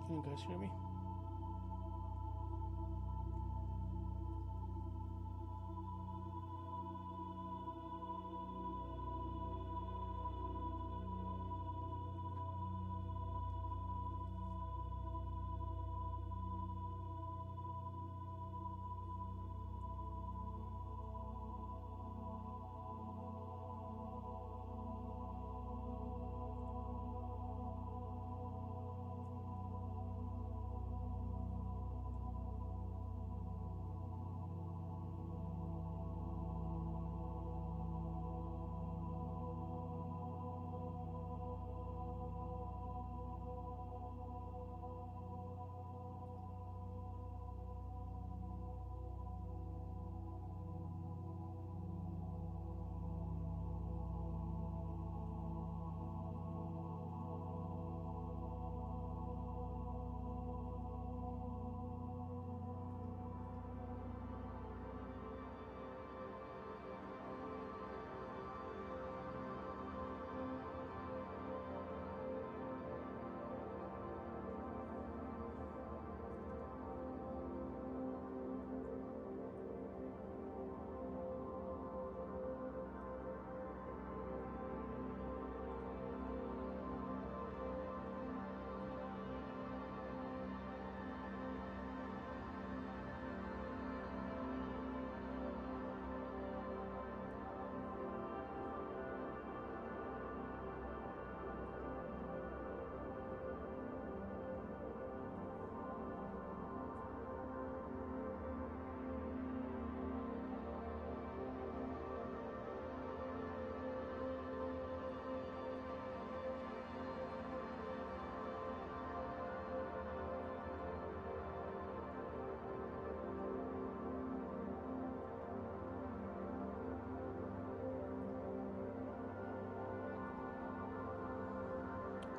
Can you guys hear me?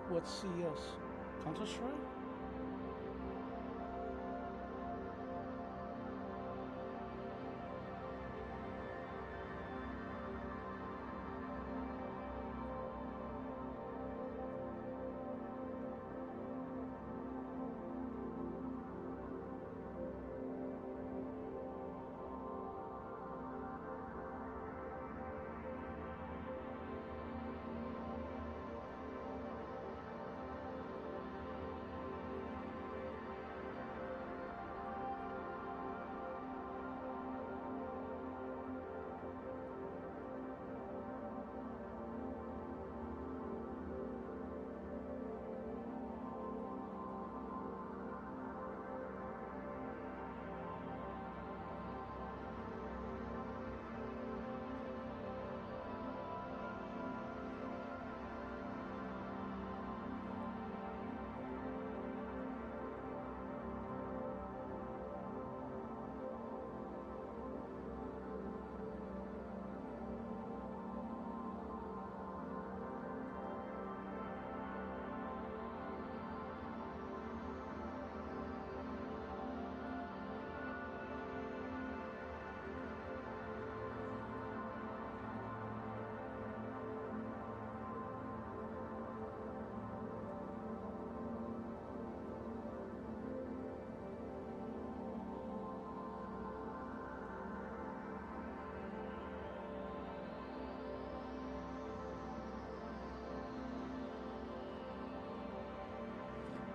What's CS? Counter-Strike?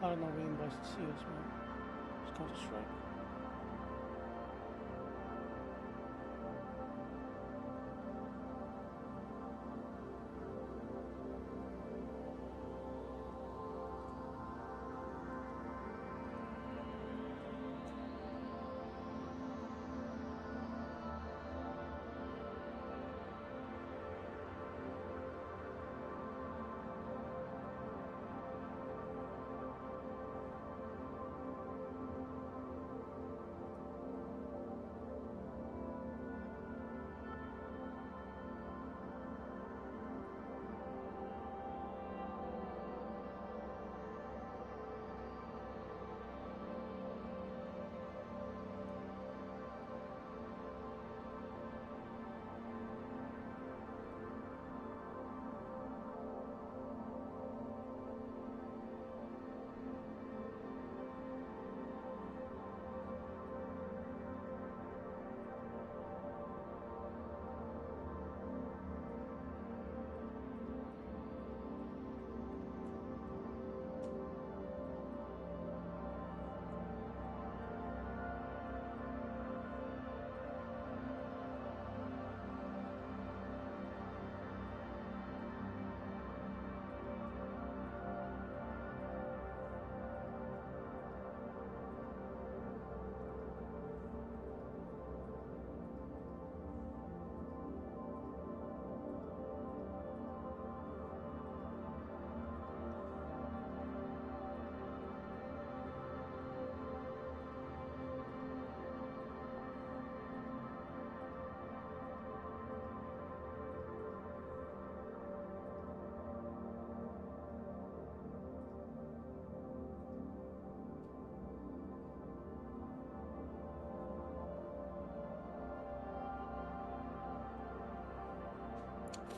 I don't know what anybody CS, man. It's Counter-Strike.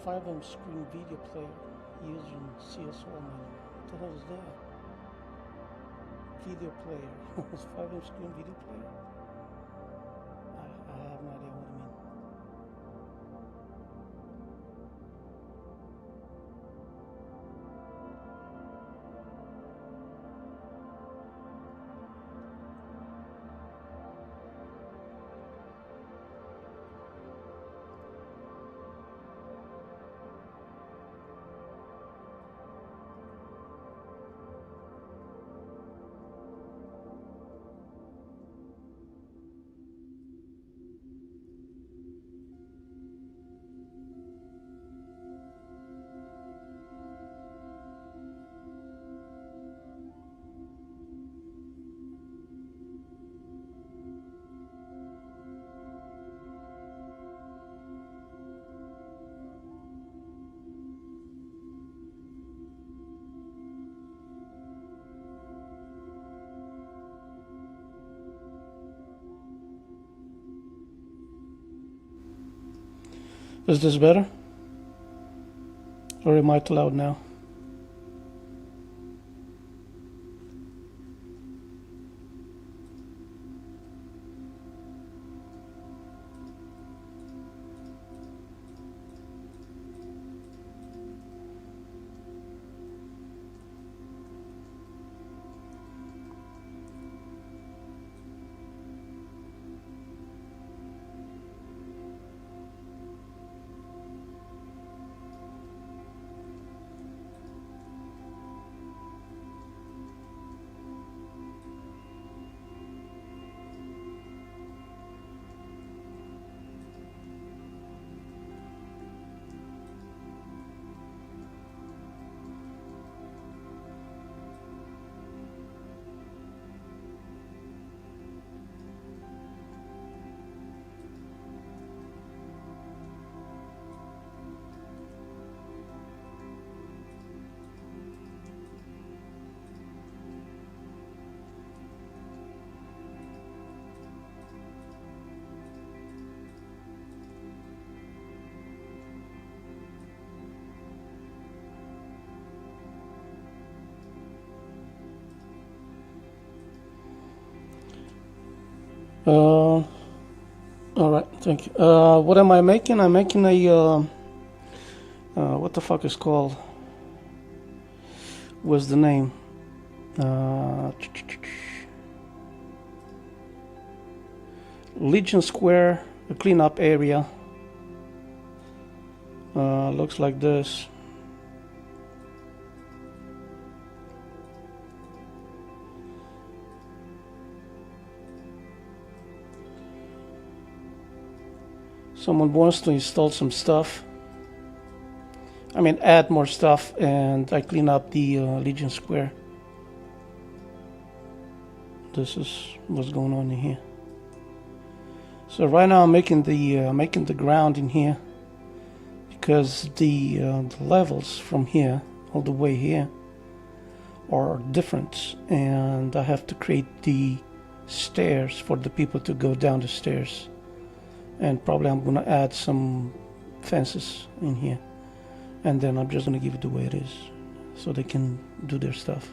5M screen video player using CSO menu. What the hell is that? Video player. 5M screen video player? I have no idea what it means. Is this better? Or am I too loud now? All right, thank you. What am I making? I'm making a what the fuck is called? What's the name? Legion Square, a cleanup area. Looks like this. Someone wants to install some stuff. I mean, add more stuff, and I clean up the Legion Square. This is what's going on in here. So right now I'm making the ground in here because the levels from here all the way here are different, and I have to create the stairs for the people to go down the stairs. And probably I'm gonna add some fences in here, and then I'm just gonna give it the way it is so they can do their stuff.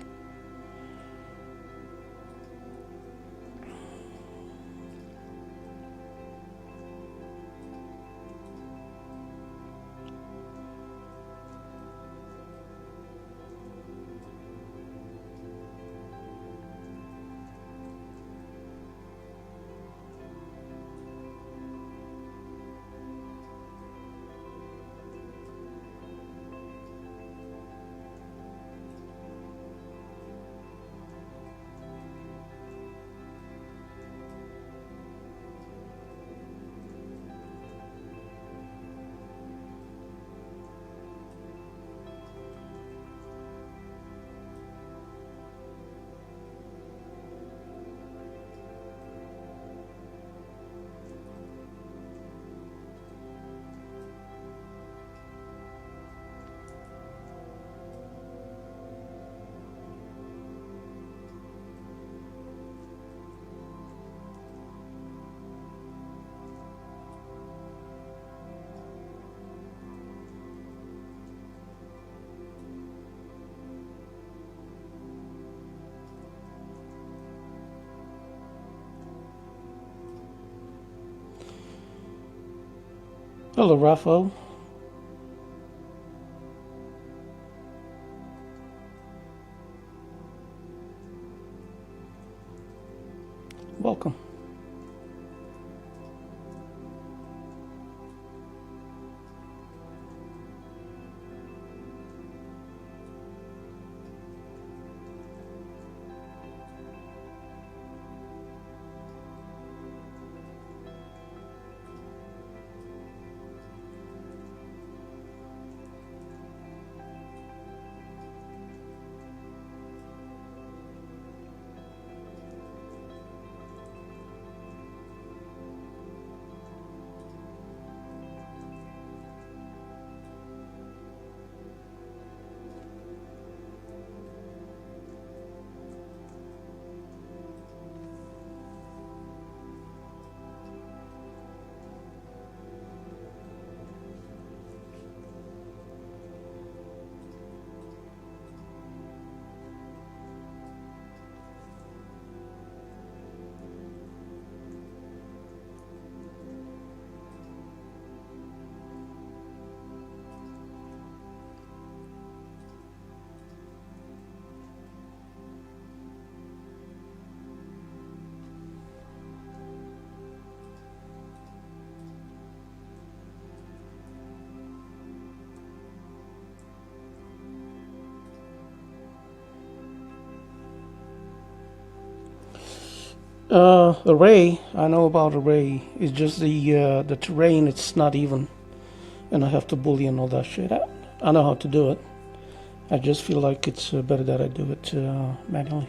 Hello, Rafael. Welcome. Array. I know about array. It's just the terrain. It's not even, and I have to boolean all that shit. I know how to do it. I just feel like it's better that I do it manually.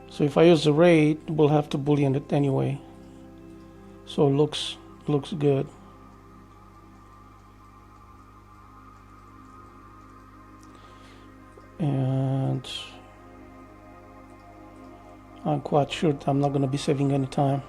So if I use array, we'll have to boolean it anyway. So it looks good. And I'm quite sure I'm not going to be saving any time.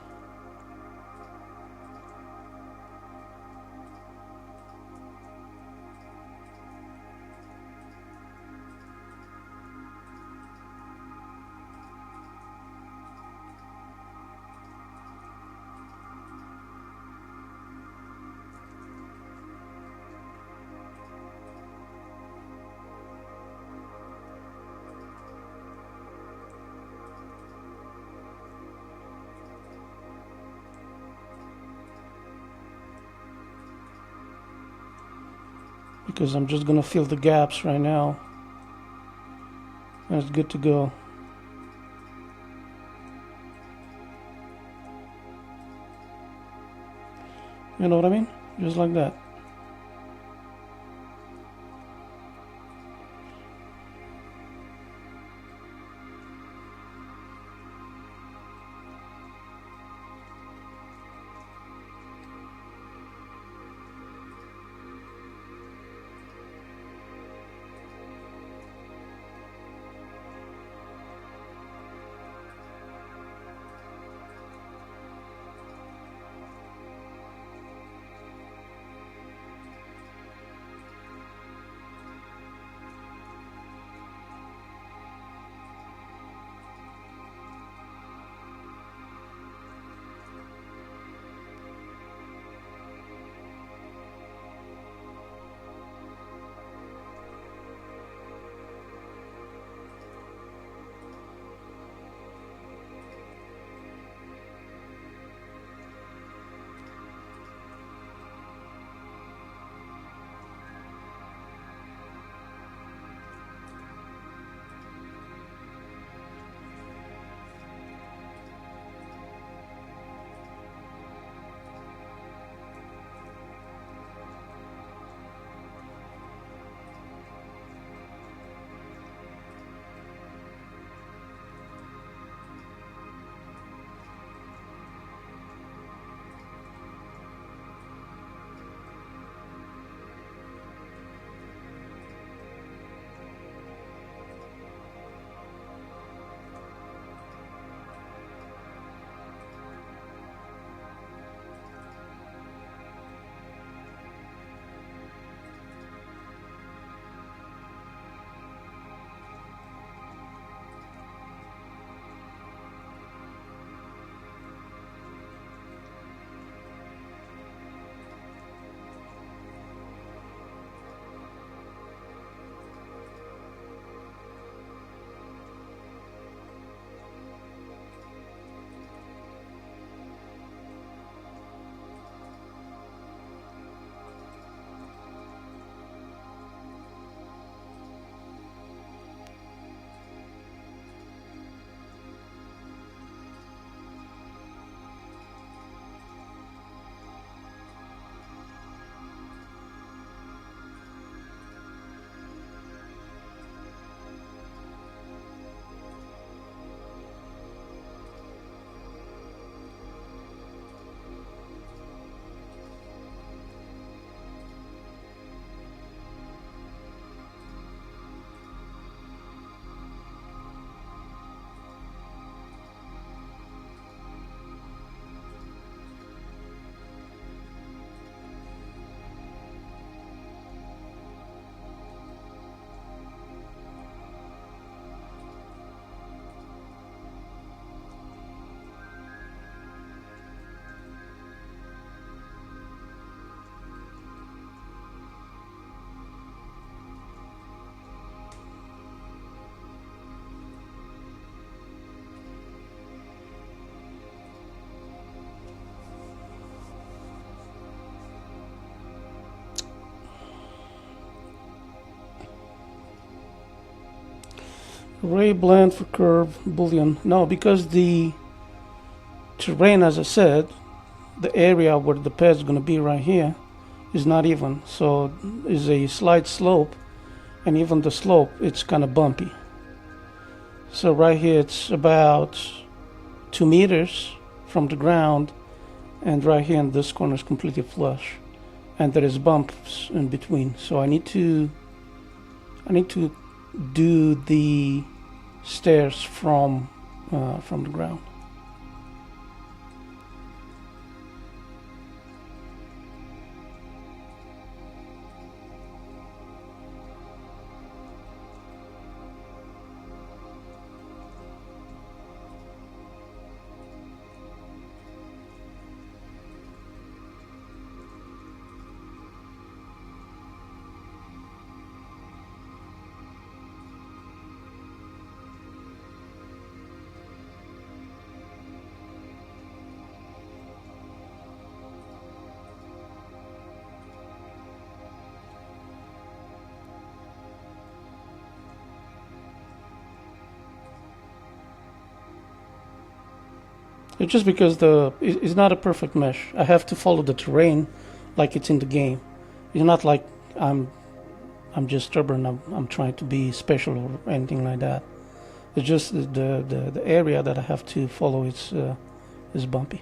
Because I'm just gonna fill the gaps right now, and it's good to go. You know what I mean? Just like that. Ray blend for curve boolean. No, because the terrain, as I said, the area where the pad is going to be right here is not even. So is a slight slope, and even the slope, it's kind of bumpy. So right here, it's about 2 meters from the ground, and right here in this corner is completely flush, and there is bumps in between. So I need to do the stairs from the ground. It's just because it's not a perfect mesh. I have to follow the terrain like it's in the game. It's not like I'm just stubborn. I'm trying to be special or anything like that. It's just the area that I have to follow is bumpy.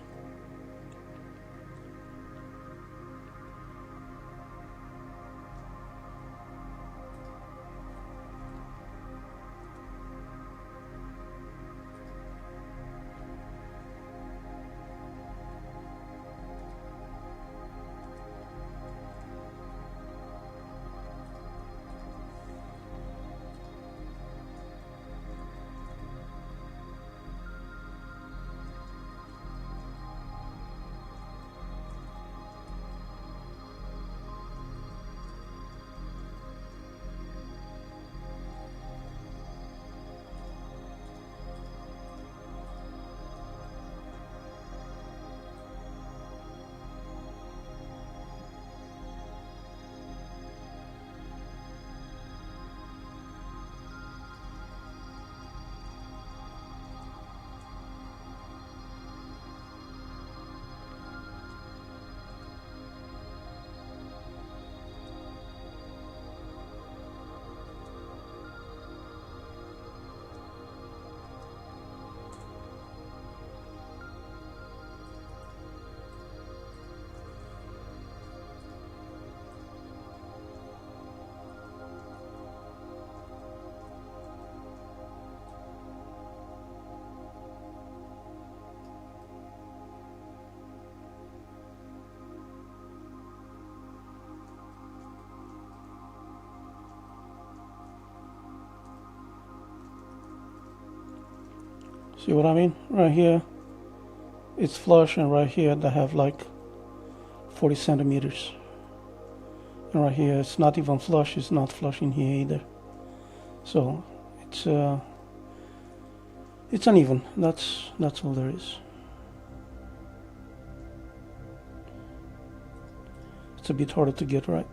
See what I mean? Right here, it's flush, and right here they have like 40 centimeters. And right here, it's not even flush. It's not flush in here either. So it's uneven. That's all there is. It's a bit harder to get right.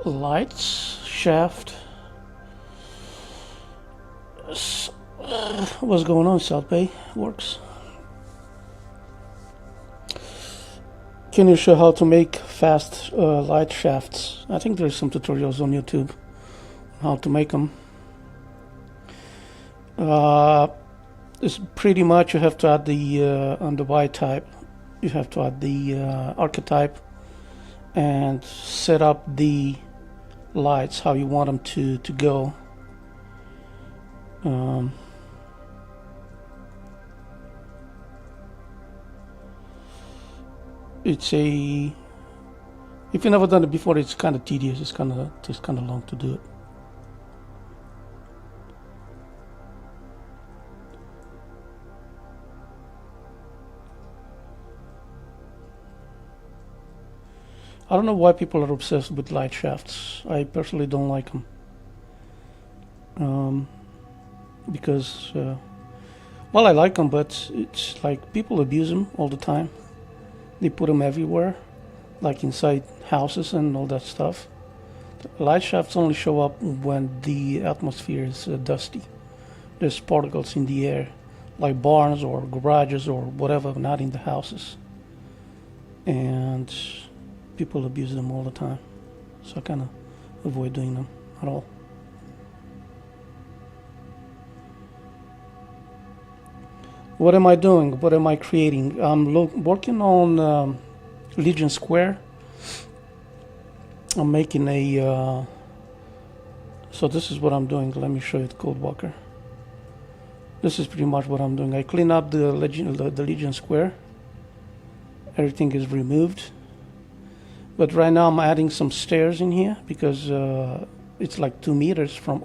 lights shaft. What's going on, South Bay Works? Can you show how to make fast light shafts? I think there's some tutorials on YouTube how to make them. It's pretty much you have to add the on the Y type. You have to add the archetype and set up the lights how you want them to go. It's a, if you've never done it before, it's kind of tedious. It takes kind of long to do it. I don't know why people are obsessed with light shafts. I personally don't like them. Because, well, I like them, but it's like people abuse them all the time. They put them everywhere, like inside houses and all that stuff. Light shafts only show up when the atmosphere is dusty. There's particles in the air, like barns or garages or whatever, not in the houses. And people abuse them all the time. So I kind of avoid doing them at all. What am I doing? What am I creating? I'm working on Legion Square. I'm making a... so this is what I'm doing. Let me show you the code walker. This is pretty much what I'm doing. I clean up the Legion Square. Everything is removed. But right now I'm adding some stairs in here because it's like 2 meters from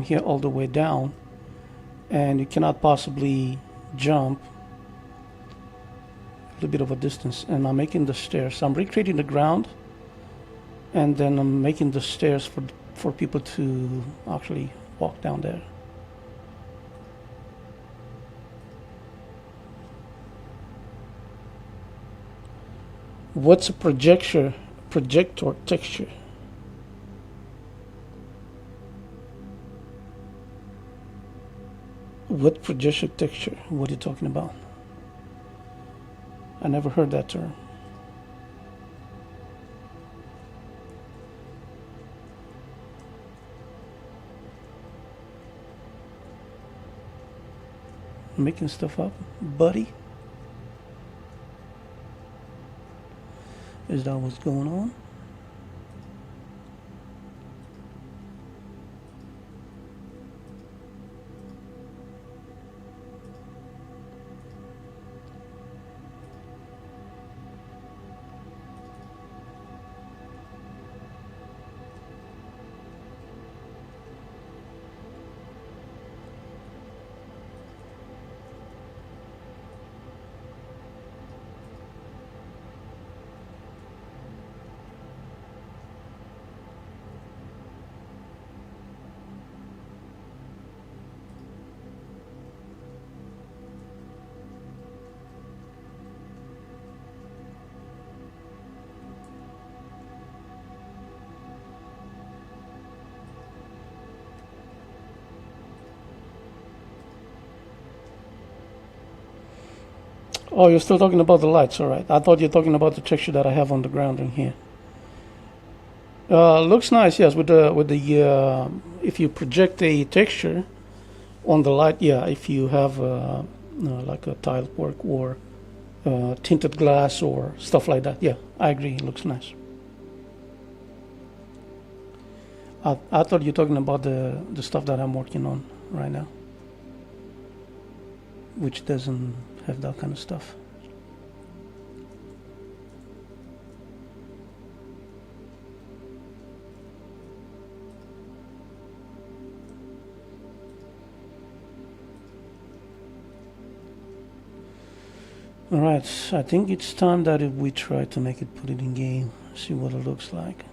here all the way down. And you cannot possibly jump a little bit of a distance. And I'm making the stairs. So I'm recreating the ground, and then I'm making the stairs for people to actually walk down there. What's a projector texture? What projection texture? What are you talking about? I never heard that term. Making stuff up, buddy? Is that what's going on? Oh, you're still talking about the lights, all right. I thought you were talking about the texture that I have on the ground in here. Looks nice, yes. With the if you project a texture on the light, yeah. If you have like a tile work or tinted glass or stuff like that, yeah, I agree. It looks nice. I thought you were talking about the stuff that I'm working on right now, which doesn't have that kind of stuff. Alright, I think it's time that we try to make it, put it in game, see what it looks like.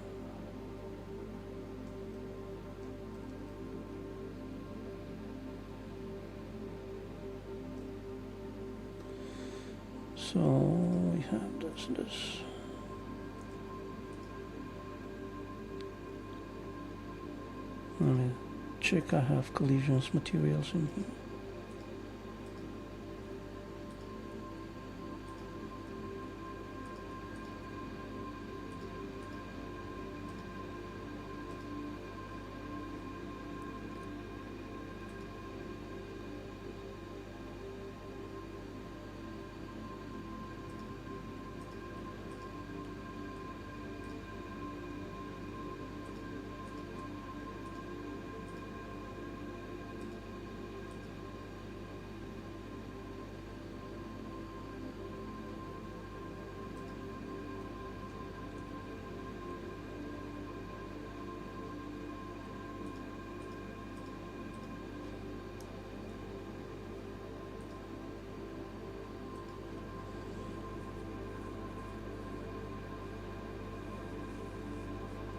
So we have this. Let me check. I have collisions materials in here.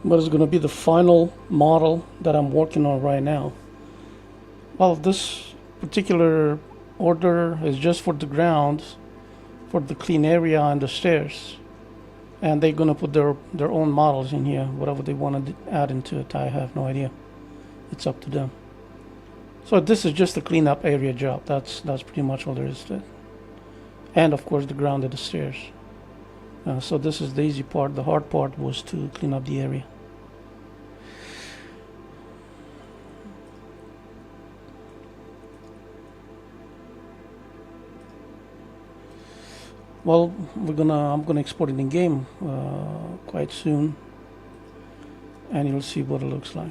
But it's going to be the final model that I'm working on right now. Well, this particular order is just for the grounds, for the clean area and the stairs. And they're going to put their own models in here, whatever they want to add into it. I have no idea. It's up to them. So this is just a cleanup area job. That's pretty much all there is to it. And of course the ground and the stairs. So this is the easy part. The hard part was to clean up the area. Well, I'm gonna export it in game quite soon, and you'll see what it looks like.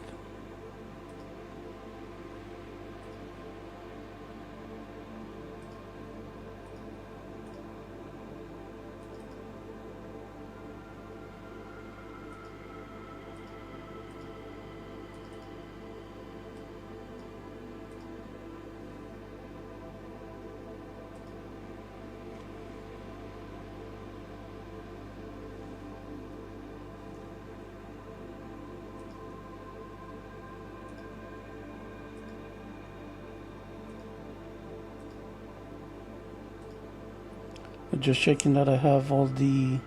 Just checking that I have all the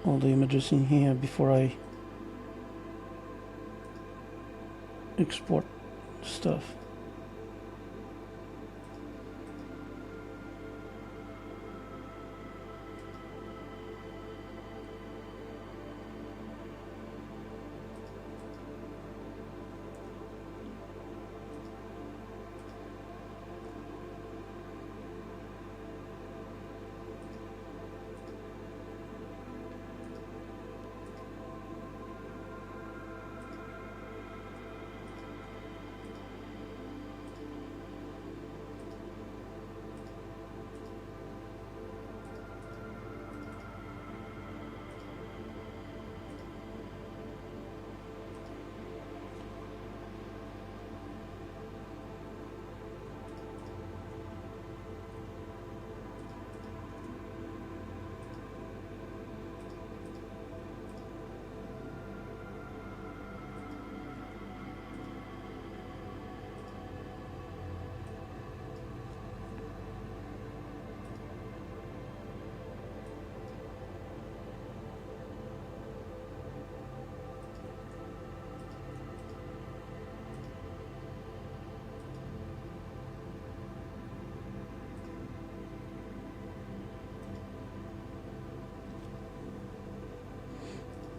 images in here before I export stuff.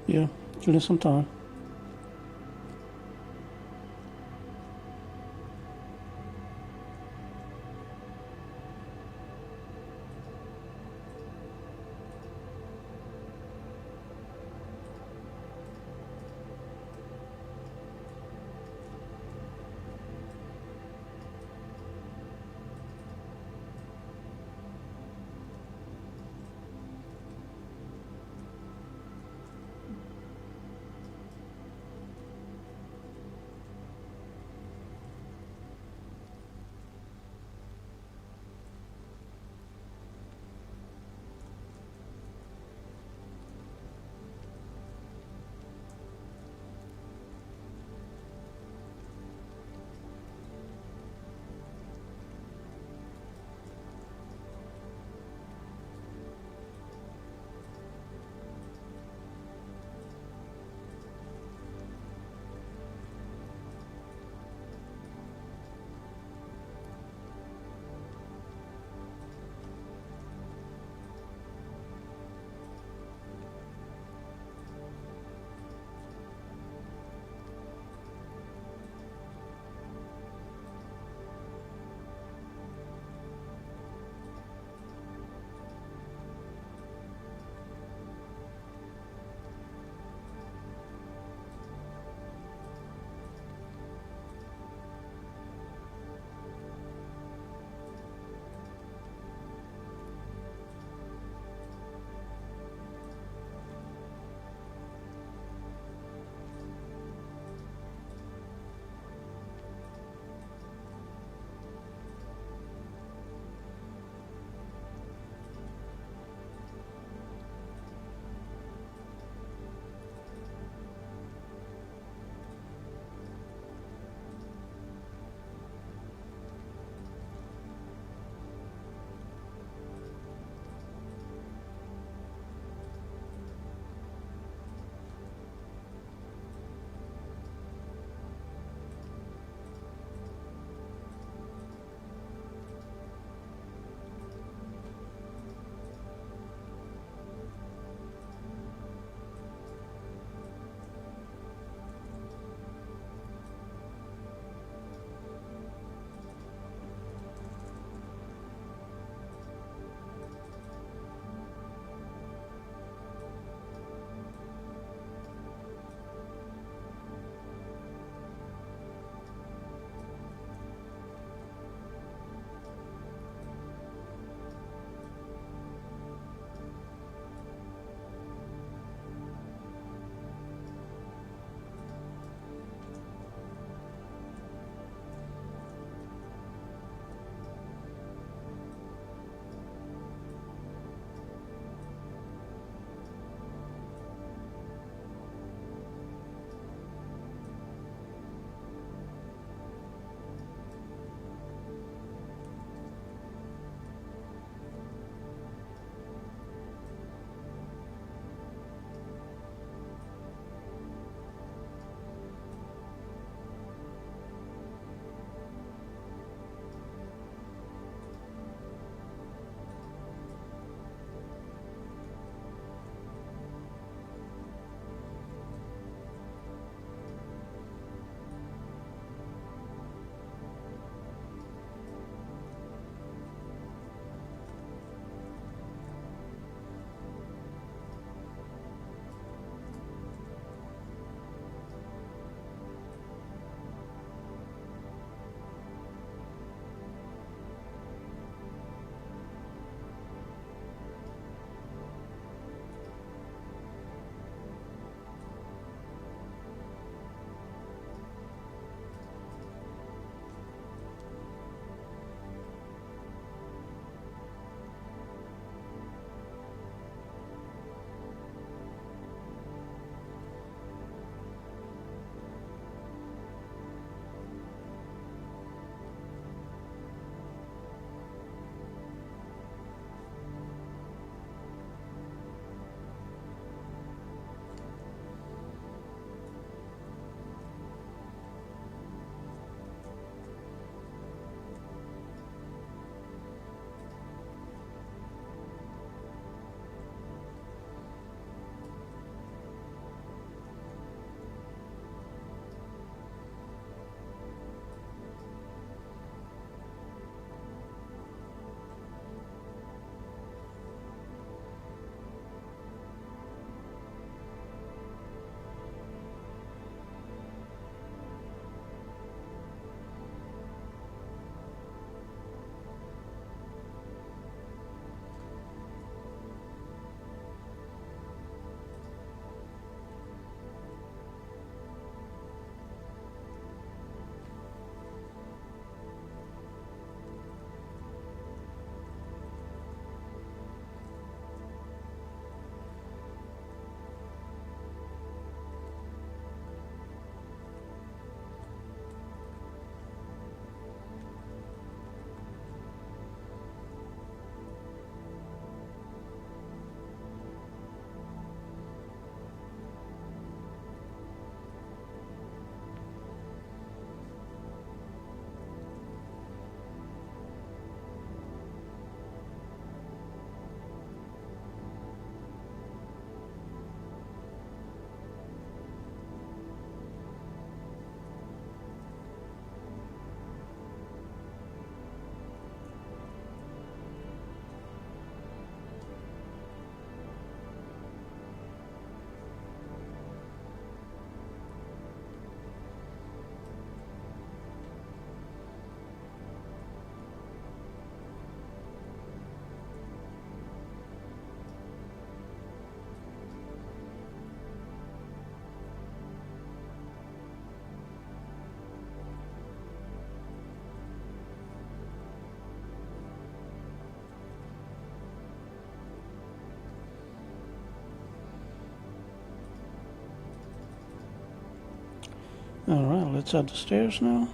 Yeah, give it some time. Alright, let's add the stairs now.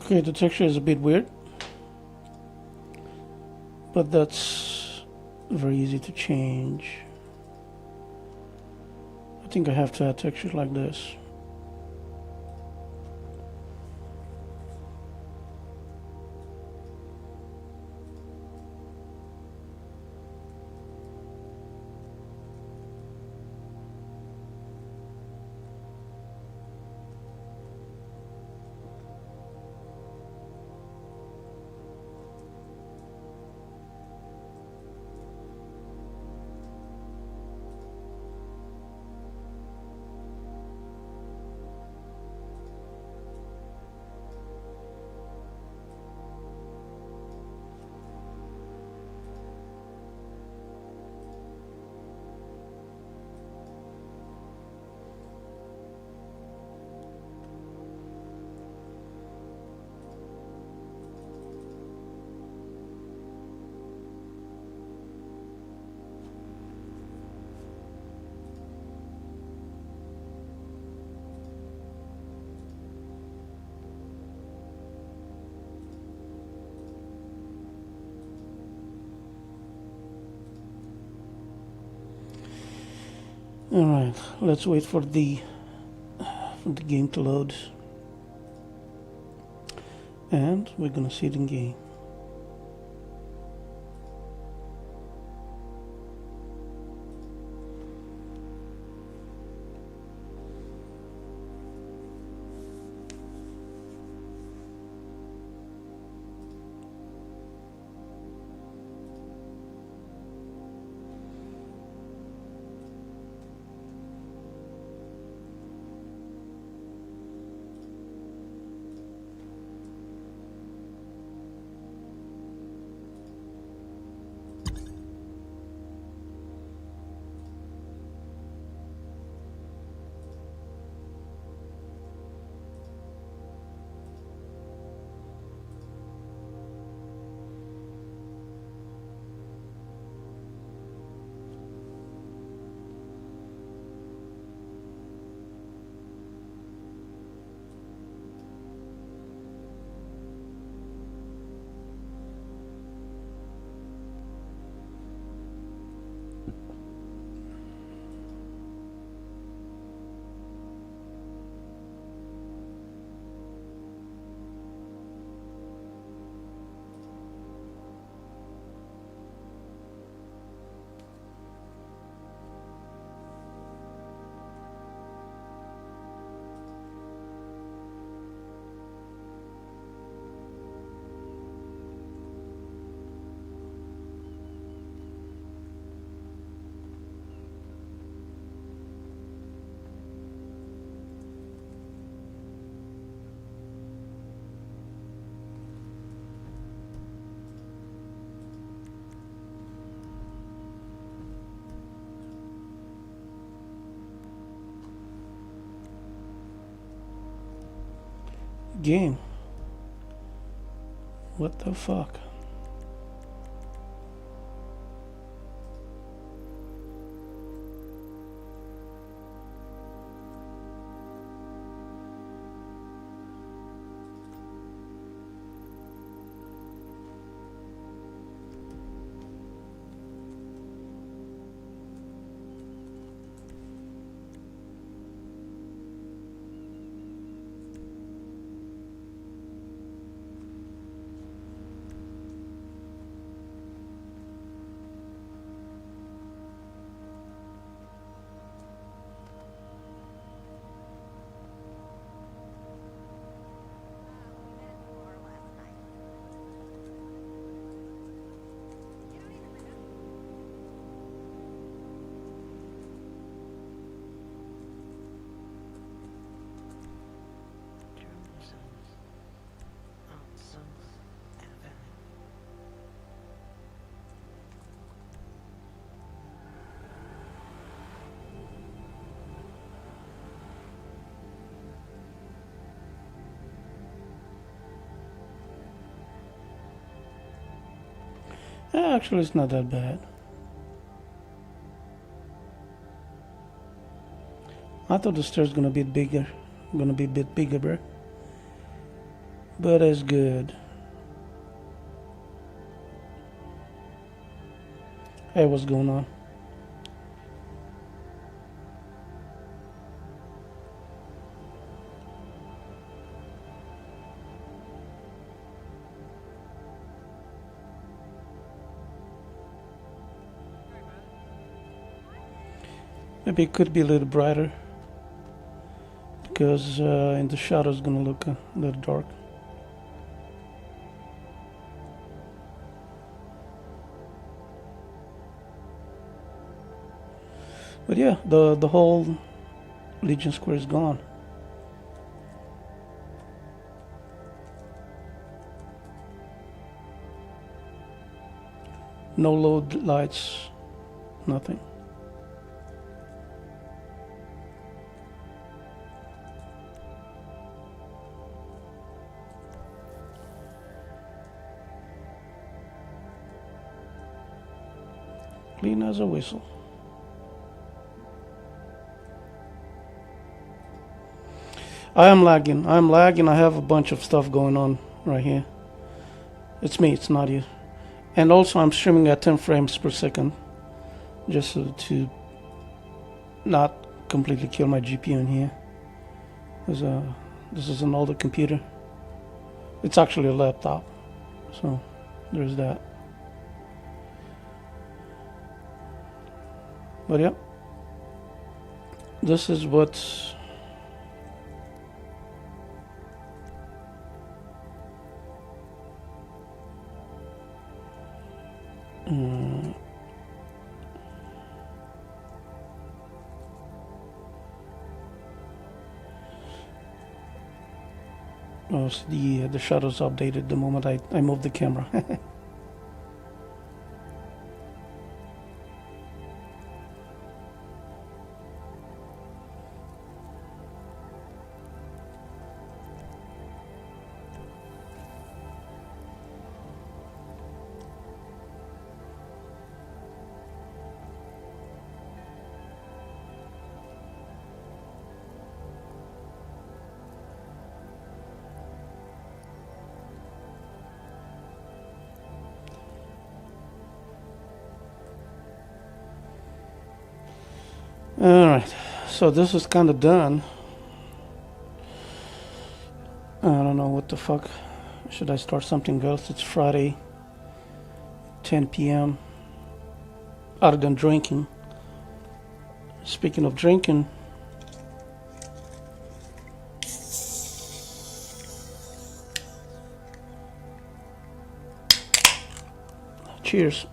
Okay, the texture is a bit weird, but that's very easy to change. I think I have to add textures like this. Alright, let's wait for the game to load. And we're gonna see it in game. game. What the fuck? Actually, it's not that bad. I thought the stairs gonna be bigger, bro. But it's good. Hey, what's going on? Maybe it could be a little brighter because in the shadow it's gonna look a little dark. But yeah, the whole Legion Square is gone. No load lights, nothing. Clean as a whistle. I am lagging. I have a bunch of stuff going on right here. It's me, it's not you. And also I'm streaming at 10 frames per second. Just to not completely kill my GPU in here. This is an older computer. It's actually a laptop. So there's that. But yeah. This is what's oh, so the shadows updated the moment I moved the camera. Alright, so this is kind of done. I don't know what the fuck. Should I start something else? It's Friday, 10 p.m. Other than drinking. Speaking of drinking, cheers.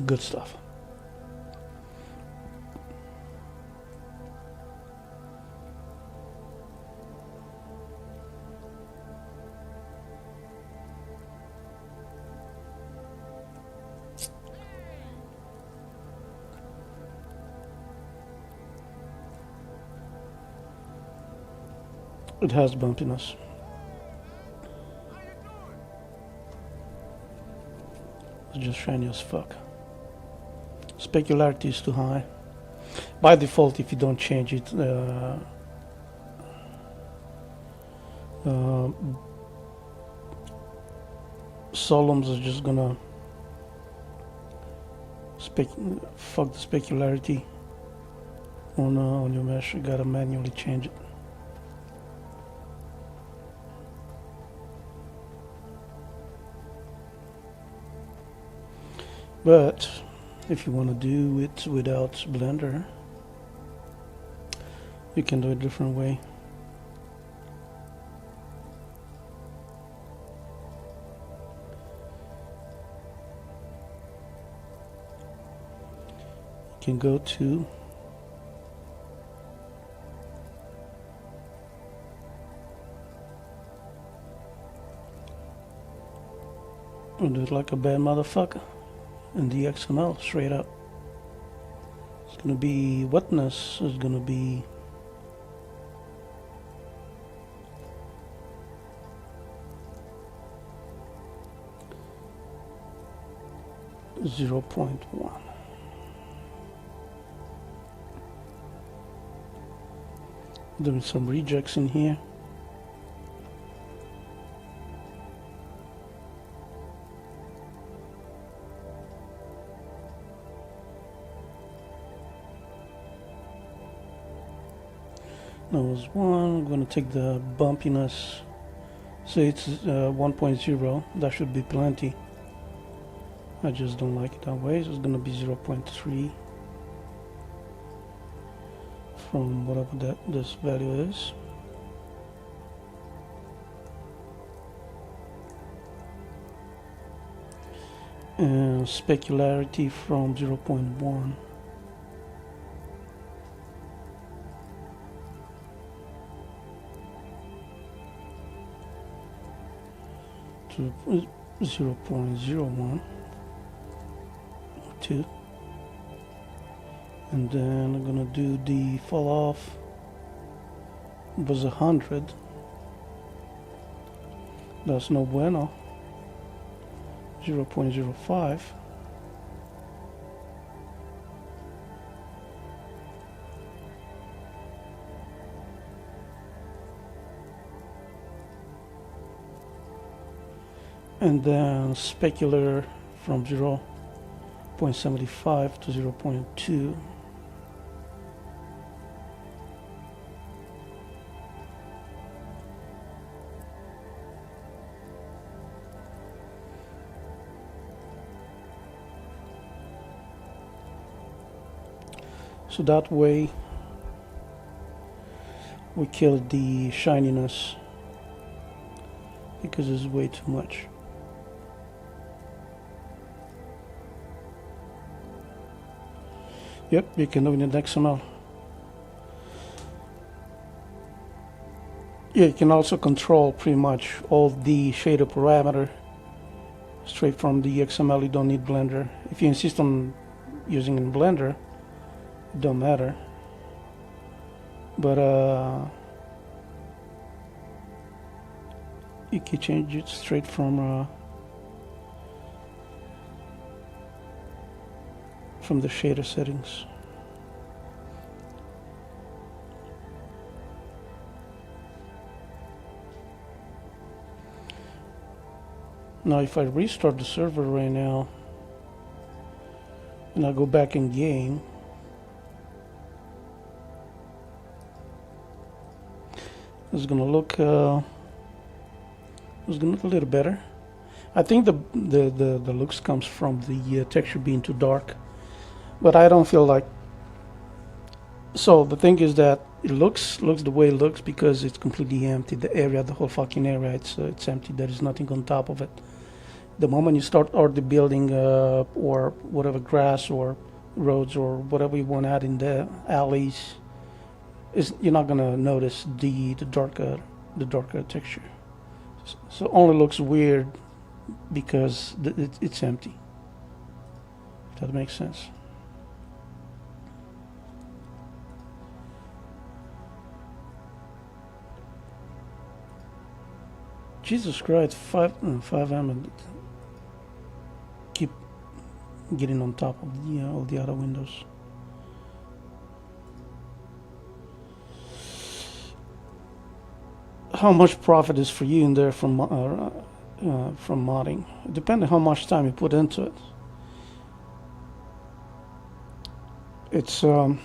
Good stuff. It has bumpiness. It's just shiny as fuck. Specularity is too high. By default, if you don't change it, Solums are just gonna fuck the specularity on your mesh. You gotta manually change it. But if you want to do it without Blender, you can do it a different way. You can go to and do it like a bad motherfucker in the XML straight up. It's gonna be wetness is gonna be 0.1. Doing some rejects in here. That was one. I'm going to take the bumpiness. Say it's 1.0. That should be plenty. I just don't like it that way. So it's going to be 0.3 from whatever this value is. And specularity from 0.1. to 0.01 or 2, and then I'm gonna do the fall off. It was 100. That's no bueno. 0.05. And then specular from 0.75 to 0.2. So that way we kill the shininess because it's way too much. Yep, you can do it in XML. Yeah, you can also control pretty much all the shader parameter straight from the XML. You don't need Blender. If you insist on using in Blender, it don't matter. But you can change it straight from the shader settings. Now if I restart the server right now and I go back in game, it's gonna look a little better. I think the looks comes from the texture being too dark, but I don't feel like. So the thing is that it looks the way it looks because it's completely empty. The area, the whole fucking area, it's empty. There is nothing on top of it. The moment you start the building or whatever, grass or roads or whatever you want to add in the alleys, you're not gonna notice the darker texture. So it only looks weird because it's empty. If that makes sense. Jesus Christ, 5M and keep getting on top of all the other windows. How much profit is for you in there from modding? Depending how much time you put into it. It's a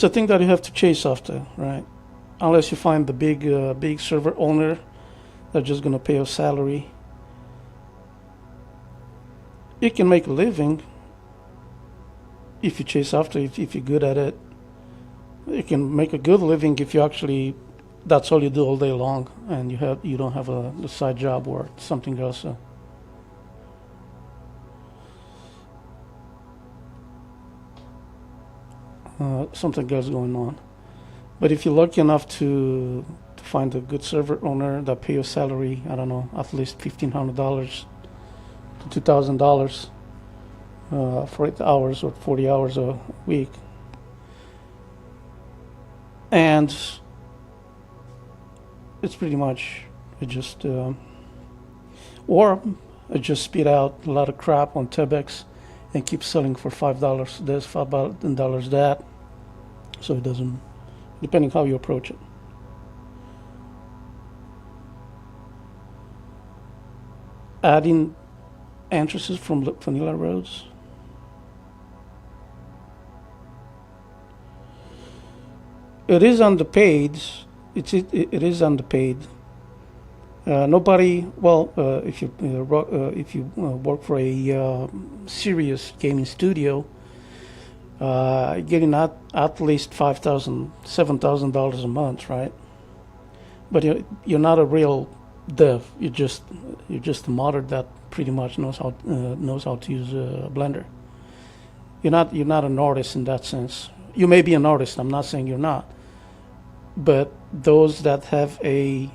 thing that you have to chase after, right? Unless you find the big server owner that's just gonna pay a salary. You can make a living if you chase after, if you're good at it. You can make a good living if you actually, that's all you do all day long, and you don't have a side job or something else. Something else going on. But if you're lucky enough to find a good server owner that pay your salary, I don't know, at least $1,500 to $2,000 for 8 hours or 40 hours a week, and it's pretty much or just spit out a lot of crap on Tebex and keep selling for $5 this, $5 that, so it doesn't, depending how you approach it. Adding entrances from vanilla roads. It is underpaid. It is underpaid. Nobody. Well, if you work for a serious gaming studio, getting at least $5,000, $7,000 a month, right? But you're not a real dev. You're just a modder that pretty much knows how to use Blender. You're not an artist in that sense. You may be an artist. I'm not saying you're not. But those that have a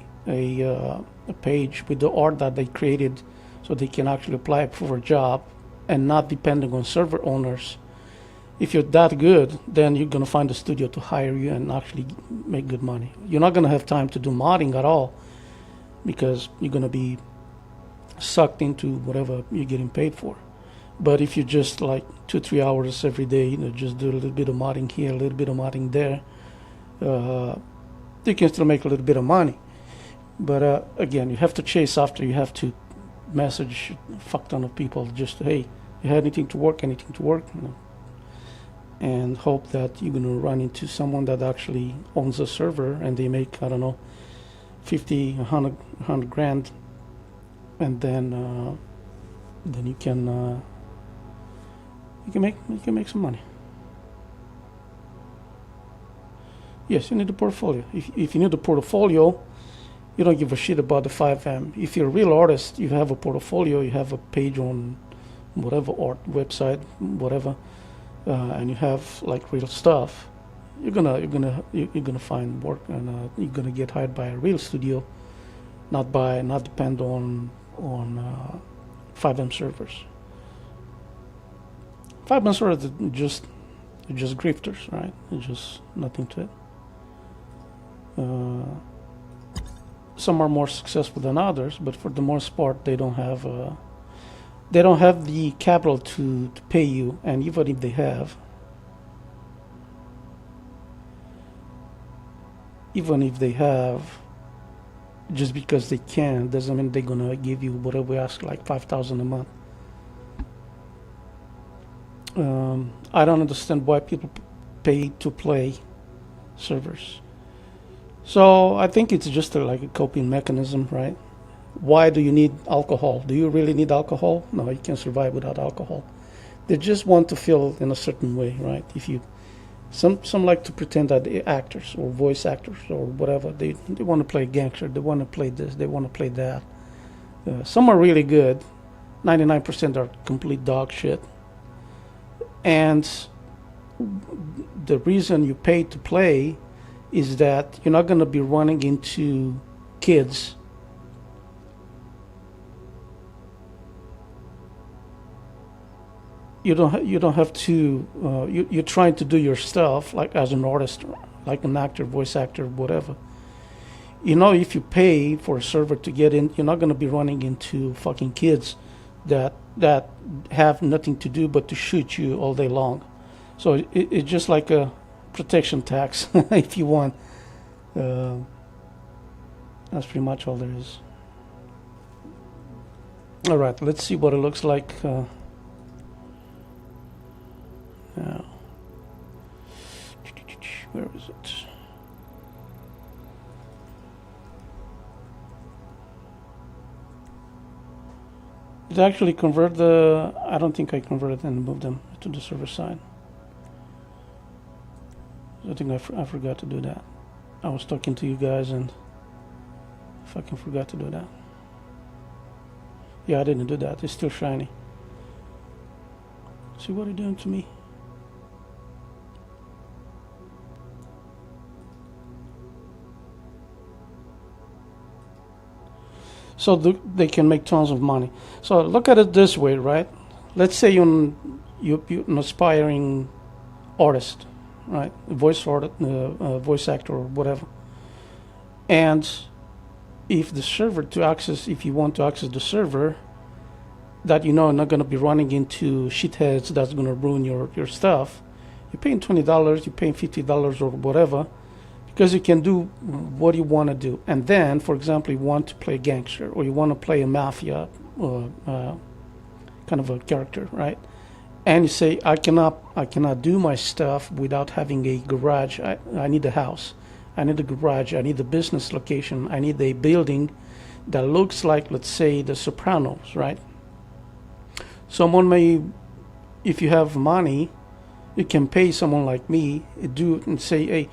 page with the art that they created, so they can actually apply for a job and not depending on server owners. If you're that good, then you're gonna find a studio to hire you and actually make good money. You're not gonna have time to do modding at all because you're gonna be sucked into whatever you're getting paid for. But if you just like 2-3 hours every day, just do a little bit of modding here, a little bit of modding there, you can still make a little bit of money. But again, you have to chase after. You have to message a fuck ton of people. Just, hey, you had anything to work, and hope that you're gonna run into someone that actually owns a server and they make, I don't know, 50, 100 grand, and then you can make some money. Yes, you need a portfolio. If you need a portfolio, you don't give a shit about the 5M. If you're a real artist, you have a portfolio, you have a page on whatever art website, whatever, and you have like real stuff. You're gonna find work, and you're gonna get hired by a real studio, not depend on 5M servers. 5M servers are just grifters, right? It's just nothing to it. Some are more successful than others, but for the most part, they don't have the capital to pay you, and even if they have, just because they can doesn't mean they're gonna give you whatever we ask, like $5,000 a month. I don't understand why people pay to play servers. So I think it's just like a coping mechanism, right? Why do you need alcohol? Do you really need alcohol? No, you can't survive without alcohol. They just want to feel in a certain way, right? Some like to pretend that they're actors or voice actors or whatever. They want to play gangster. They want to play this. They want to play that. Some are really good. 99% are complete dog shit. And the reason you pay to play is that you're not going to be running into kids you don't have to you're trying to do your stuff like as an artist, like an actor, voice actor, whatever. You know, if you pay for a server to get in, you're not going to be running into fucking kids that have nothing to do but to shoot you all day long. So it's just like a protection tax, if you want. Uh, that's pretty much all there is. All right, let's see what it looks like now. Where is it? Did I actually convert the... I don't think I converted and moved them to the server side. I think I forgot to do that. I was talking to you guys and fucking forgot to do that. Yeah, I didn't do that. It's still shiny. See what it's doing to me? So they can make tons of money. So look at it this way, right? Let's say you're an aspiring artist, right? Voice actor or whatever. And if the server if you want to access the server, that you know are not going to be running into shitheads that's going to ruin your stuff, you're paying $20, you're paying $50 or whatever, because you can do what you want to do. And then, for example, you want to play a gangster or you want to play a mafia kind of a character, right? And you say, I cannot do my stuff without having a garage. I need a house. I need a garage. I need a business location. I need a building that looks like, let's say, The Sopranos, right? Someone may, if you have money, you can pay someone like me, hey,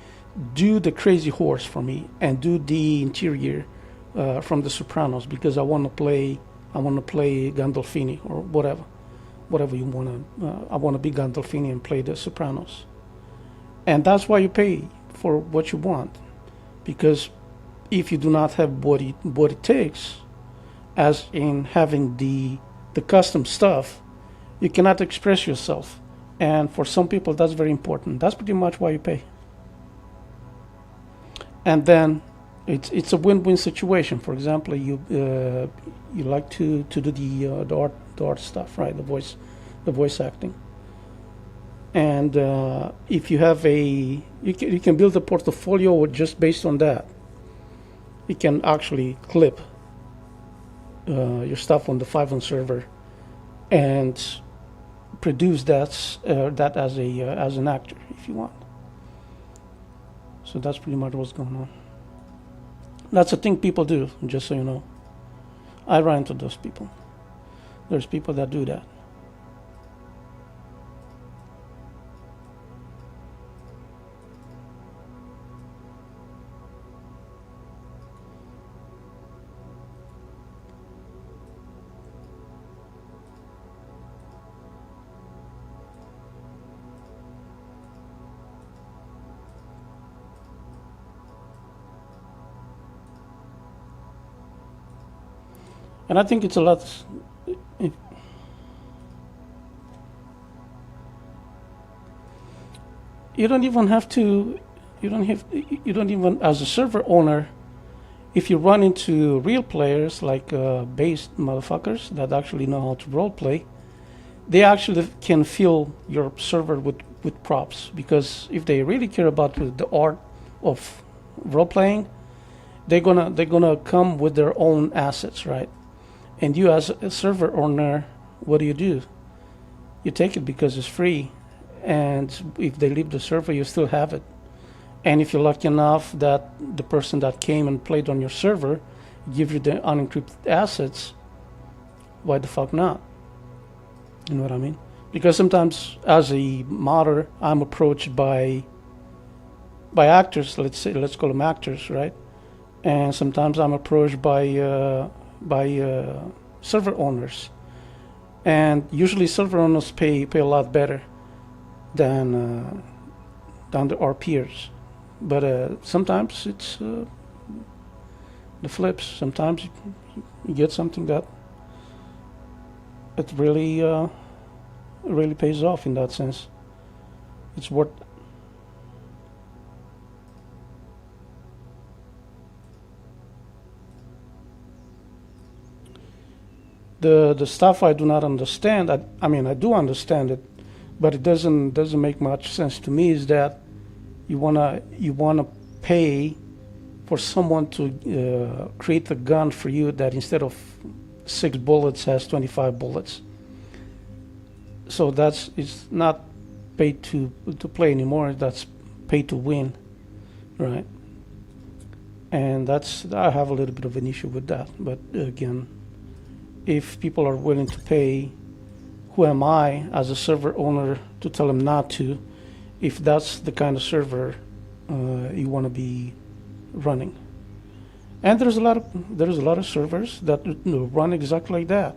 do the Crazy Horse for me and do the interior from The Sopranos, because I want to play Gandolfini or whatever you want to. I want to be Gandolfini and play The Sopranos, and that's why you pay for what you want, because if you do not have what it takes, as in having the custom stuff, you cannot express yourself, and for some people that's very important. That's pretty much why you pay. And then it's a win-win situation. For example, you like to do the art stuff, right? The voice acting. And if you have you can build a portfolio just based on that. You can actually clip your stuff on the 5 server and produce that as an actor if you want. So that's pretty much what's going on. That's a thing people do, just so you know. I run into those people. There's people that do that. And I think it's a lot. You don't even have to. You don't even, as a server owner, if you run into real players like based motherfuckers that actually know how to role play, they actually can fill your server with props, because if they really care about the art of role playing, they're gonna come with their own assets, right? And you, as a server owner, what do? You take it because it's free, and if they leave the server, you still have it. And if you're lucky enough that the person that came and played on your server give you the unencrypted assets, why the fuck not? You know what I mean? Because sometimes, as a modder, I'm approached by actors. Let's call them actors, right? And sometimes I'm approached by server owners, and usually server owners pay a lot better than our peers. But sometimes it's the flips. Sometimes you get something that it really pays off in that sense. It's worth. The stuff I do not understand. I mean, I do understand it, but it doesn't make much sense to me. Is that you wanna pay for someone to create a gun for you that instead of 6 bullets has 25 bullets. So it's not pay to play anymore. That's pay to win, right? And I have a little bit of an issue with that. But again, if people are willing to pay, who am I as a server owner to tell them not to? If that's the kind of server you want to be running. And there's a lot of servers that run exactly like that.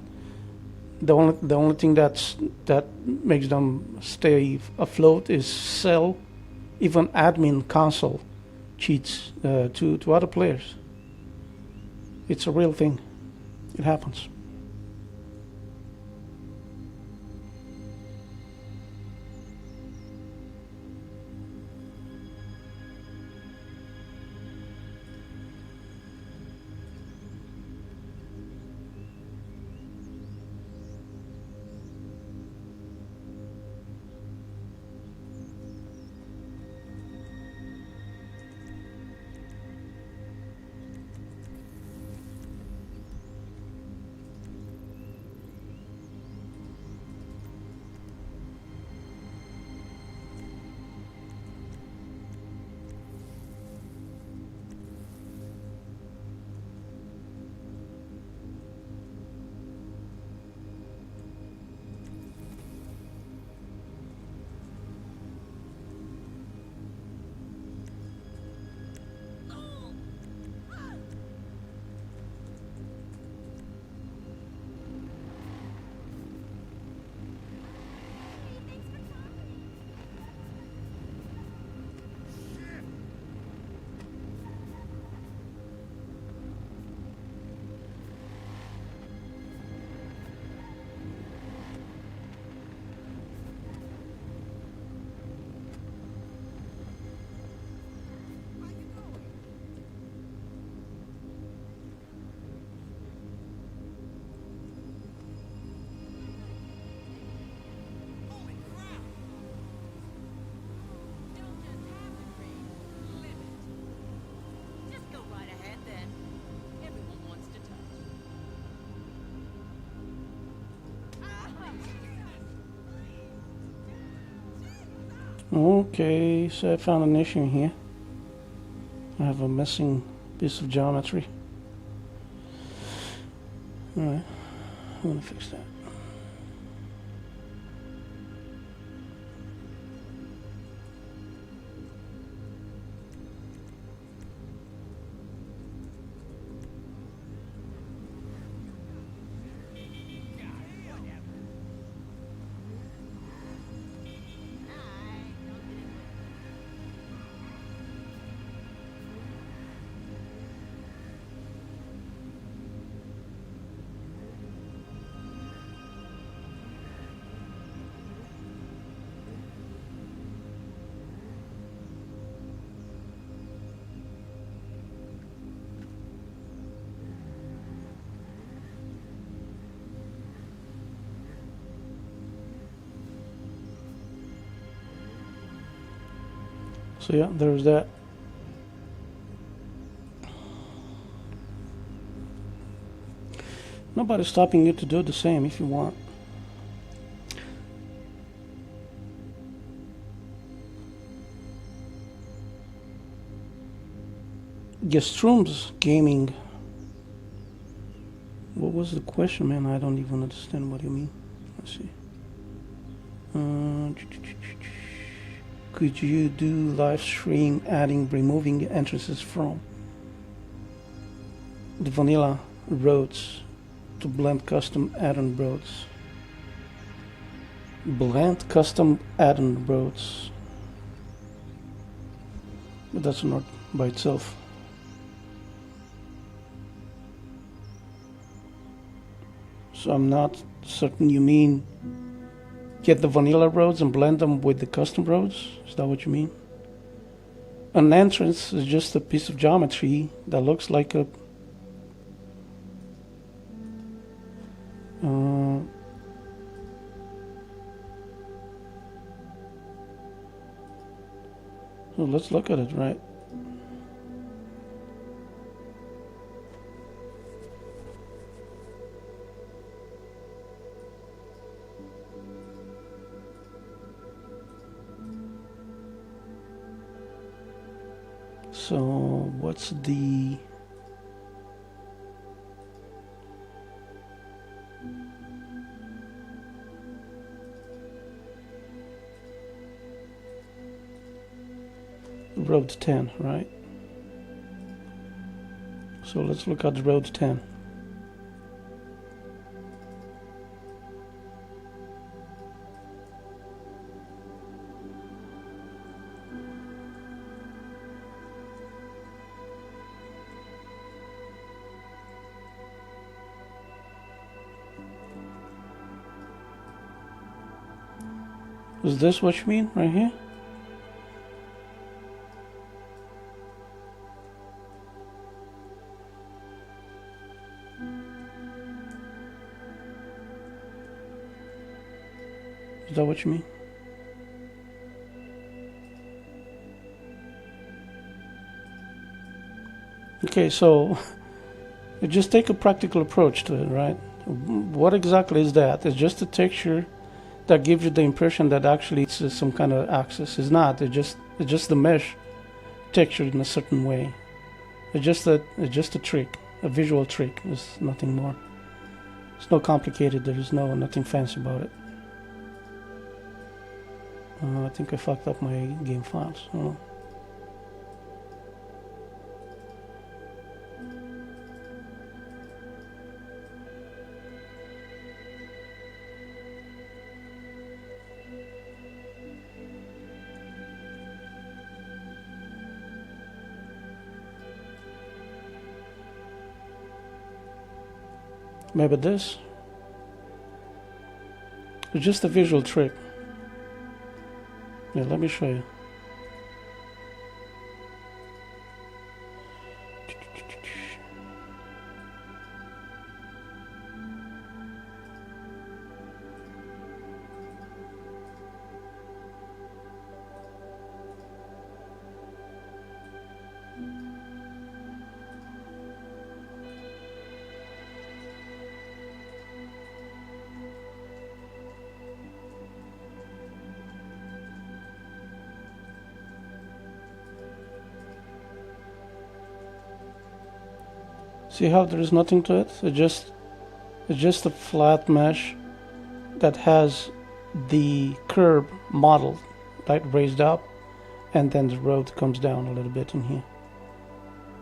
The only thing that makes them stay afloat is sell even admin console cheats to other players. It's a real thing. It happens. Okay, so I found an issue here. I have a missing piece of geometry. Alright, I'm gonna fix that. So yeah, there's that. Nobody's stopping you to do the same if you want. Gestrom's Gaming. What was the question, man? I don't even understand what you mean. Let's see. Could you do live stream adding, removing entrances from the vanilla roads to blend custom add-on roads? Blend custom add-on roads. But that's not by itself. So I'm not certain you mean get the vanilla roads and blend them with the custom roads? Is that what you mean? An entrance is just a piece of geometry that looks like Uh, so let's look at it, right? So what's the road 10, right? So let's look at the road 10. Is this what you mean right here? Is that what you mean? Okay, so you just take a practical approach to it, right? What exactly is that? It's just a texture that gives you the impression that actually it's some kind of axis. It's not. It's just the mesh textured in a certain way. It's just a trick, a visual trick. There's nothing more. It's no complicated. There's nothing fancy about it. I think I fucked up my game files. Maybe this. It's just a visual trick. Yeah, let me show you. See how there is nothing to it? It's just a flat mesh that has the curb modeled, right, raised up, and then the road comes down a little bit in here.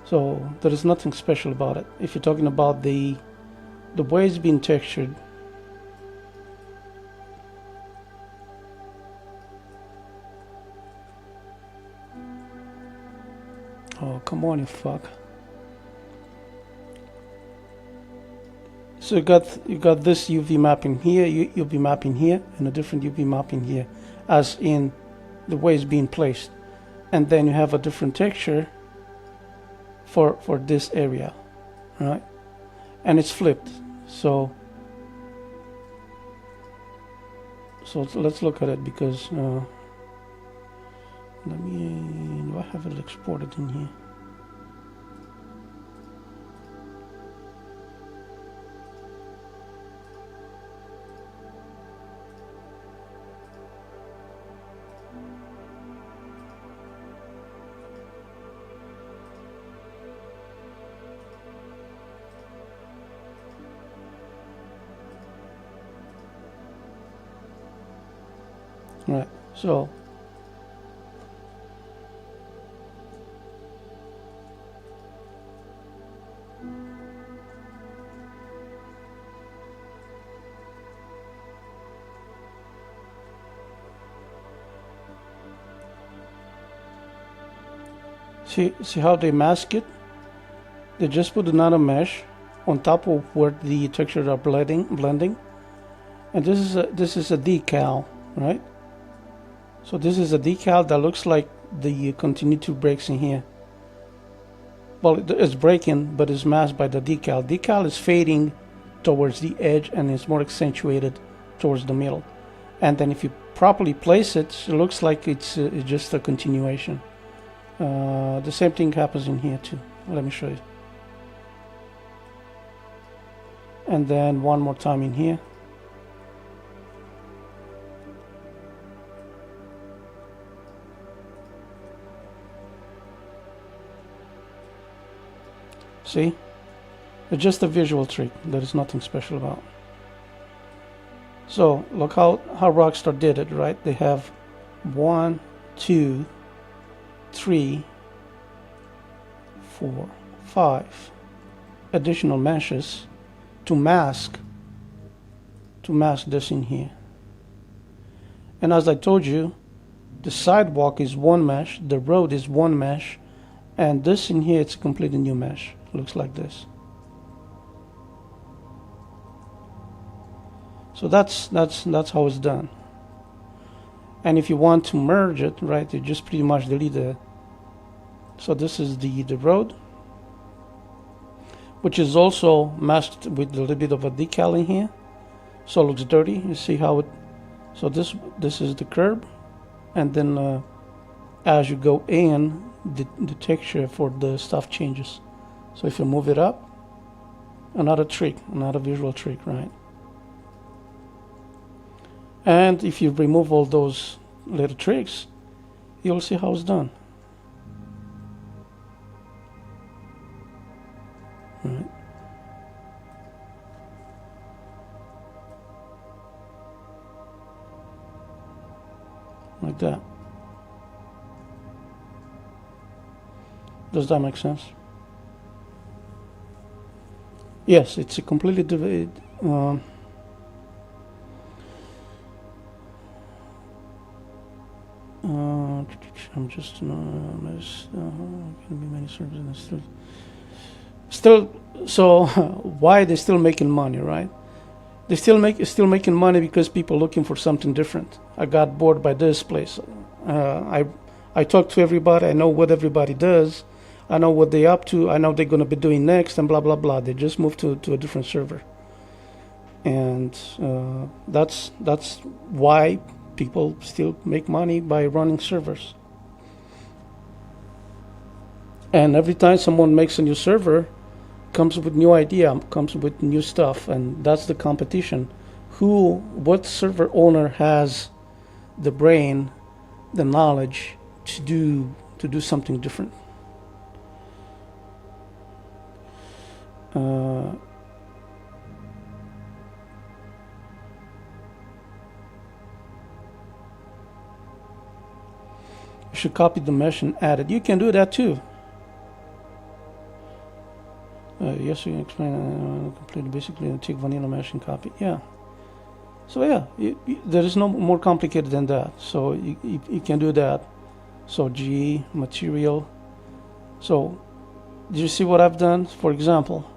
So there is nothing special about it. If you're talking about the way it's been textured, oh come on, you fuck. So you got this UV mapping here, UV mapping here, and a different UV mapping here, as in the way it's being placed, and then you have a different texture for this area, right? And it's flipped. So let's look at it, because do I have it exported in here? Right, so see how they mask it? They just put another mesh on top of where the textures are blending, and this is a decal, right? So this is a decal that looks like the continuity breaks in here. Well, it's breaking, but it's masked by the decal. Decal is fading towards the edge and it's more accentuated towards the middle. And then if you properly place it, it looks like it's just a continuation. The same thing happens in here too. Let me show you. And then one more time in here. See? It's just a visual trick. There is nothing special about it. So look how Rockstar did it, right? They have 1, 2, 3, 4, 5 additional meshes to mask this in here. And as I told you, the sidewalk is one mesh, the road is one mesh, and this in here, it's a completely new mesh. It looks like this. So that's how it's done. And if you want to merge it, right, you just pretty much delete the. So this is the road, which is also masked with a little bit of a decal in here, so it looks dirty. You see how it. So this is the curb, and then as you go in, the texture for the stuff changes. So if you move it up, another trick, another visual trick, right? And if you remove all those little tricks, you'll see how it's done. Right. Like that. Does that make sense? Yes, it's a completely divided. I'm just can be many services still. So why they're still making money, right? They still making money because people looking for something different. I got bored by this place. I talk to everybody. I know what everybody does. I know what they're up to. I know they're going to be doing next, and blah blah blah. They just moved to a different server, and that's why people still make money by running servers. And every time someone makes a new server, comes with new idea, comes with new stuff, and that's the competition. What server owner has the brain, the knowledge to do something different? You should copy the mesh and add it. You can do that too. Yes, you can explain completely, basically take vanilla mesh and copy. Yeah. So yeah, there is no more complicated than that. So you can do that. So G material. So did you see what I've done? For example,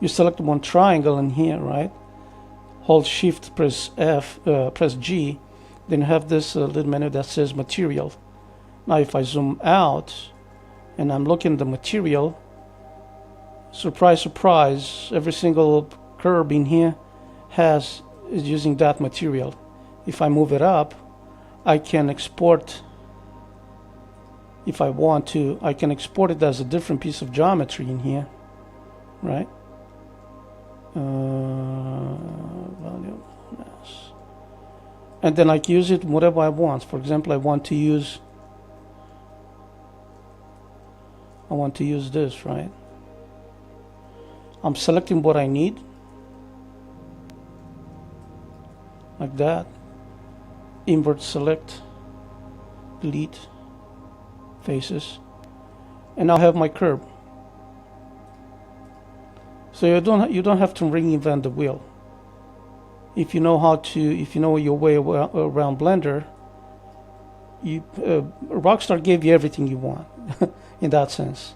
you select one triangle in here, right? Hold Shift, press F, press G. Then you have this little menu that says material. Now if I zoom out and I'm looking at the material, surprise, surprise, every single curve in here is using that material. If I move it up, I can export, if I want to, I can export it as a different piece of geometry in here, right? Volume, mass. And then I can use it whatever I want. For example, I want to use this, right? I'm selecting what I need, like that. Invert select, delete, faces, and now I have my curve. So you don't have to reinvent the wheel. If you know your way around Blender, Rockstar gave you everything you want in that sense.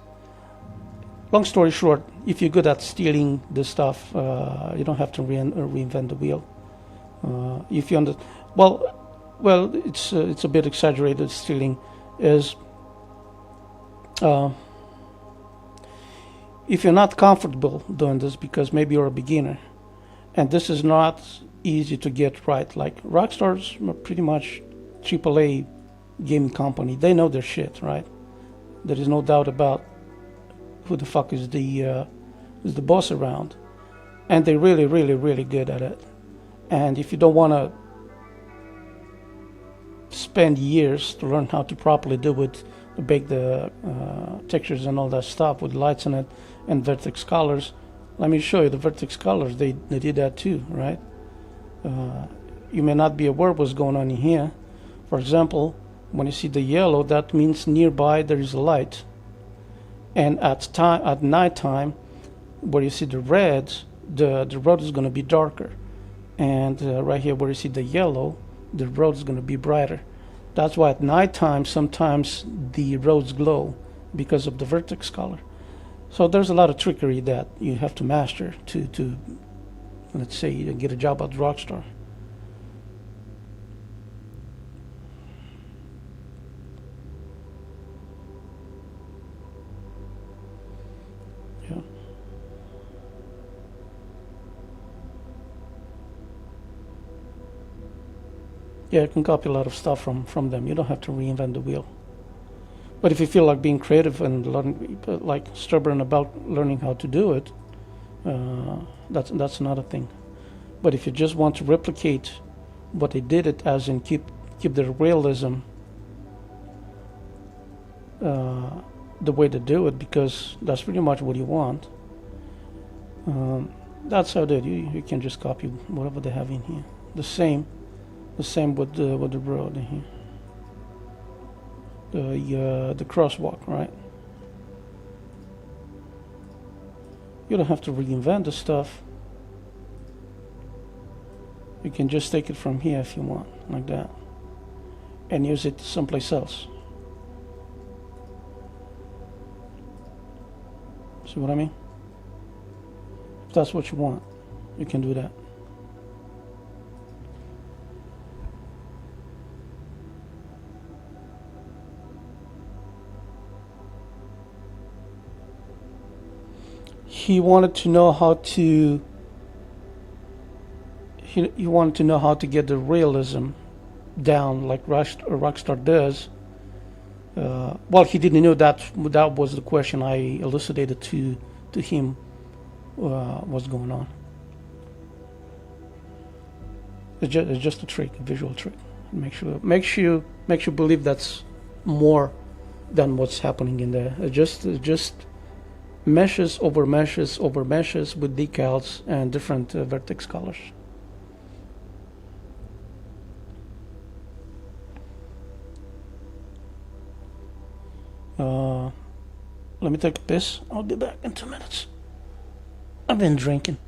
Long story short, if you're good at stealing this stuff, you don't have to reinvent the wheel. If you well, it's a bit exaggerated. Stealing is if you're not comfortable doing this because maybe you're a beginner, And this is not easy to get right. Like Rockstar's pretty much AAA gaming company. They know their shit, right? There is no doubt about who the fuck is the boss around, and they're really, really, really good at it. And if you don't want to spend years to learn how to properly do it, to bake the textures and all that stuff with lights in it and vertex colors, let me show you the vertex colors. They did that too, right? You may not be aware what's going on in here. For example, when you see the yellow, that means nearby there is a light. And at nighttime, where you see the red, the road is going to be darker. And right here where you see the yellow, the road is going to be brighter. That's why at nighttime sometimes the roads glow because of the vertex color. So there's a lot of trickery that you have to master to let's say, get a job at Rockstar. Yeah. Yeah, you can copy a lot of stuff from them. You don't have to reinvent the wheel. But if you feel like being creative and like stubborn about learning how to do it, that's another thing. But if you just want to replicate what they did, it as in keep the realism the way to do it, because that's pretty much what you want. That's how they do. You can just copy whatever they have in here. The same with the road in here. The crosswalk, right? You don't have to reinvent the stuff. You can just take it from here if you want, like that, and use it someplace else. See what I mean? If that's what you want, you can do that. He wanted to know how to he wanted to know how to get the realism down like Rockstar does. Well, he didn't know that was the question I elucidated to him. What's going on? It's just a trick, a visual trick. Makes you believe that's more than what's happening in there. It just meshes over meshes over meshes with decals and different vertex colors. Let me take a piss. I'll be back in 2 minutes. I've been drinking.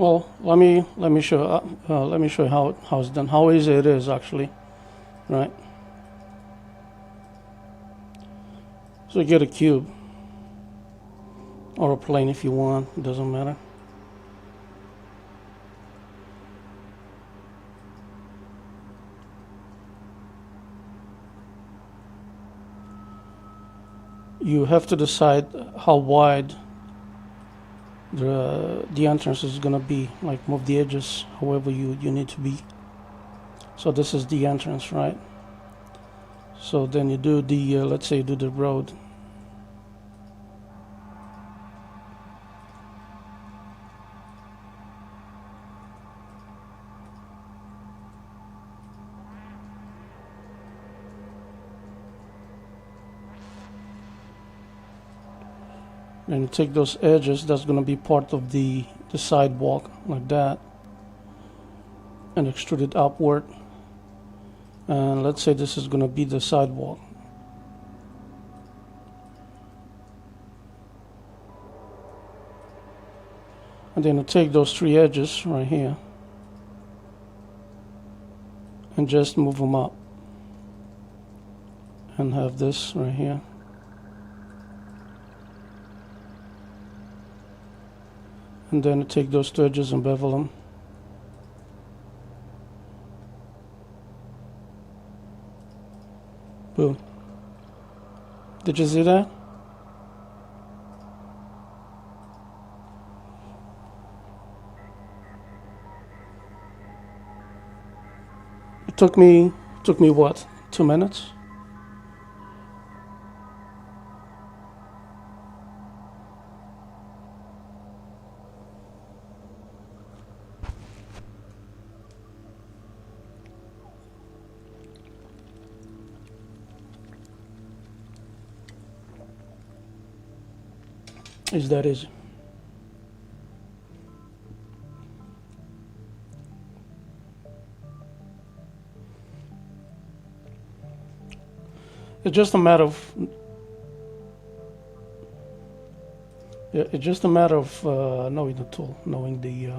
Well, let me show you how it's done. How easy it is actually, right? So you get a cube or a plane if you want. It doesn't matter. You have to decide how wide the entrance is gonna be. Like move the edges however you need to be. So this is the entrance, right? So then you do the let's say you do the road. And you take those edges, that's going to be part of the sidewalk, like that, and extrude it upward. And let's say this is going to be the sidewalk. And then you take those three edges right here and just move them up. And have this right here. And then you take those two edges and bevel them. Boom. Did you see that? It took me what? 2 minutes? It's that easy. It's just a matter of knowing the tool, knowing the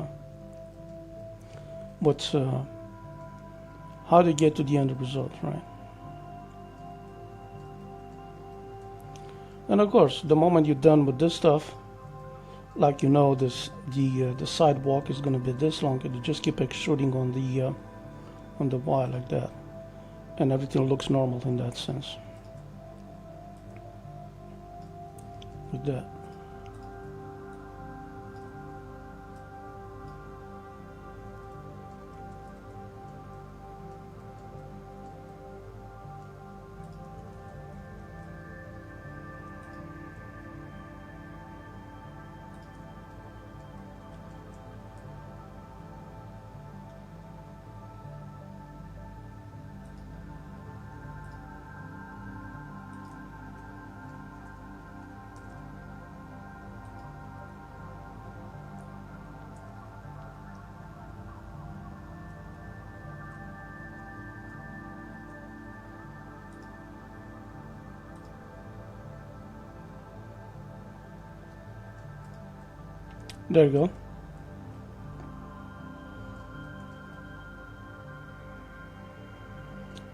what's how to get to the end result, right? And of course, the moment you're done with this stuff, like you know, the sidewalk is going to be this long, and you just keep extruding on the wire like that, and everything looks normal in that sense. Like that. There you go.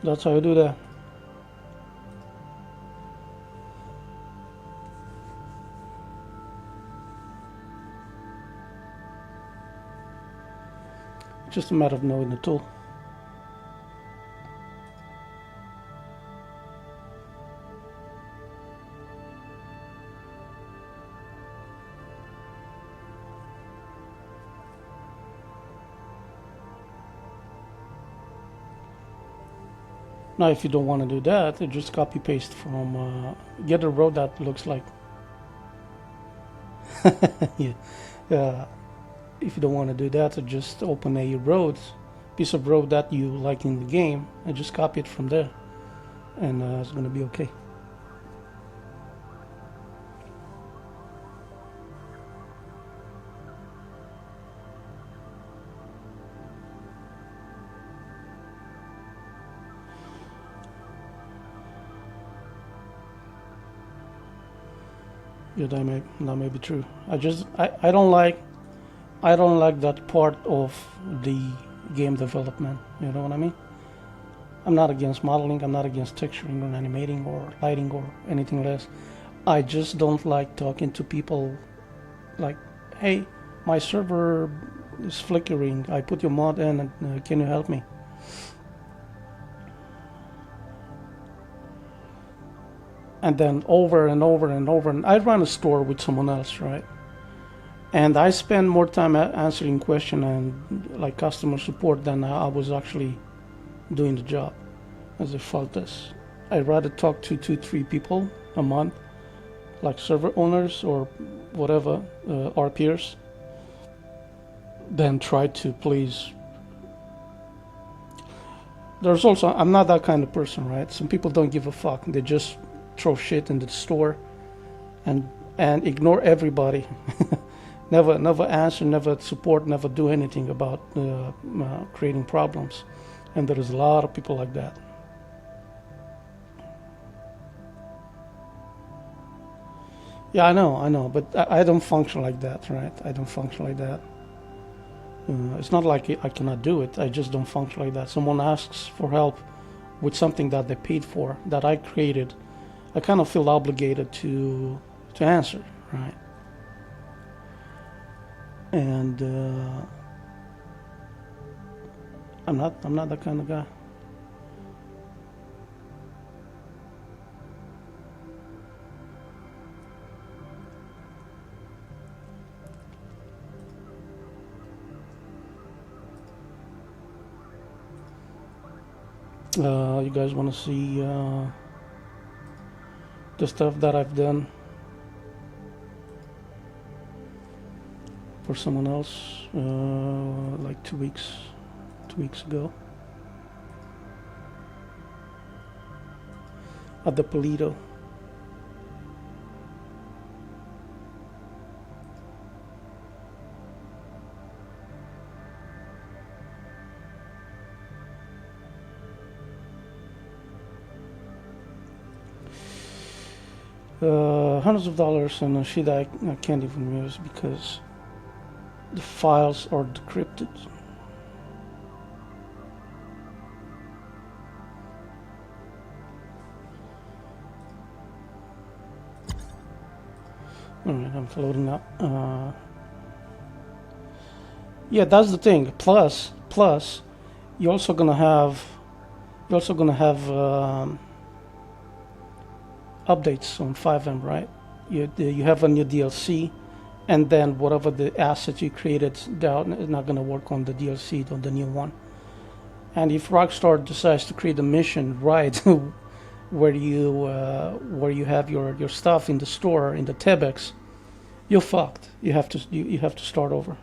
That's how you do that. Just a matter of knowing the tool. Now, if you don't want to do that, you just copy paste from get a road that looks like. Yeah. If you don't want to do that, just open a road, piece of road that you like in the game, and just copy it from there, and it's going to be okay. Yeah, that may be true. I don't like I don't like that part of the game development. You know what I mean? I'm not against modeling. I'm not against texturing or animating or lighting or anything less. I just don't like talking to people like, hey, my server is flickering. I put your mod in, and can you help me? And then over and over and over. And I run a store with someone else, right? And I spend more time answering questions and like customer support than I was actually doing the job, as I felt this. I'd rather talk to 2-3 people a month, like server owners or whatever, our peers, than try to please. There's also, I'm not that kind of person, right? Some people don't give a fuck. They just throw shit in the store and ignore everybody. Never answer, never support, never do anything about creating problems. And there is a lot of people like that. Yeah, I know, but I don't function like that, right? I don't function like that. It's not like I cannot do it. I just don't function like that. Someone asks for help with something that they paid for, that I created. I kind of feel obligated to answer, right? And I'm not that kind of guy. You guys want to see the stuff that I've done for someone else like 2 weeks ago at the Polito. Hundreds of dollars and a shit I can't even use because the files are decrypted. Alright, I'm loading up. Yeah, that's the thing. Plus, you're also gonna have updates on FiveM, right? You have a new DLC, and then whatever the asset you created down is not gonna work on the DLC, on the new one. And if Rockstar decides to create a mission, right, where you have your stuff in the store in the Tebex, you're fucked. You have to start over.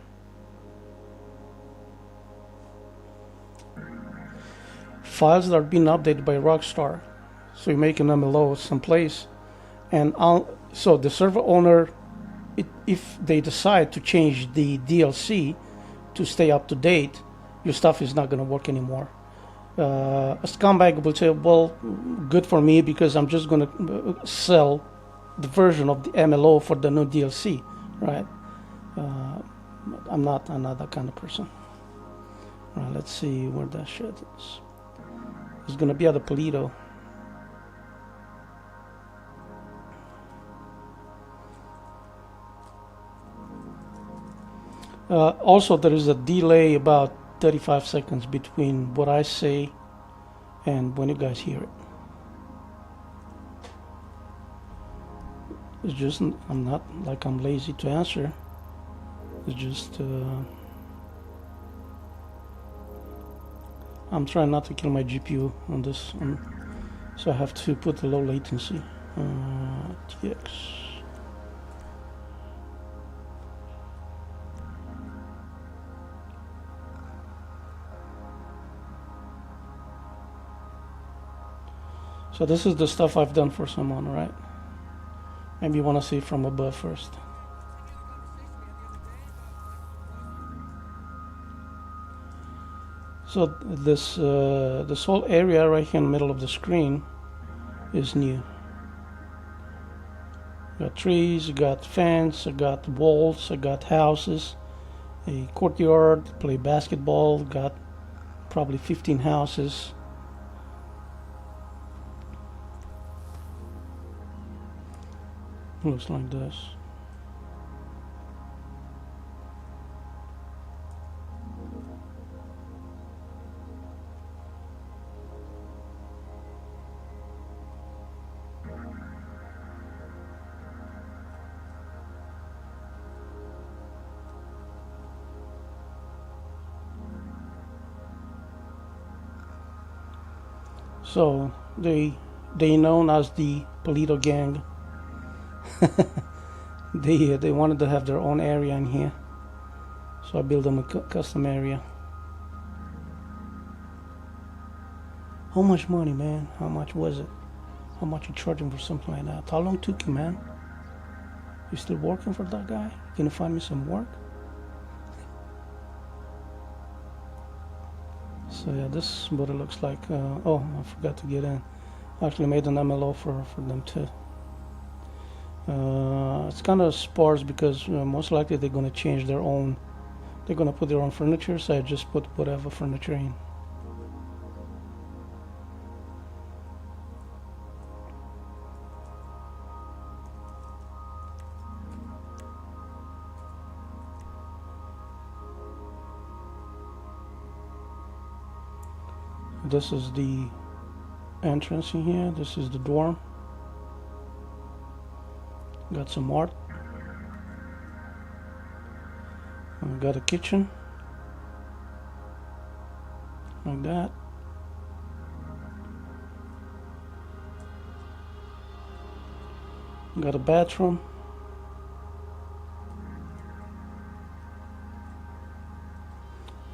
Files that are being updated by Rockstar, so you make an MLO someplace, and so the server owner, if they decide to change the DLC to stay up to date, your stuff is not going to work anymore. A scumbag will say, well, good for me because I'm just going to sell the version of the MLO for the new DLC, right? I'm not that kind of person. All right, let's see where that shit is. It's going to be at the Polito. Also, there is a delay about 35 seconds between what I say and when you guys hear it. It's just, I'm not like I'm lazy to answer. It's just, I'm trying not to kill my GPU on this, so I have to put the low latency. TX. So this is the stuff I've done for someone, right? Maybe you want to see it from above first. So this whole area right here in the middle of the screen is new. You got trees, you got fence, you got walls, you got houses, a courtyard, play basketball, got probably 15 houses. Looks like this. So they known as the Polito gang. They wanted to have their own area in here, so I built them a custom area. How much money, man? How much was it? How much you charging for something like that? How long took you, man? You still working for that guy? Gonna find me some work? So yeah, this is what it looks like. Oh, I forgot to get in. I actually made an MLO for them too. It's kind of sparse because most likely they're going to change their own. They're going to put their own furniture, so I just put whatever furniture in. This is the entrance in here. This is the dorm. Got some art. And got a kitchen. Like that. Got a bathroom.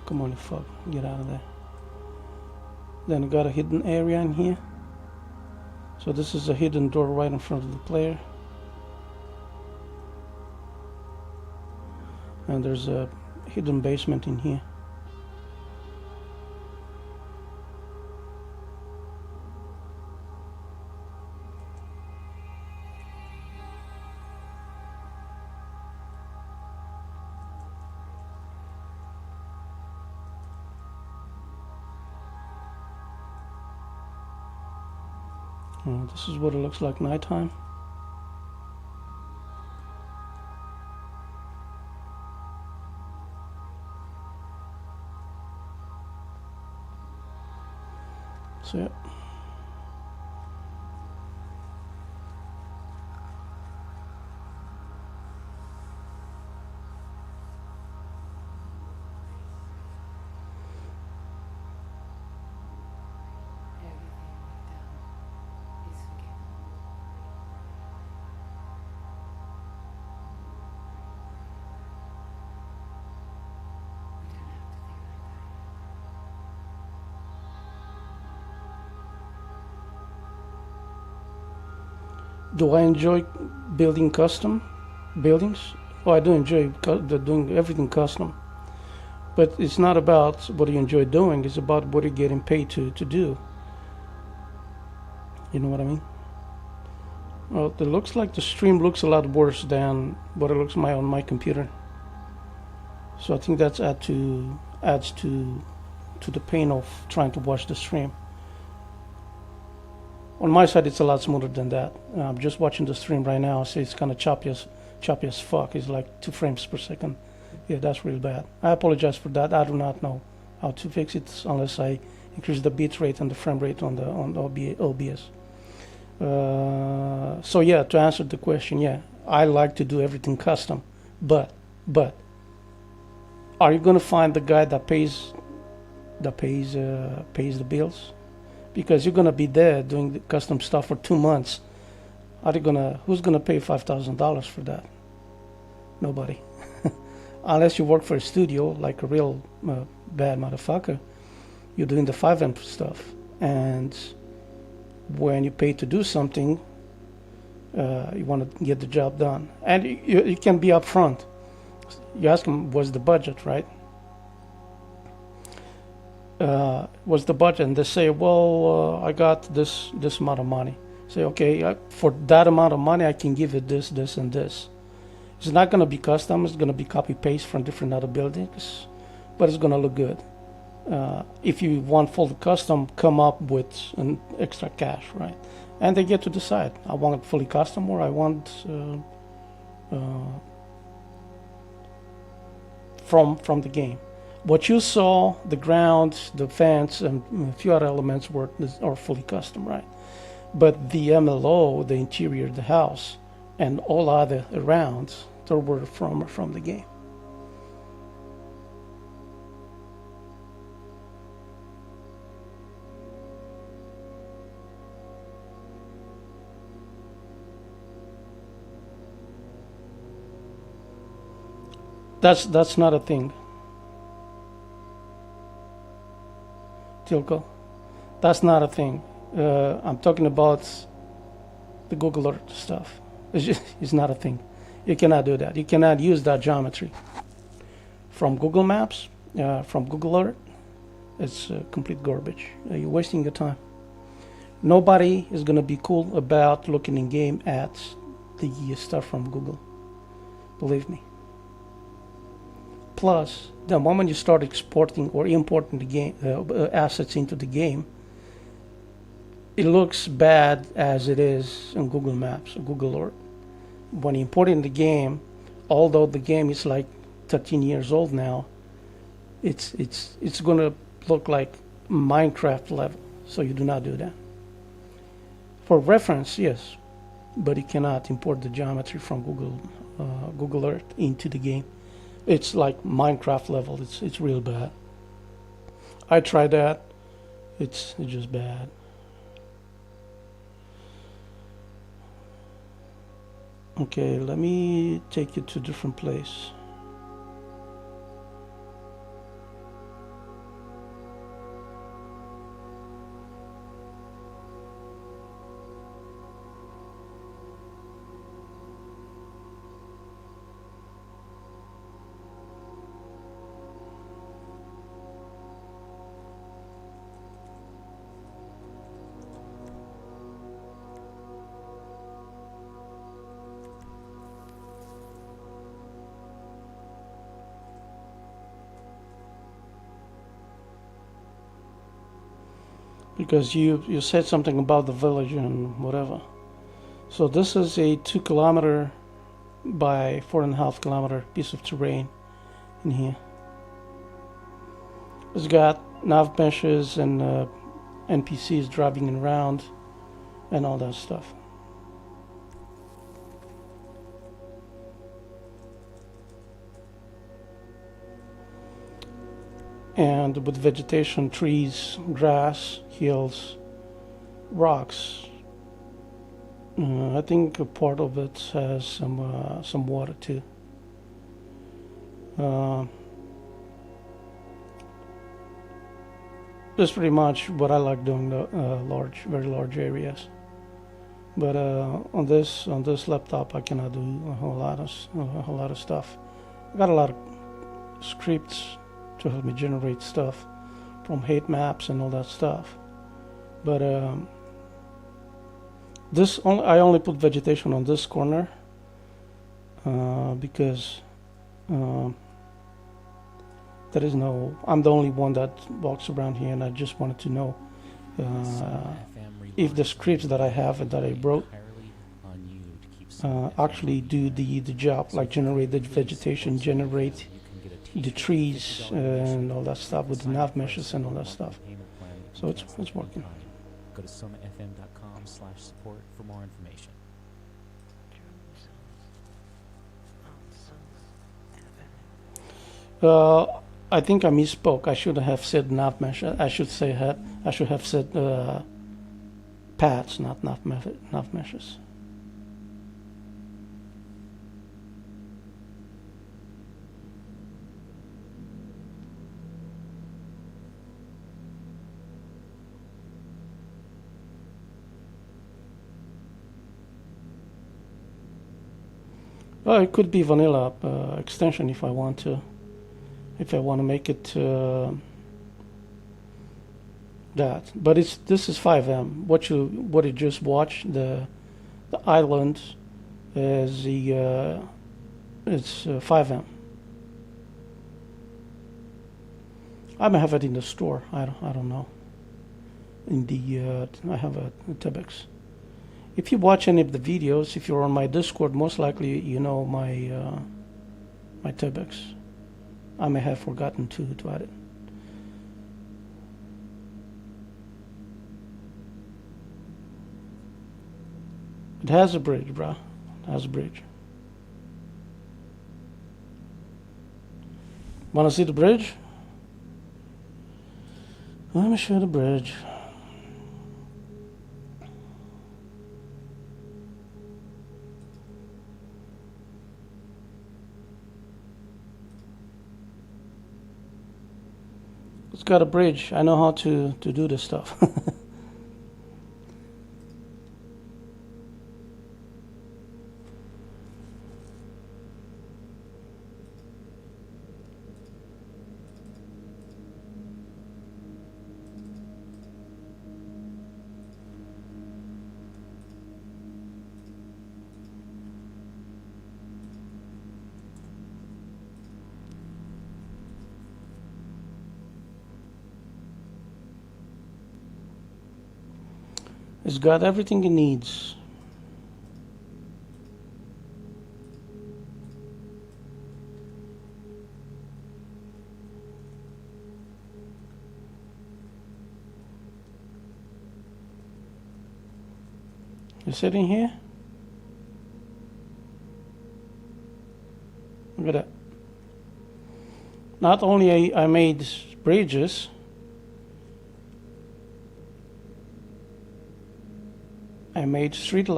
Come on, you fuck. Get out of there. Then I got a hidden area in here. So this is a hidden door right in front of the player. And there's a hidden basement in here. This is what it looks like nighttime. So yeah. Do I enjoy building custom buildings? Oh, I do enjoy doing everything custom. But it's not about what you enjoy doing, it's about what you're getting paid to do. You know what I mean? Well, it looks like the stream looks a lot worse than what it looks on my computer. So I think that's adds to the pain of trying to watch the stream. On my side, it's a lot smoother than that. I'm just watching the stream right now. I see it's kind of choppy as fuck. It's like 2 frames per second. Yeah, that's real bad. I apologize for that. I do not know how to fix it unless I increase the bit rate and the frame rate on OBS. So yeah, to answer the question, yeah, I like to do everything custom, but are you gonna find the guy that pays the bills? Because you're gonna be there doing the custom stuff for 2 months. Who's gonna pay $5,000 for that? Nobody. Unless you work for a studio like a real bad motherfucker, you're doing the 5M stuff. And when you pay to do something, you want to get the job done. And you can be upfront. You ask them, what's the budget, right? What's the budget? And they say, well, I got this amount of money. Say, okay, for that amount of money, I can give you this, and this. It's not going to be custom. It's going to be copy paste from different other buildings, but it's going to look good. If you want full custom, come up with an extra cash, right? And they get to decide. I want it fully custom, or I want from the game. What you saw, the ground, the fence, and a few other elements are fully custom, right? But the MLO, the interior, the house, and all other around, they were from the game. That's not a thing. Tilko, that's not a thing. I'm talking about the Google Earth stuff. It's not a thing. You cannot do that. You cannot use that geometry from Google Maps, from Google Earth. It's complete garbage. You're wasting your time. Nobody is going to be cool about looking in game at the stuff from Google. Believe me. Plus, the moment you start exporting or importing the game assets into the game, it looks bad as it is in Google Maps or Google Earth. When you import it in the game, although the game is like 13 years old now, it's going to look like Minecraft level. So you do not do that. For reference, yes, but you cannot import the geometry from Google Earth into the game. It's like Minecraft level. It's real bad. I tried that. It's just bad. Okay, let me take you to a different place. Because you said something about the village and whatever. So this is a 2 kilometer by 4.5 kilometer piece of terrain in here. It's got nav meshes and NPCs driving around and all that stuff. And with vegetation, trees, grass, hills, rocks. I think a part of it has some water too. That's pretty much what I like doing, the very large areas. But on this laptop, I cannot do a whole lot of stuff. I got a lot of scripts to help me generate stuff from hate maps and all that stuff. But I only put vegetation on this corner because I'm the only one that walks around here, and I just wanted to know if the scripts that I have and that I wrote actually do the job, like generate the vegetation, generate the trees and all that stuff with the nav meshes and all that stuff. So it's working. Go to somafm.com/support for more information. I think I misspoke. I should have said nav mesh. I should have said paths, not nav meshes. Well, it could be vanilla extension if I want to. If I want to make it that, but this is 5M. What you just watched, the island is the It's 5M. I may have it in the store. I don't know. In the I have a Tibex. If you watch any of the videos, if you're on my Discord, most likely you know my my Tibex. I may have forgotten to add it. It has a bridge, bruh. It has a bridge. Want to see the bridge? Let me show you the bridge. It's got a bridge. I know how to do this stuff. It's got everything it needs. You sitting here? Look at that. Not only I made bridges, I made street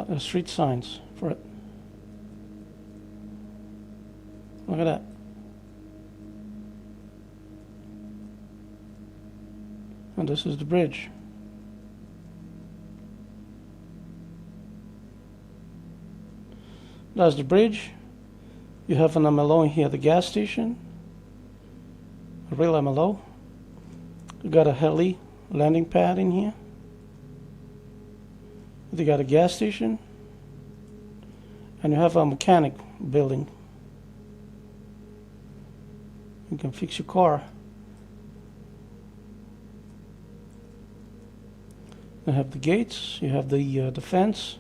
signs for it. Look at that. And this is the bridge. That's the bridge. You have an MLO in here, the gas station. A real MLO. You got a heli landing pad in here. They got a gas station, and you have a mechanic building. You can fix your car. You have the gates, you have the fence,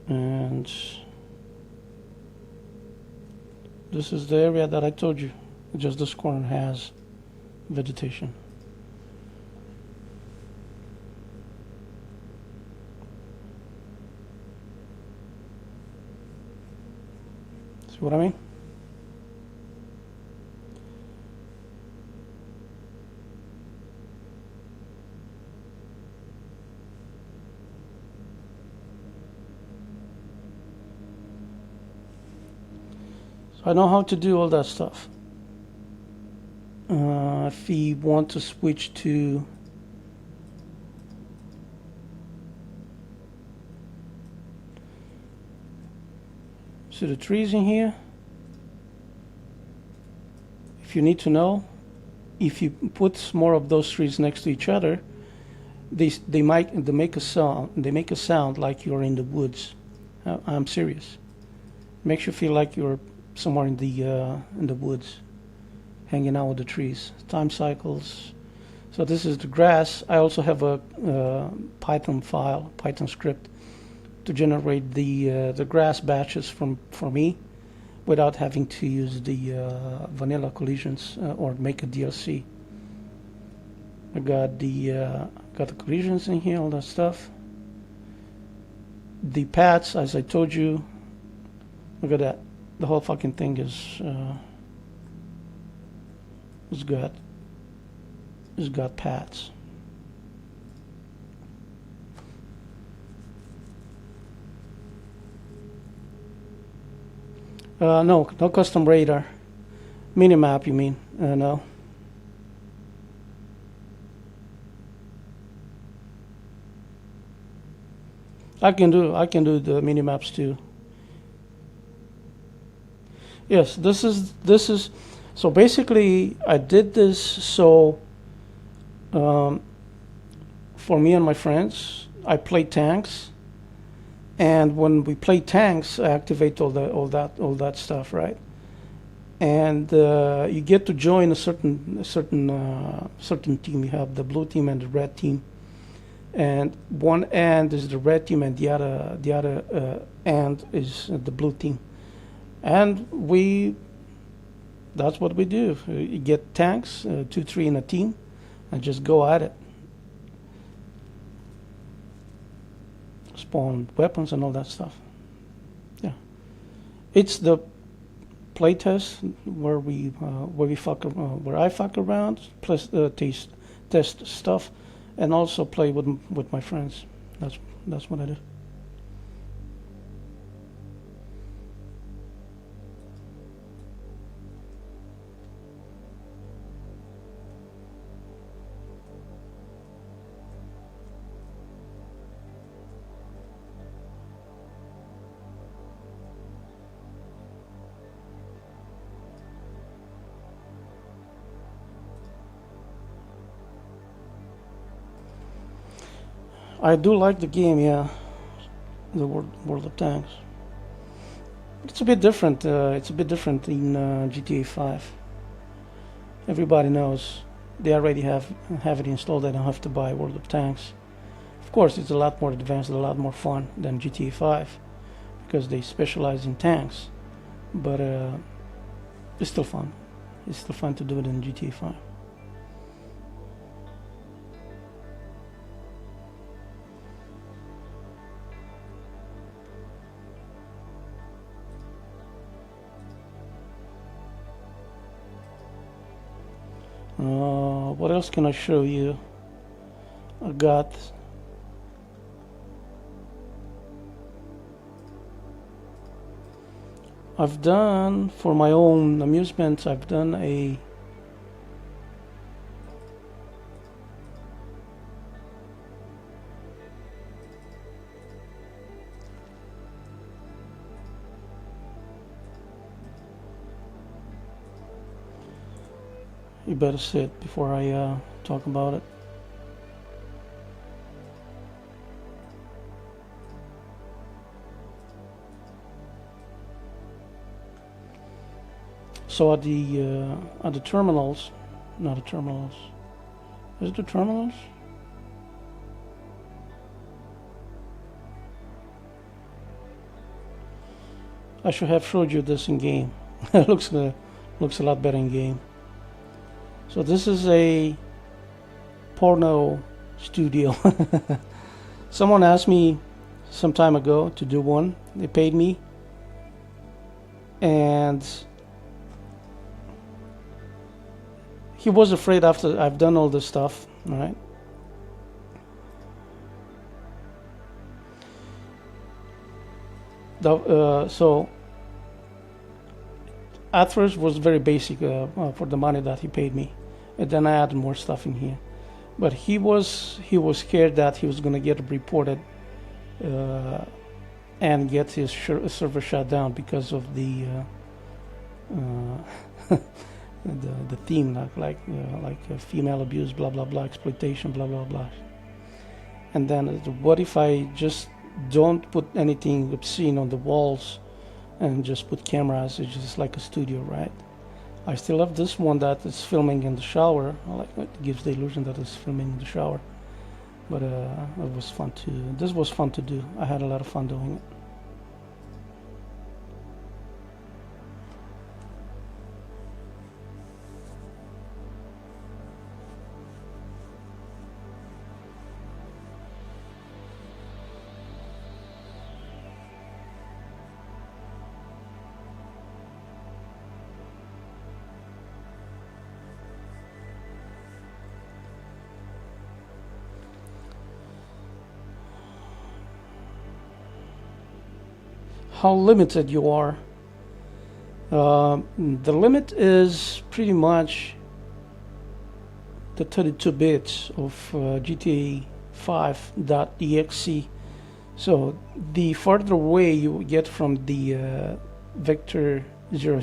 and this is the area that I told you. Just this corner has vegetation. See what I mean? So I know how to do all that stuff. If you want to switch to see the trees in here. If you need to know, if you put more of those trees next to each other, they make a sound. They make a sound like you're in the woods. I'm serious. Makes you feel like you're somewhere in the woods, hanging out with the trees. Time cycles. So this is the grass. I also have a Python script to generate the grass batches for me, without having to use the vanilla collisions or make a DLC. I got the collisions in here, all that stuff. The paths, as I told you, look at that. The whole fucking thing is got paths. No custom radar. Minimap, you mean? No. I can do the minimaps too. Yes, this is so basically I did this so for me and my friends. I play tanks, And when we play tanks, I activate all that stuff, right? And you get to join a certain team. You have the blue team and the red team, and one end is the red team, and the other end is the blue team. And that's what we do. You get tanks, 2, 3 in a team, and just go at it. Spawn weapons and all that stuff. Yeah, it's the playtest where I fuck around, plus test stuff, and also play with my friends. That's what I do. I do like the game, yeah, the World of Tanks. It's a bit different. It's a bit different in GTA 5. Everybody knows they already have it installed. They don't have to buy World of Tanks. Of course, it's a lot more advanced, a lot more fun than GTA 5 because they specialize in tanks. But it's still fun. It's still fun to do it in GTA 5. What else can I show you? I've done, for my own amusement, I've done a You better sit before I talk about it. So at the terminals, not the terminals. Is it the terminals? I should have showed you this in game. It looks a lot better in game. So this is a porno studio. Someone asked me some time ago to do one. They paid me, and he was afraid after I've done all this stuff, right? So at first was very basic for the money that he paid me, and then I added more stuff in here. But he was scared that he was gonna get reported and get his server shut down because of the the theme, like female abuse, blah blah blah, exploitation, blah blah blah. And then what if I just don't put anything obscene on the walls and just put cameras? It's just like a studio, right? I still have this one that is filming in the shower. I like it gives the illusion that it's filming in the shower. But it was fun to. This was fun to do. I had a lot of fun doing it. How limited you are. The limit is pretty much the 32 bits of GTA 5.exe. So the farther away you get from the vector 000,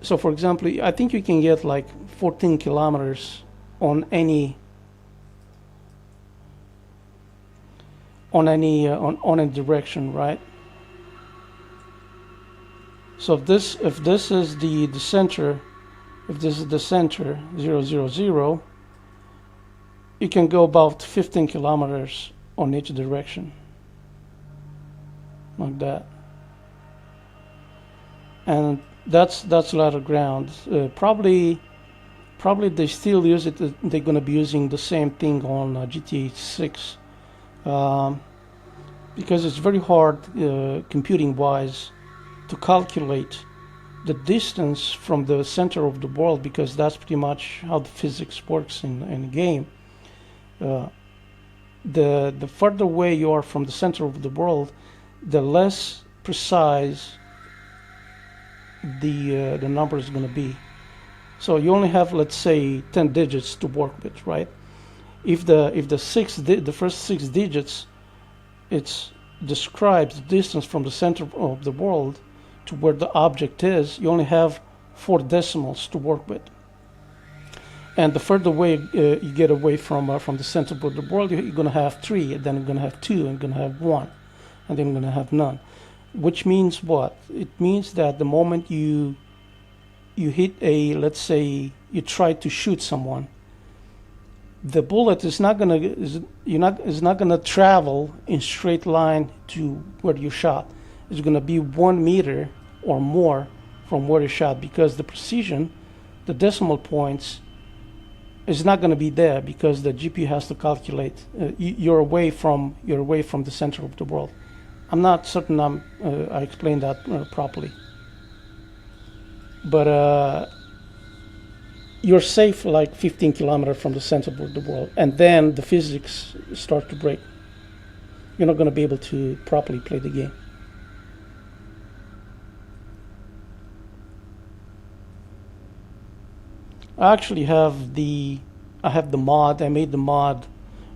so for example, I think you can get like 14 kilometers on any on any on a direction, right? So if this is the center, if this is the center 0, 0, 0, you can go about 15 kilometers on each direction, like that. And that's a lot of ground. Probably they still use it. They're gonna be using the same thing on GTA 6, because it's very hard computing wise to calculate the distance from the center of the world, because that's pretty much how the physics works in the game. The further away you are from the center of the world, the less precise the number is going to be. So you only have, let's say, 10 digits to work with, right? If the first 6 digits, it describes the distance from the center of the world to where the object is, you only have 4 decimals to work with. And the further away you get away from the center of the world, you're going to have 3, and then you're going to have 2, and you're going to have 1, and then you're going to have none. Which means what? It means that the moment you hit let's say you try to shoot someone, the bullet is not gonna travel in straight line to where you shot. It's gonna be 1 meter or more from where you shot, because the precision, the decimal points, is not going to be there, because the GPU has to calculate. You're away from the center of the world. I'm not certain I explained that properly, but you're safe like 15 kilometers from the center of the world, and then the physics start to break. You're not going to be able to properly play the game. I actually have the mod. I made the mod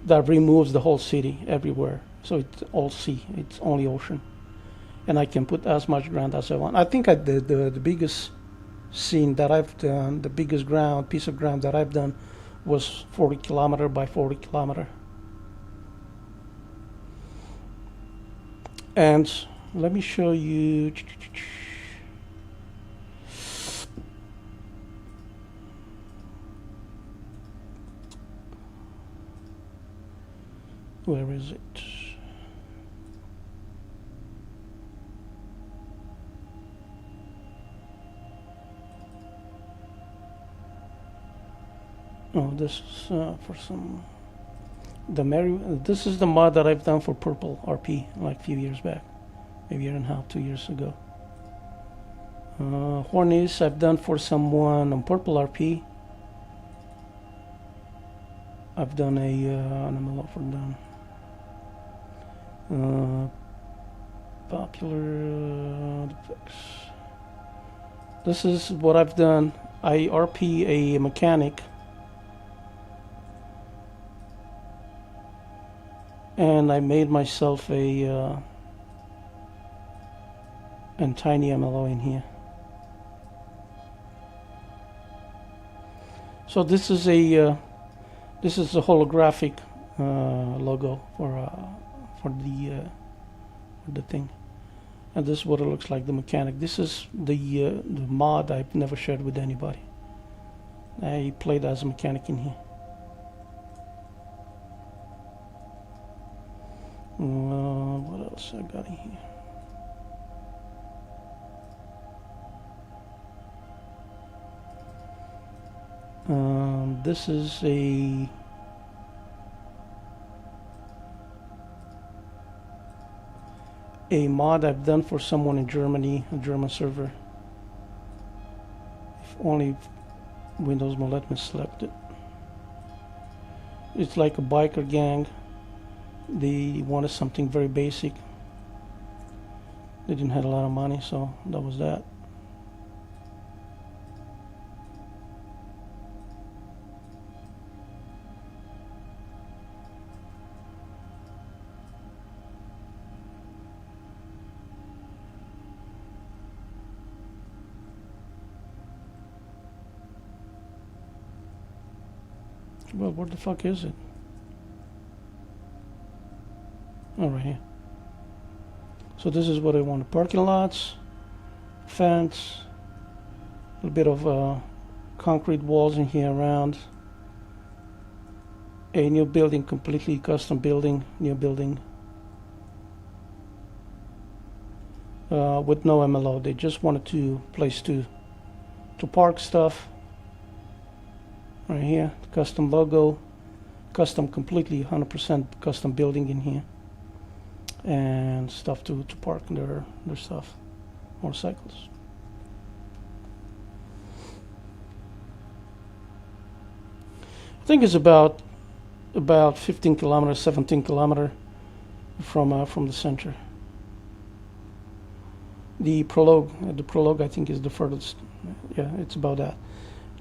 that removes the whole city everywhere, so it's all sea. It's only ocean, and I can put as much ground as I want. I think the biggest scene that I've done, the biggest piece of ground that I've done, was 40 kilometer by 40 kilometer. And let me show you. Where is it? Oh, this is for some this is the mod that I've done for Purple RP like a few years back, maybe a year and a half, 2 years ago. Hornies I've done for someone on Purple RP. I've done an MLO for them. Popular effects. This is what I've done. I RP a mechanic, and I made myself a tiny MLO in here. So this is a holographic logo for the thing, and this is what it looks like, the mechanic. This is the mod I've never shared with anybody. I played as a mechanic in here. What else I got in here? This is a mod I've done for someone in Germany, a German server. If only Windows will let me select it. It's like a biker gang. They wanted something very basic. They didn't have a lot of money, so that was that. Well, where the fuck is it? over here. So this is what I want: parking lots, fence, a little bit of concrete walls in here around. A new building, completely custom building, new building. With no MLO, they just wanted to place to park stuff. Right here, custom logo, custom, completely 100% custom building in here, and stuff to park their stuff, motorcycles. I think it's about 15 kilometers, 17 kilometers from the center. The prologue I think is the furthest. Yeah, it's about that.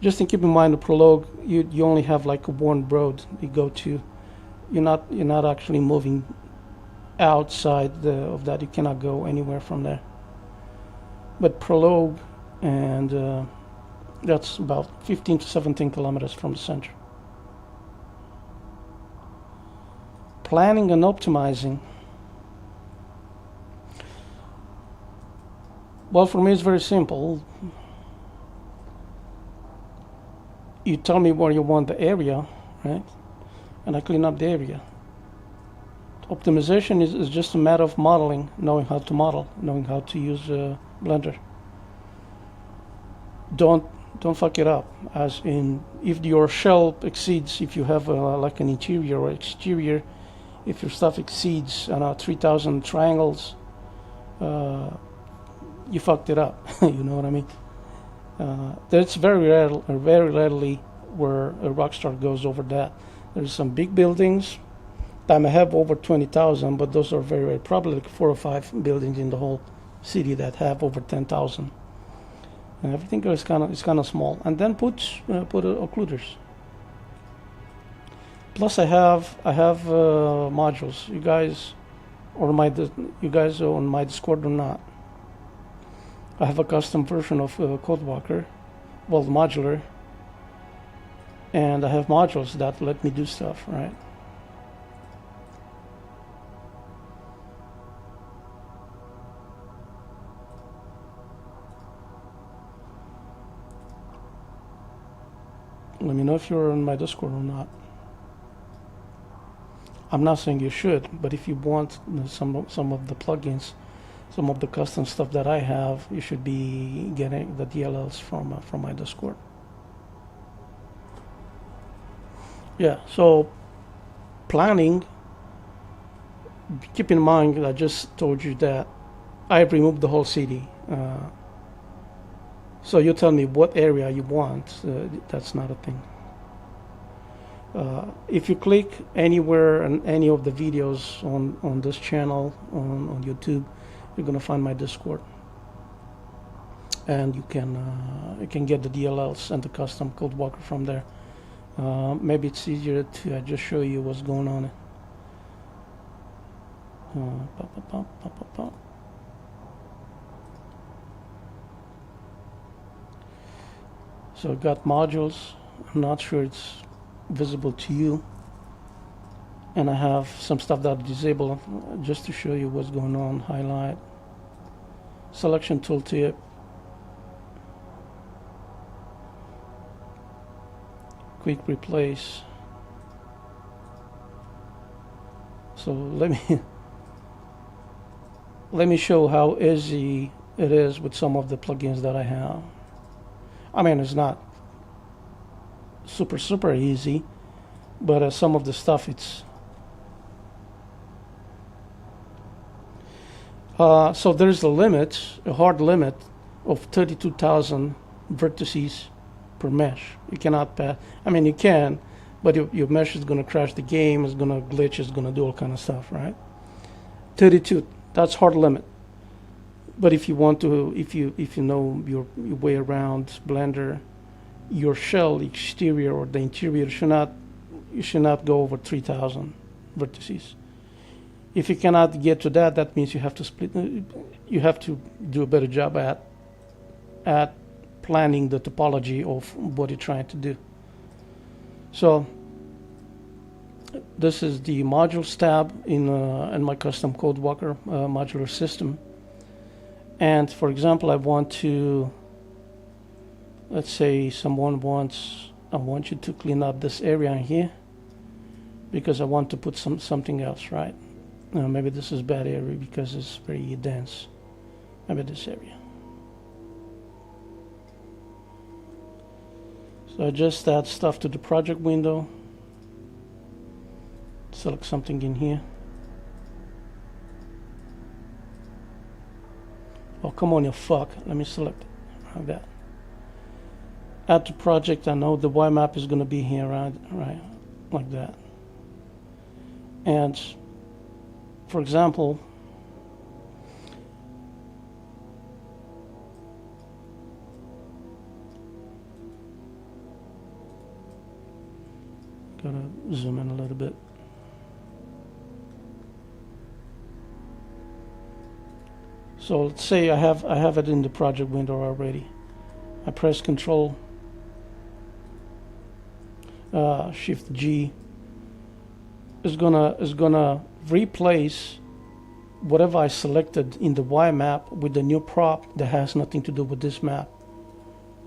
Just to keep in mind, the prologue, you only have like a one road you go to. You're not actually moving outside of that. You cannot go anywhere from there. But prologue, and that's about 15 to 17 kilometers from the center. Planning and optimizing. Well, for me, it's very simple. You tell me where you want the area, right? And I clean up the area. Optimization is just a matter of modeling, knowing how to model, knowing how to use Blender. Don't fuck it up. As in, if your shell exceeds, if you have like an interior or exterior, if your stuff exceeds 3,000 triangles, you fucked it up. You know what I mean? That's very rarely where a Rockstar goes over that. There's some big buildings. I have over 20,000, but those are very rare. Probably like 4 or 5 buildings in the whole city that have over 10,000. And everything is kind of small. And then put occluders. Plus, I have modules. You guys on my Discord or not? I have a custom version of Codewalker, well, modular, and I have modules that let me do stuff, right? Let me know if you're on my Discord or not. I'm not saying you should, but if you want some of the plugins, some of the custom stuff that I have, you should be getting the DLLs from my Discord. Yeah, so planning, keep in mind that I just told you that I've removed the whole city. So you tell me what area you want, that's not a thing. If you click anywhere in any of the videos on this channel, on YouTube, you're gonna find my Discord, and you can get the DLLs and the custom Codewalker from there. Maybe it's easier to just show you what's going on. So I've got modules. I'm not sure it's visible to you, and I have some stuff that I disable just to show you what's going on. Highlight, selection tooltip, quick replace. So let me show how easy it is with some of the plugins that I have. I mean, it's not super easy, but some of the stuff it's so there's a hard limit of 32,000 vertices per mesh. You cannot pass. I mean, you can, but your mesh is going to crash the game, it's going to glitch, it's going to do all kind of stuff, right? 32, that's hard limit. But if you want to, if you know your way around Blender, your shell exterior or the interior you should not go over 3,000 vertices. If you cannot get to that, that means you have to split. You have to do a better job at planning the topology of what you're trying to do. So This is the modules tab in my custom CodeWalker modular system. And for example, I want to, let's say someone wants, I want you to clean up this area in here because I want to put something else, right? Maybe this is bad area because it's very dense. Maybe this area. So I just add stuff to the project window. Select something in here. Oh, come on, you fuck. Let me select it like that. Add to project. I know the Y map is going to be here, right? Like that. And for example, gotta zoom in a little bit. So let's say I have it in the project window already. I press Control Shift G. Is gonna replace whatever I selected in the Y map with the new prop that has nothing to do with this map.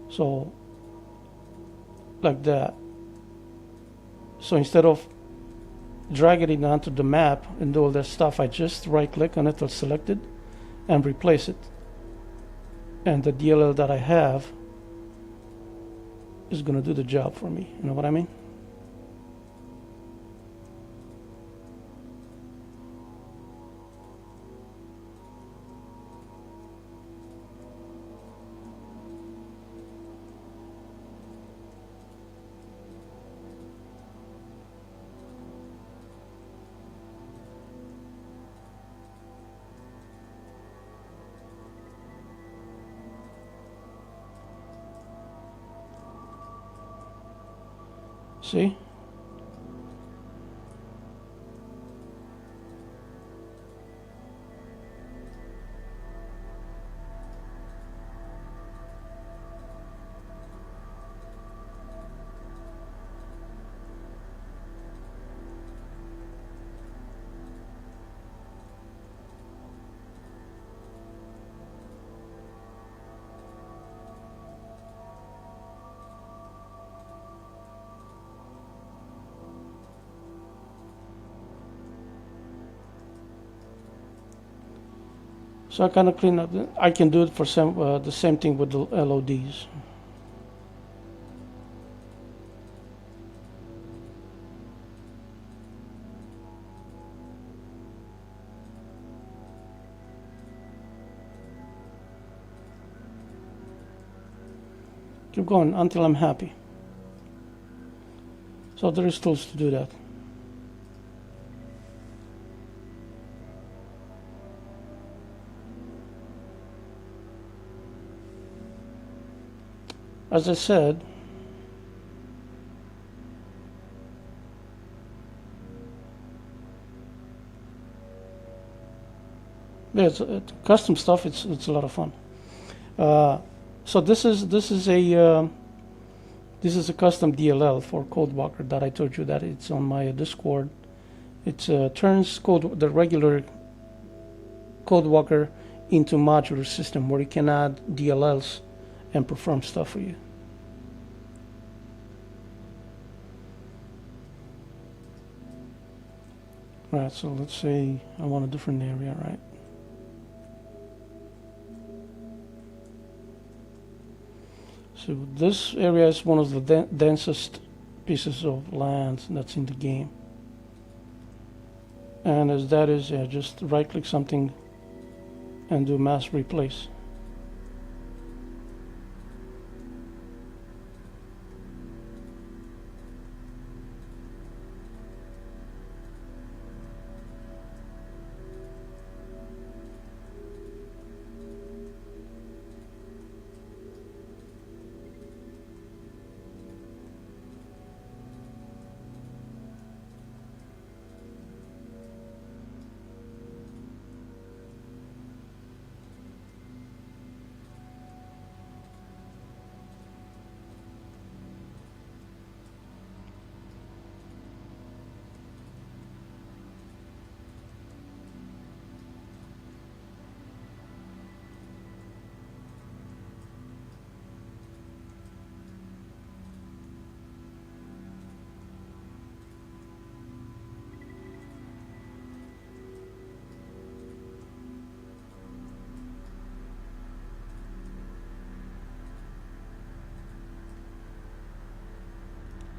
So like that. So instead of dragging it onto the map and do all that stuff, I just right click on it or select it and replace it. And the DLL that I have is going to do the job for me. You know what I mean? See? So I kind of clean up. I can do it for the same thing with the LODs. Keep going until I'm happy. So there is tools to do that. As I said, yeah, it's custom stuff. It's a lot of fun. So this is a custom DLL for CodeWalker that I told you that it's on my Discord. It turns the regular CodeWalker into modular system where you can add DLLs and perform stuff for you. Right, so let's say I want a different area, right? So this area is one of the densest pieces of land that's in the game. And as that is, just right click something and do mass replace.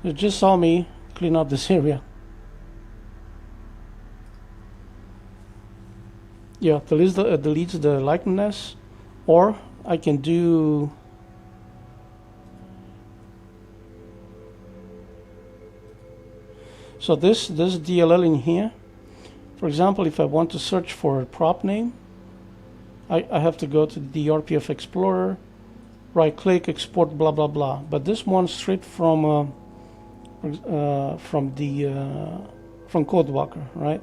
You just saw me clean up this area. Yeah, deletes the likeness, or I can do. So this DLL in here, for example, if I want to search for a prop name, I have to go to the RPF Explorer, right click, export, blah blah blah. But this one straight from CodeWalker, right?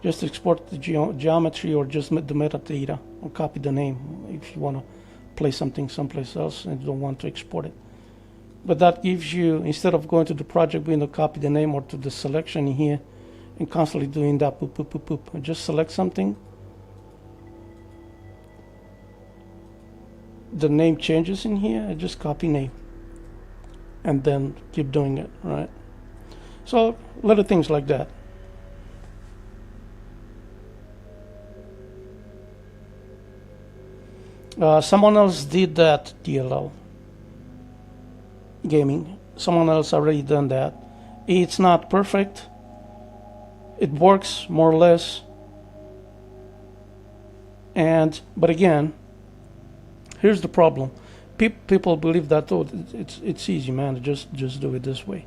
Just export the geometry or just the metadata, or copy the name if you want to play something someplace else and you don't want to export it. But that gives you, instead of going to the project window, copy the name, or to the selection here and constantly doing that, boop, boop, boop, boop. Just select something. The name changes in here, I just copy name and then keep doing it, right? So little things like that. Someone else did that, DLL Gaming. Someone else already done that. It's not perfect. It works more or less. But again, here's the problem. People believe that, oh, it's easy, man. Just do it this way.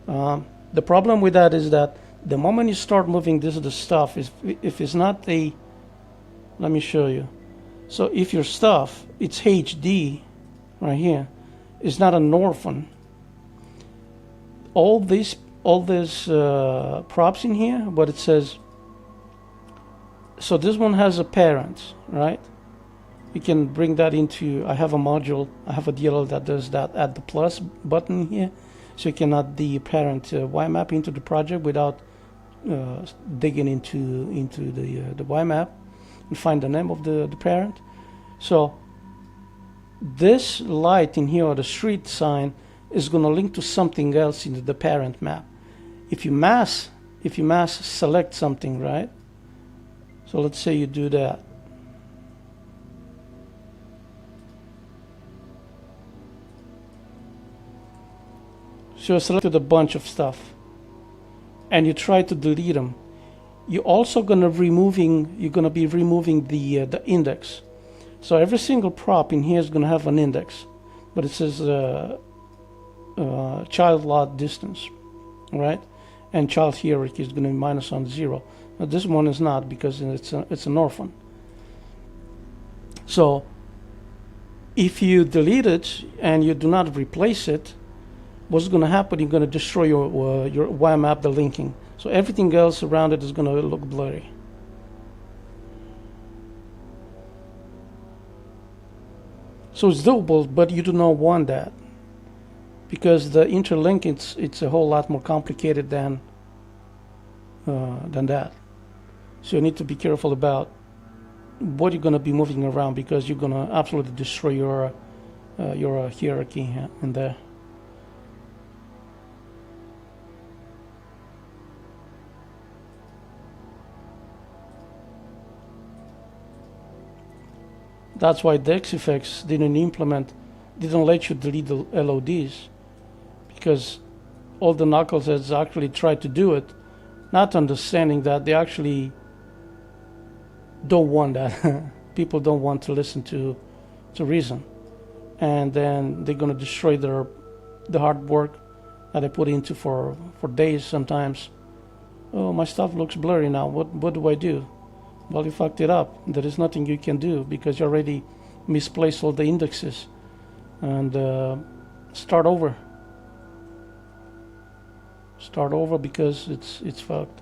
The problem with that is that the moment you start moving the stuff, if it's not a, let me show you. So if your stuff, it's HD right here, it's not an orphan. All these props in here, but it says, so this one has a parent, right? You can bring that into, I have a module, I have a DLL that does that, add the plus button here, so you can add the parent YMap into the project without digging into the YMap and find the name of the parent. So this light in here, or the street sign, is going to link to something else into the parent map. If you mass select something, right? So let's say you do that. So you selected a bunch of stuff and you try to delete them. You're also going to be removing the index. So every single prop in here is going to have an index, but it says child lot distance, right? And child hierarchy is going to be minus on 0. Now this one is not, because it's an orphan. So if you delete it and you do not replace it, what's going to happen? You're going to destroy your YMap, the linking. So everything else around it is going to look blurry. So it's doable, but you do not want that, because the interlink, it's a whole lot more complicated than that. So you need to be careful about what you're going to be moving around, because you're going to absolutely destroy your hierarchy in there. That's why the XFX didn't let you delete the LODs, because all the knuckleheads actually tried to do it, not understanding that they actually don't want that. People don't want to listen to reason, and then they're going to destroy the hard work that I put into for days sometimes. Oh, my stuff looks blurry now. What do I do? Well, you fucked it up. There is nothing you can do, because you already misplaced all the indexes. And start over. Start over, because it's fucked.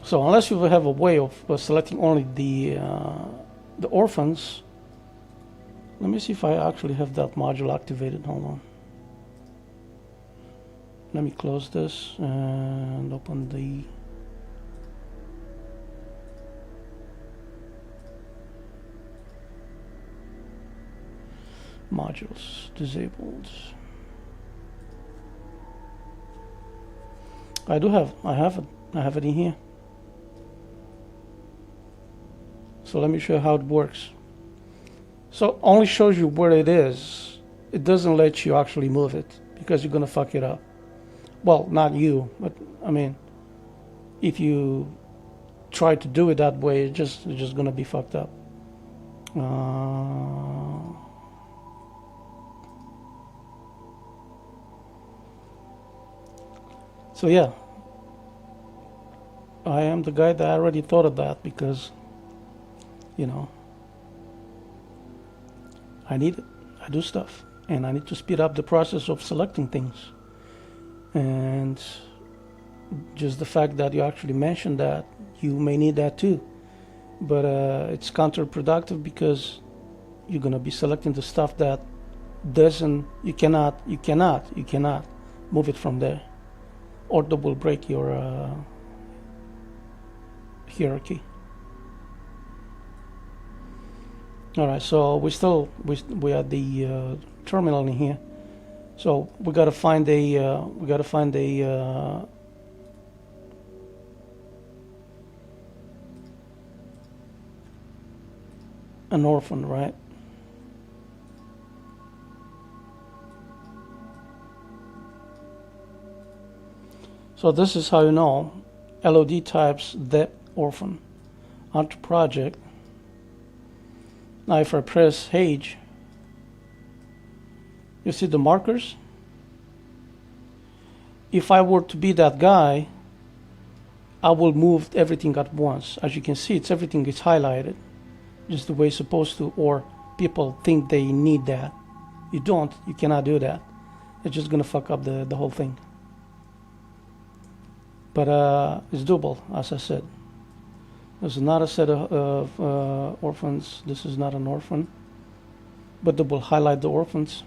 So unless you have a way of selecting only the orphans, let me see if I actually have that module activated. Hold on. Let me close this and open the modules disabled. I have it. I have it in here. So let me show you how it works. So only shows you where it is. It doesn't let you actually move it because you're gonna fuck it up. Well, not you, but I mean, if you try to do it that way, it's just gonna be fucked up. So yeah, I am the guy that already thought of that because, you know, I need it. I do stuff, and I need to speed up the process of selecting things. And just the fact that you actually mentioned that, you may need that too. But it's counterproductive because you're gonna be selecting the stuff that you cannot move it from there, or that will break your hierarchy. All right, so we are the terminal in here. So we gotta find an orphan, right? So this is how you know LOD types that orphan onto project. Now if I press H, you see the markers. If I were to be that guy, I will move everything at once. As you can see, everything is highlighted just the way it's supposed to, or people think they need that. You don't, you cannot do that. It's just gonna fuck up the whole thing. But it's doable, as I said. This is not a set of orphans. This is not an orphan, but they will highlight the orphans.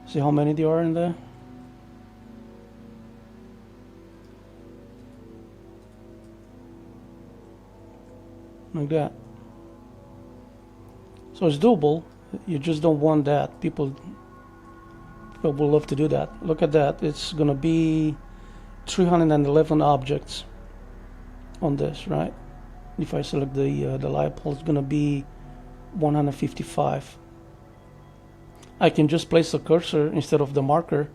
See how many there are in there? Like that. So it's doable. You just don't want that. People will love to do that. Look at that. It's gonna be 311 objects on this, right? If I select the light pole, it's gonna be 155. I can just place the cursor instead of the marker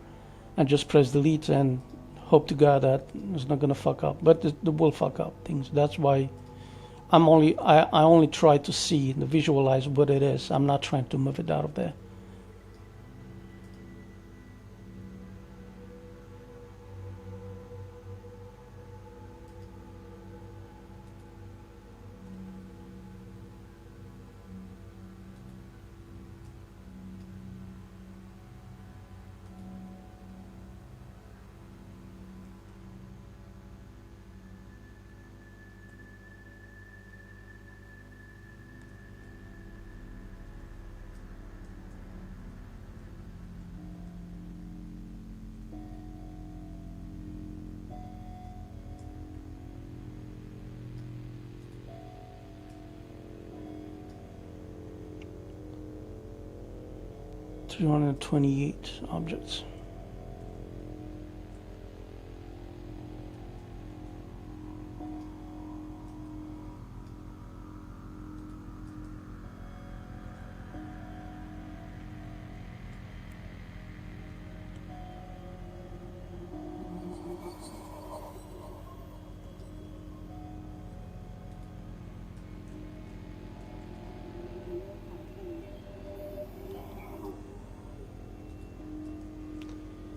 and just press delete and hope to God that it's not gonna fuck up, but it will fuck up things. That's why I only try to see and visualize what it is. I'm not trying to move it out of there. Two 228 objects.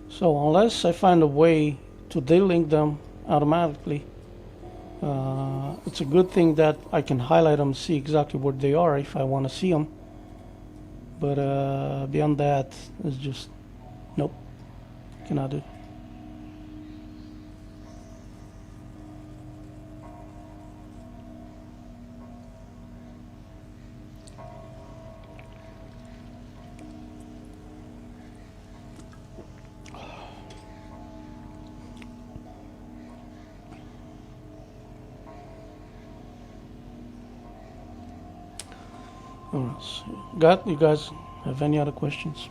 So unless I find a way to delink them automatically, it's a good thing that I can highlight them, see exactly where they are if I want to see them. But beyond that, it's just nope, cannot do. Alright, so you guys have any other questions?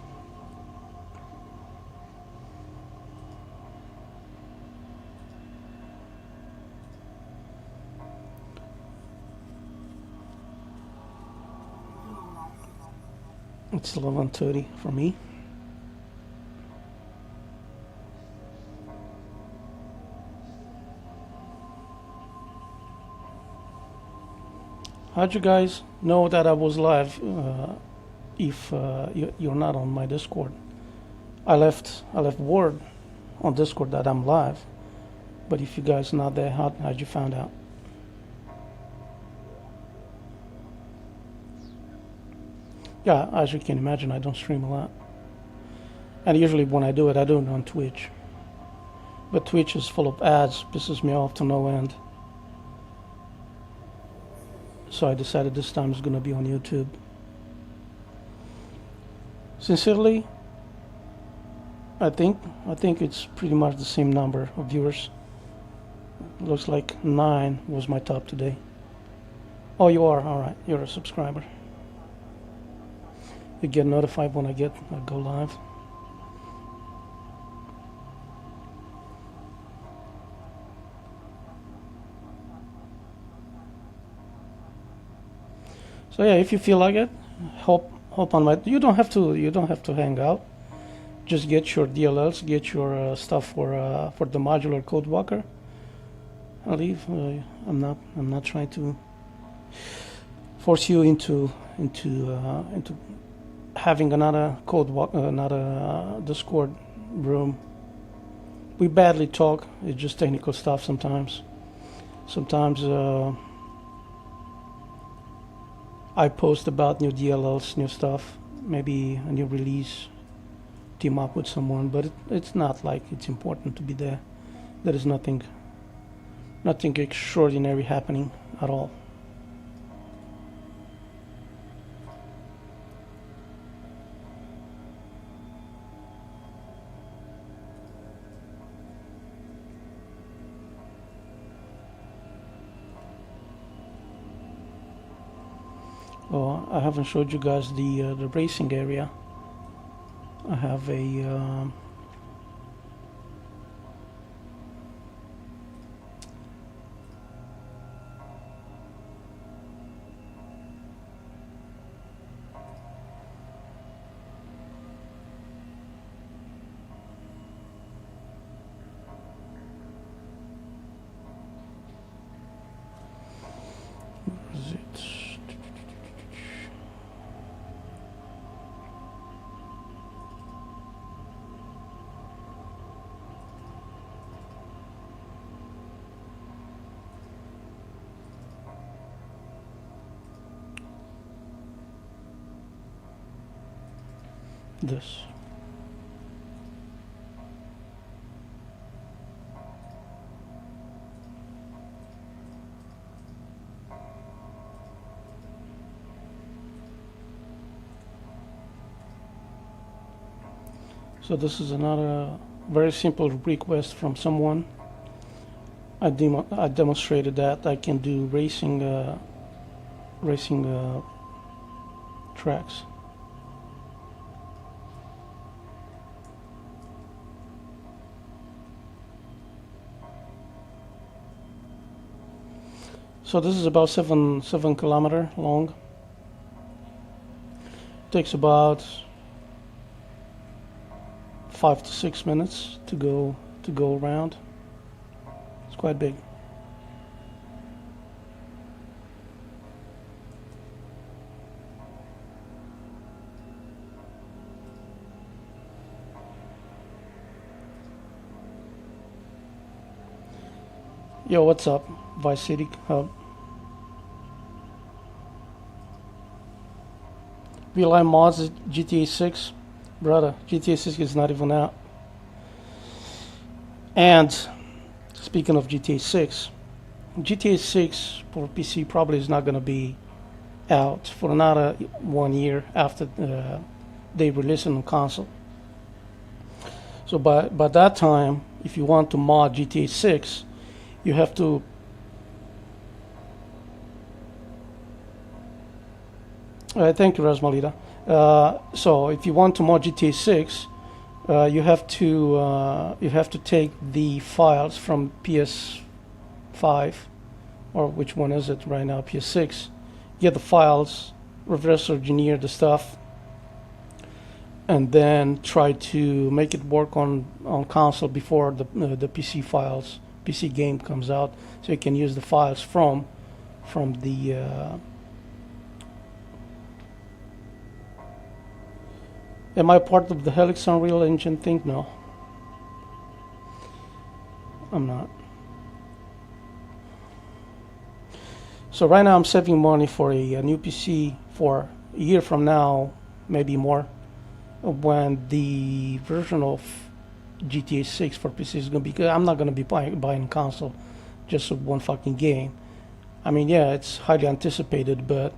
It's 11:30 for me. How'd you guys know that I was live if you're not on my Discord? I left word on Discord that I'm live, but if you guys not there, how'd you find out? Yeah, as you can imagine, I don't stream a lot, and usually when I do it on Twitch. But Twitch is full of ads, pisses me off to no end. So I decided this time it's gonna be on YouTube. Sincerely, I think it's pretty much the same number of viewers. Looks like 9 was my top today. Oh, you are? Alright, you're a subscriber. You get notified when I go live. So yeah, if you feel like it, hop on my. You don't have to hang out. Just get your DLLs, get your stuff for the modular code walker. I'll leave. I'm not trying to force you into having another another Discord room. We badly talk. It's just technical stuff sometimes. Sometimes I post about new DLLs, new stuff, maybe a new release, team up with someone, but it's not like it's important to be there. There is nothing extraordinary happening at all. Oh, I haven't showed you guys the racing area. I have a is it? This. So this is another very simple request from someone. I demonstrated that I can do racing tracks. So this is about 7 kilometer long. Takes about 5 to 6 minutes to go around. It's quite big. Yo, what's up, Vice City Hub? VLI mods GTA 6, brother. GTA 6 is not even out. And speaking of GTA 6, GTA 6 for PC probably is not going to be out for another 1 year after they release it on console. So by that time, if you want to mod GTA 6, you have to thank you, Rasmalita. So if you want to mod GTA 6, you have to take the files from PS5, or which one is it right now? PS6. Get the files, reverse engineer the stuff, and then try to make it work on console before the PC game comes out, so you can use the files from the am I part of the Helix Unreal Engine thing? No, I'm not. So right now I'm saving money for a new PC for a year from now, maybe more, when the version of GTA 6 for PC is going to be good. I'm not going to be buying console just for one fucking game. I mean, yeah, it's highly anticipated, but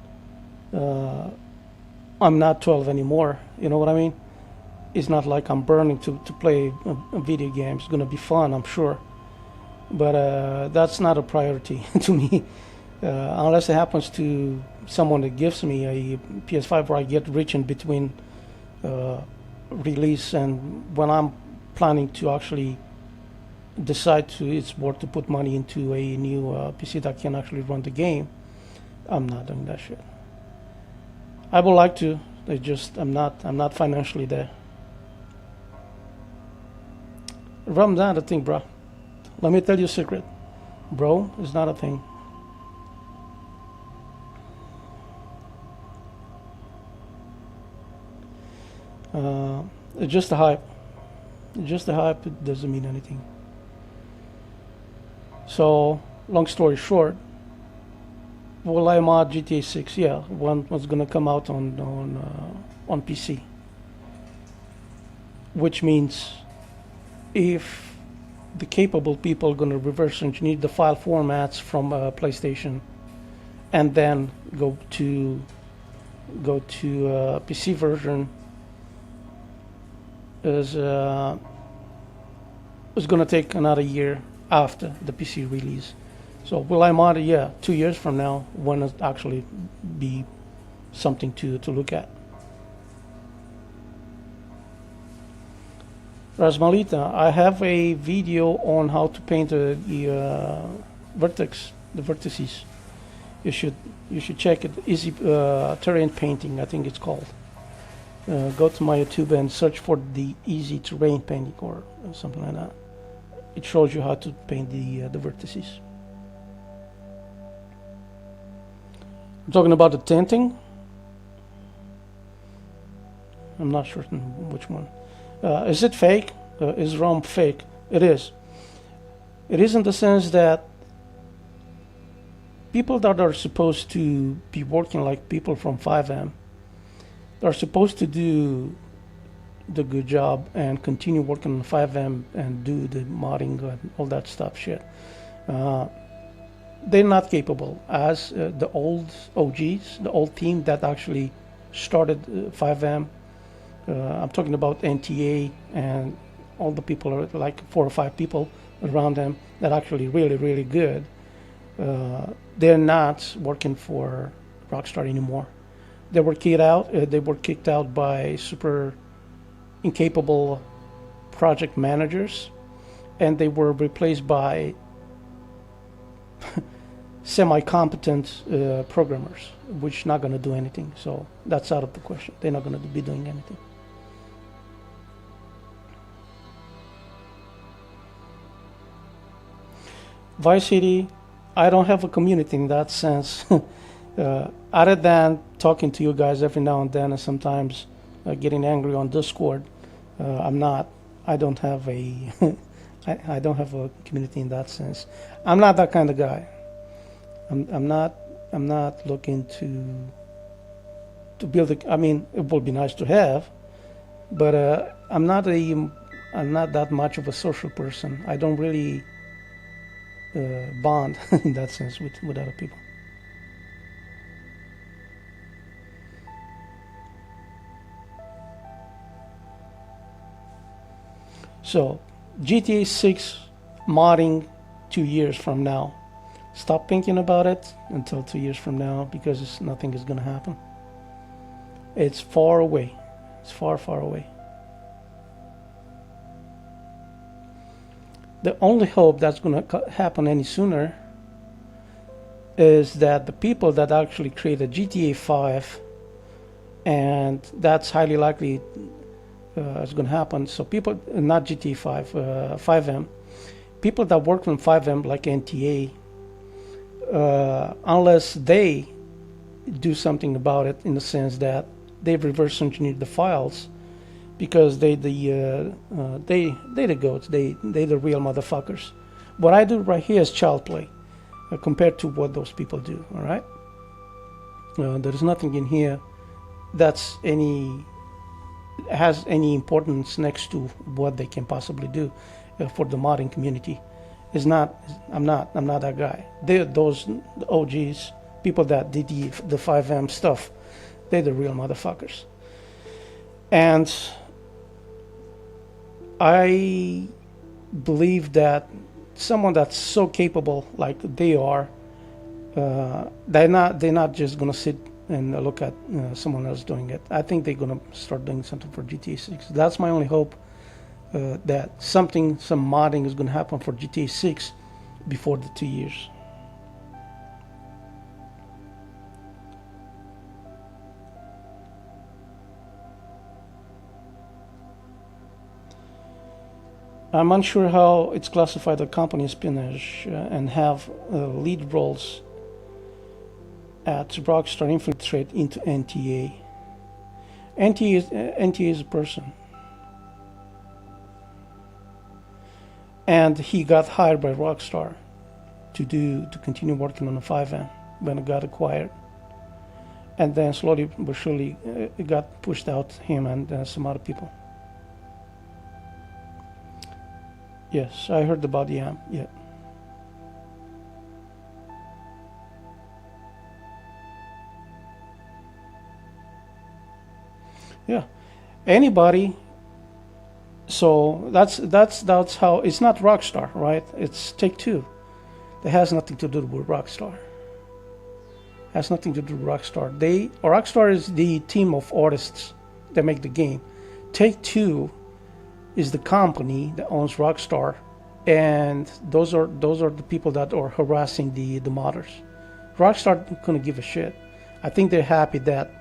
I'm not 12 anymore. You know what I mean? It's not like I'm burning to play a video game. It's going to be fun, I'm sure. But that's not a priority to me. Unless it happens to someone that gives me a PS5 where I get rich in between release and when I'm planning to actually decide it's worth to put money into a new PC that can actually run the game, I'm not doing that shit. I would like to. I'm not financially there. ROM's not a thing, bro. Let me tell you a secret, bro. It's not a thing. It's just a hype. It's just a hype. It doesn't mean anything. So, long story short, will I mod GTA 6? Yeah, one was gonna come out on PC, which means if the capable people are gonna reverse engineer the file formats from PlayStation, and then go to PC version, is going to take another year after the PC release. So will I mod it? Yeah, 2 years from now, when it actually be something to look at. Rasmalita, I have a video on how to paint the vertices. You should check it. Easy terrain painting, I think it's called. Go to my YouTube and search for the easy terrain painting or something like that. It shows you how to paint the vertices. I'm talking about the tinting. I'm not certain which one. Is it fake? Is ROM fake? It is. It is in the sense that people that are supposed to be working like people from 5M, they're supposed to do the good job and continue working on 5M and do the modding and all that stuff shit. They're not capable as the old OGs, the old team that actually started 5M. I'm talking about NTA and all the people, are like 4 or 5 people around them that are actually really, really good. They're not working for Rockstar anymore. They were kicked out. They were kicked out by super incapable project managers, and they were replaced by semi-competent programmers, which not going to do anything. So that's out of the question. They're not going to be doing anything. Vice City, I don't have a community in that sense. Other than talking to you guys every now and then, and sometimes getting angry on Discord, I don't have a I don't have a community in that sense. I'm not that kind of guy. I'm not looking to build a, I mean, it would be nice to have, but I'm not that much of a social person. I don't really bond in that sense with other people. So GTA 6 modding 2 years from now. Stop thinking about it until 2 years from now, because nothing is going to happen. It's far away. It's far, far away. The only hope that's going to happen any sooner is that the people that actually created GTA 5, and that's highly likely is going to happen. So people, not GTA 5, 5M, people that work on 5M like NTA, unless they do something about it in the sense that they reverse engineer the files, because they the goats, they the real motherfuckers. What I do right here is child play compared to what those people do. All right, there is nothing in here that's has any importance next to what they can possibly do for the modding community. Is not. I'm not that guy. They're those OGs, people that did the 5M stuff. They're the real motherfuckers. And I believe that someone that's so capable like they are, they're not just gonna sit and look at someone else doing it. I think they're gonna start doing something for GTA 6. That's my only hope, that some modding is gonna happen for GTA 6 before the 2 years. I'm unsure how it's classified as company espionage and have lead roles at Rockstar infiltrate into NTA. NTA is a person, and he got hired by Rockstar to continue working on the 5M when it got acquired, and then slowly but surely it got pushed out, him and some other people. Yes, I heard about the AMP. Yeah. Yeah. Anybody. So that's how it's not Rockstar, right? It's Take-Two. That has nothing to do with Rockstar. Has nothing to do with Rockstar. Rockstar is the team of artists that make the game. Take-Two is the company that owns Rockstar, and those are the people that are harassing the modders. Rockstar couldn't give a shit. I think they're happy that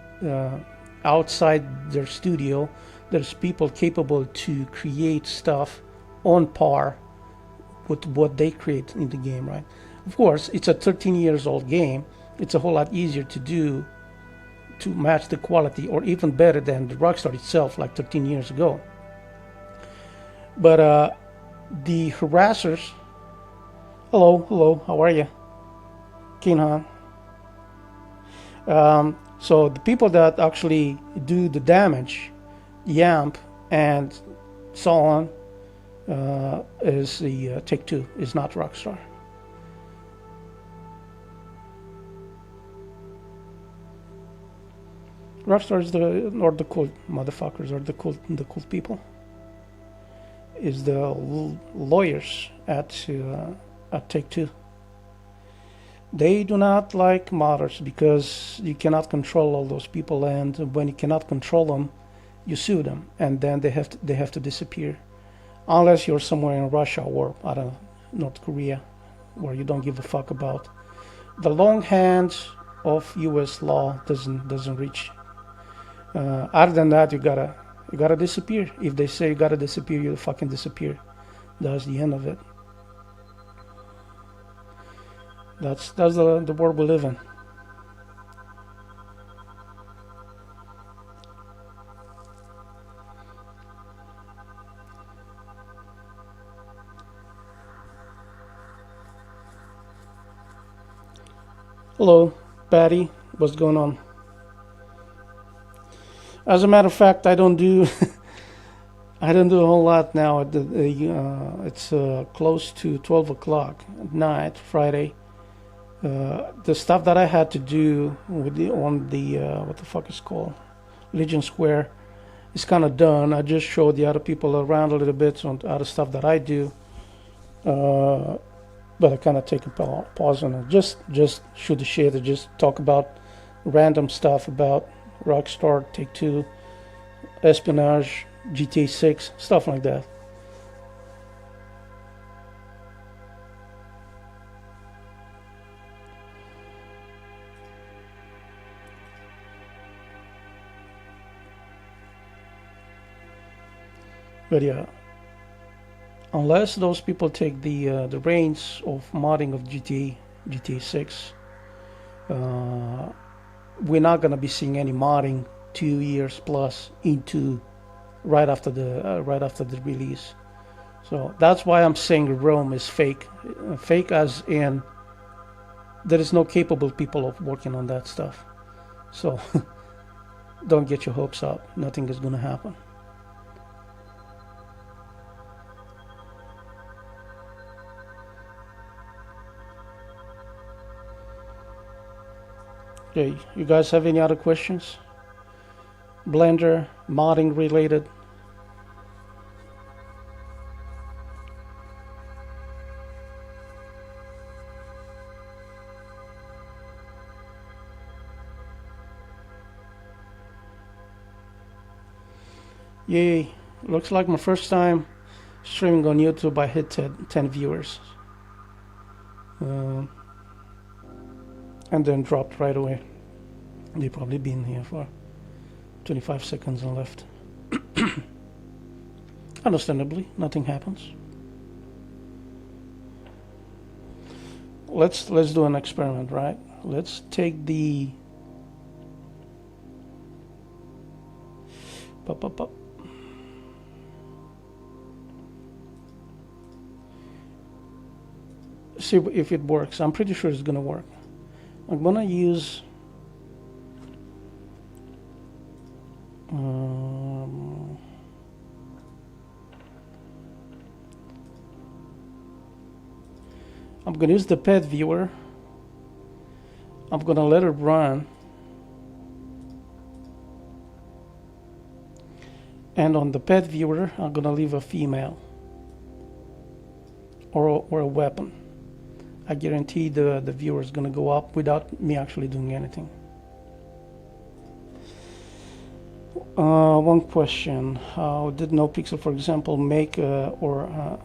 outside their studio, there's people capable to create stuff on par with what they create in the game, right? Of course, it's a 13 years old game. It's a whole lot easier to do to match the quality, or even better than the Rockstar itself, like 13 years ago. But the harassers, hello, how are you, Kinhan? So the people that actually do the damage, YAMP and so on, is the Take-Two, is not Rockstar. Rockstar is the cool motherfuckers, or the cool people. Is the lawyers at Take-Two. They do not like modders because you cannot control all those people, and when you cannot control them, you sue them, and then they have to disappear, unless you're somewhere in Russia or I don't know, North Korea, where you don't give a fuck about. The long hands of U.S. law doesn't reach. Other than that, you gotta disappear. If they say you gotta disappear, you fucking disappear. That's the end of it. That's the world we live in. Hello, Patty. What's going on? As a matter of fact, I don't do I don't do a whole lot now. It's close to 12 o'clock at night, Friday. The stuff that I had to do with on the what the fuck is called, Legion Square, is kind of done. I just showed the other people around a little bit on other stuff that I do, but I kind of take a pause on it. Just shoot the shit and just talk about random stuff about Rockstar, Take-Two, espionage, GTA 6, stuff like that. But yeah, unless those people take the reins of modding of GTA 6, we're not gonna be seeing any modding 2 years plus into right after the release. So that's why I'm saying Rome is fake. Fake as in there is no capable people of working on that stuff. So don't get your hopes up. Nothing is gonna happen. Okay, you guys have any other questions? Blender, modding related? Yay, looks like my first time streaming on YouTube. I hit 10 viewers. And then dropped right away. They've probably been here for 25 seconds and left. Understandably, nothing happens. Let's do an experiment, right? Let's take the see if it works. I'm pretty sure it's gonna work. I'm gonna use I'm gonna use the pet viewer. I'm gonna let it run, and on the pet viewer I'm gonna leave a female or a weapon. I guarantee the viewer is gonna go up without me actually doing anything. One question: how did NoPixel, for example, make or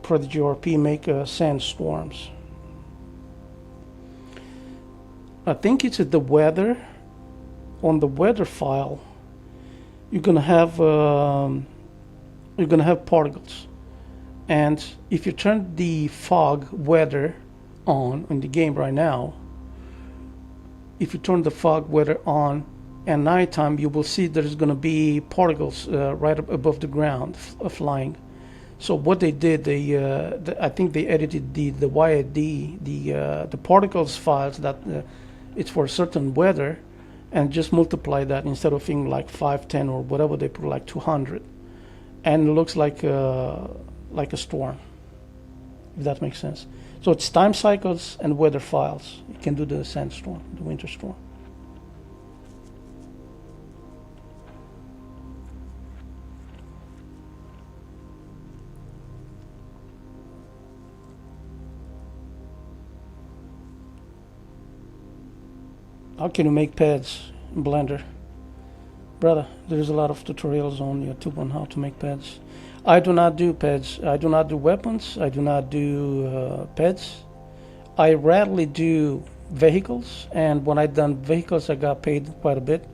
Prodigy RP make sandstorms? I think it's the weather. On the weather file, you're gonna have particles, and if you turn the fog weather on in the game right now, if you turn the fog weather on at nighttime, you will see there's going to be particles right above the ground flying. So what they did, I think they edited the YAD, the particles files that it's for certain weather, and just multiply that instead of being like 510 or whatever they put like 200, and it looks like a storm, if that makes sense. So it's time cycles and weather files. You can do the sandstorm, the winter storm. How can you make pads in Blender? Brother, there's a lot of tutorials on YouTube on how to make pads. I do not do pads. I do not do weapons. I do not do pads. I rarely do vehicles, and when I've done vehicles, I got paid quite a bit.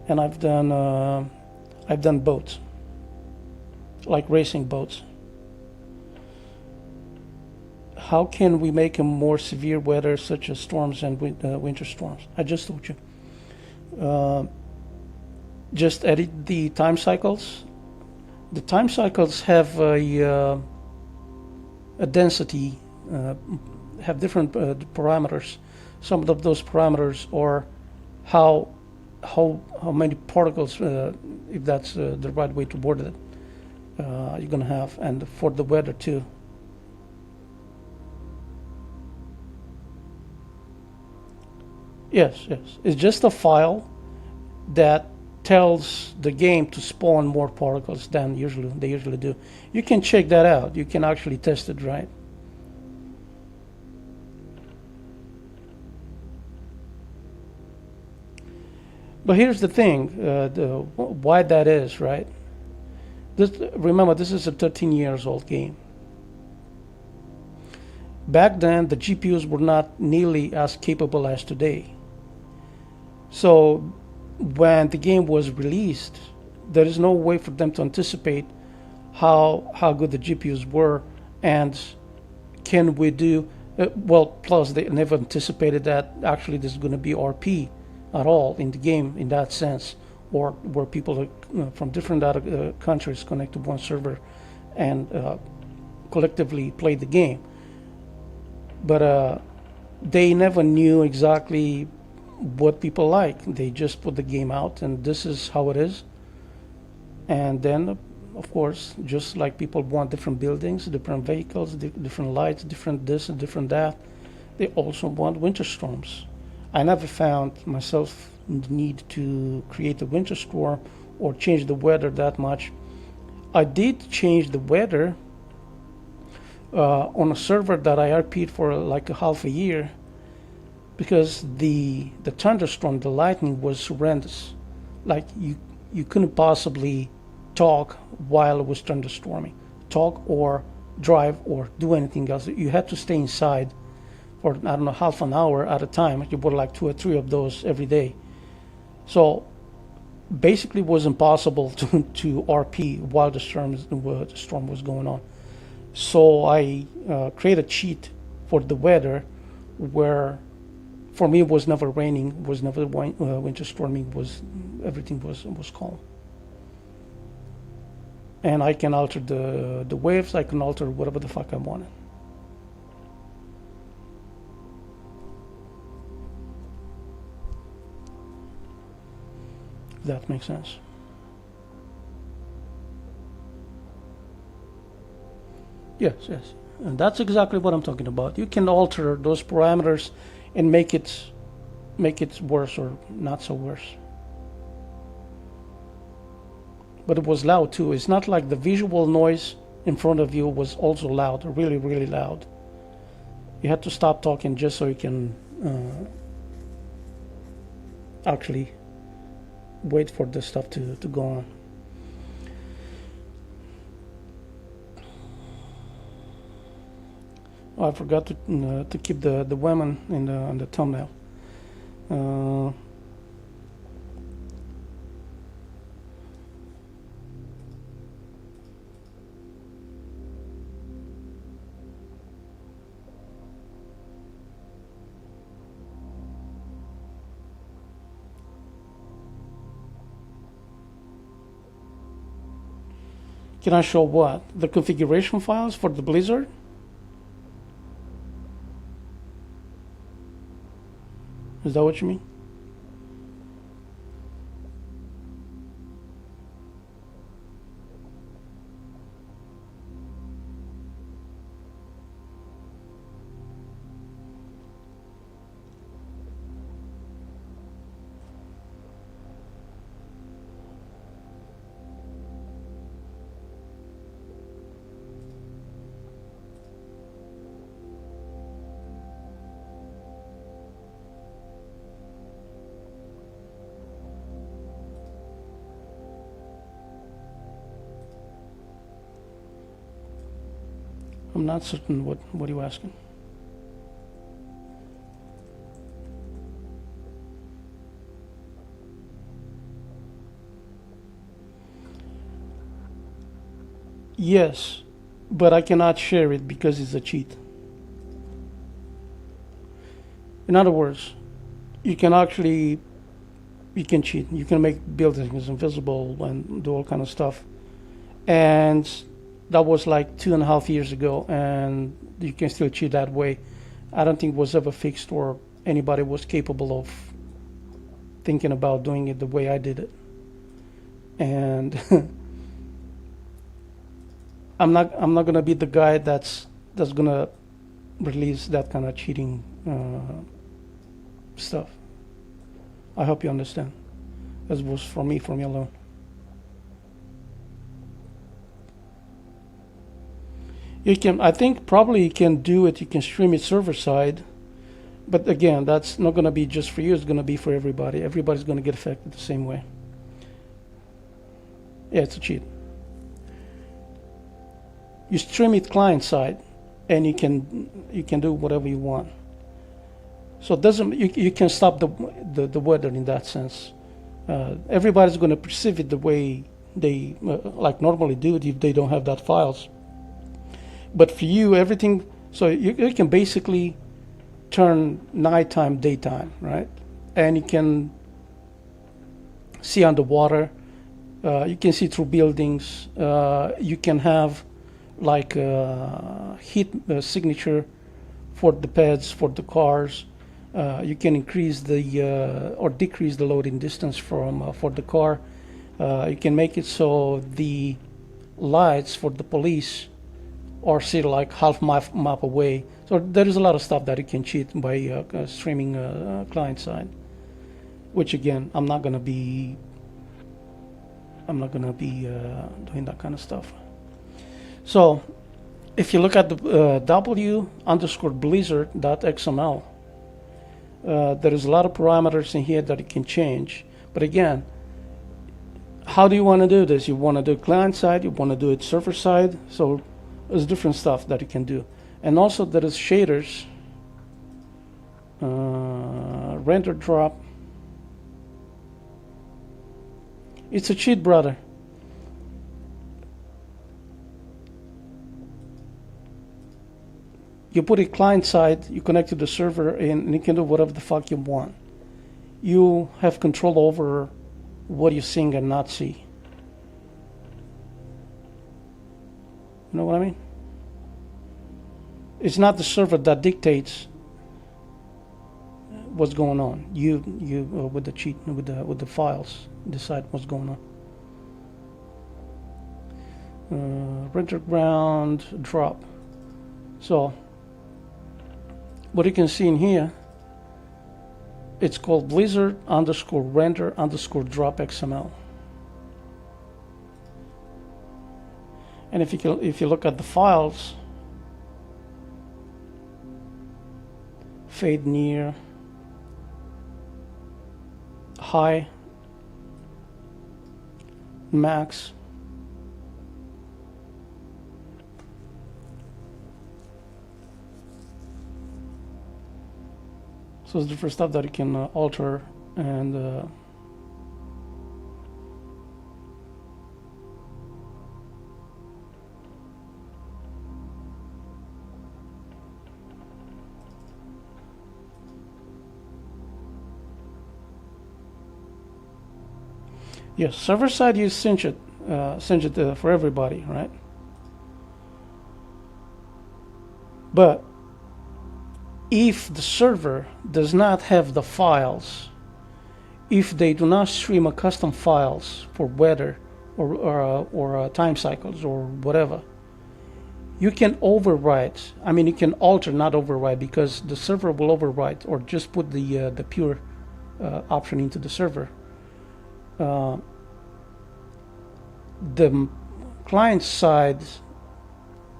And I've done boats, like racing boats. How can we make a more severe weather, such as storms and winter storms? I just told you. Just edit the time cycles. The time cycles have a density, have different parameters. Some of those parameters are how many particles, if that's the right way to word it, you're gonna have, and for the weather too. Yes, yes. It's just a file that tells the game to spawn more particles than they usually do. You can check that out. You can actually test it, right? But here's the thing, why that is, right? Remember, this is a 13 years old game. Back then, the GPUs were not nearly as capable as today. So when the game was released, there is no way for them to anticipate how good the GPUs were, and can we do well. Plus, they never anticipated that actually there's going to be RP at all in the game in that sense, or where people from different other countries connect to one server and collectively play the game. But they never knew exactly what people like. They just put the game out, and this is how it is. And then, of course, just like people want different buildings, different vehicles, different lights, different this and different that, they also want winter storms. I never found myself the need to create a winter storm or change the weather that much. I did change the weather on a server that I RP'd for like a half a year, because the thunderstorm, the lightning was horrendous. Like you couldn't possibly talk while it was thunderstorming, talk or drive or do anything else. You had to stay inside for, I don't know, half an hour at a time. You bought like 2 or 3 of those every day. So basically it was impossible to RP while the storm was going on. So I created a cheat for the weather where for me it was never raining, was never winter storming, was everything was calm. And I can alter the waves, I can alter whatever the fuck I wanted. If that makes sense. Yes, yes. And that's exactly what I'm talking about. You can alter those parameters and make it worse or not so worse. But it was loud too. It's not like the visual noise in front of you was also loud, really, really loud. You had to stop talking just so you can actually wait for this stuff to go on. Oh, I forgot to keep the women on the thumbnail. Can I show what? The configuration files for the Blizzard? Is that what you mean? I'm not certain what are you asking. Yes, but I cannot share it because it's a cheat. In other words, you can cheat. You can make buildings invisible and do all kind of stuff. And that was like 2.5 years ago, and you can still cheat that way. I don't think it was ever fixed or anybody was capable of thinking about doing it the way I did it. And I'm not gonna be the guy that's gonna release that kind of cheating stuff. I hope you understand. This was for me alone. You can, I think probably you can do it, you can stream it server side, but again, that's not going to be just for you, it's going to be for everybody. Everybody's going to get affected the same way. Yeah, it's a cheat. You stream it client side, and you can do whatever you want. So it doesn't, you can stop the weather in that sense. Everybody's going to perceive it the way they like normally do it if they don't have that files. But for you, everything, so you can basically turn nighttime daytime, right? And you can see underwater. You can see through buildings. You can have like heat signature for the pads, for the cars. You can increase the or decrease the loading distance from for the car. You can make it so the lights for the police are set like half map away. So there is a lot of stuff that you can cheat by streaming client side. Which again, I'm not gonna be doing that kind of stuff. So if you look at the w_blizzard.xml, there is a lot of parameters in here that you can change. But again, how do you want to do this? You want to do client side, you want to do it server side. So there's different stuff that you can do. And also there is shaders, render drop. It's a cheat, brother. You put it client side, you connect to the server, and you can do whatever the fuck you want. You have control over what you see and not see. You know what I mean? It's not the server that dictates what's going on. You with the cheat with the files decide what's going on. Render ground drop. So what you can see in here, it's called blizzard_render_drop XML. And if you look at the files, fade near, high, max, so it's different stuff that you can alter and yes, server side you cinch it for everybody, right? But if the server does not have the files, if they do not stream a custom files for weather or time cycles or whatever, you can overwrite. I mean, you can alter, not overwrite, because the server will overwrite, or just put the pure option into the server. The client side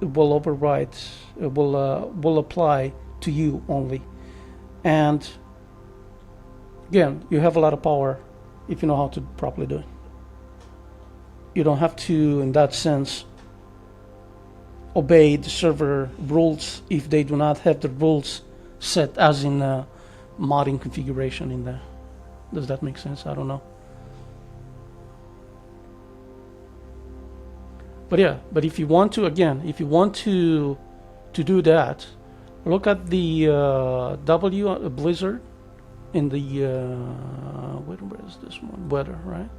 will overwrite, will apply to you only. And again, you have a lot of power if you know how to properly do it. You don't have to, in that sense, obey the server rules if they do not have the rules set as in modding configuration in there. Does that make sense? I don't know. But yeah, but if you want to, again, if you want to do that, look at the Blizzard in the where is this one? Weather, right?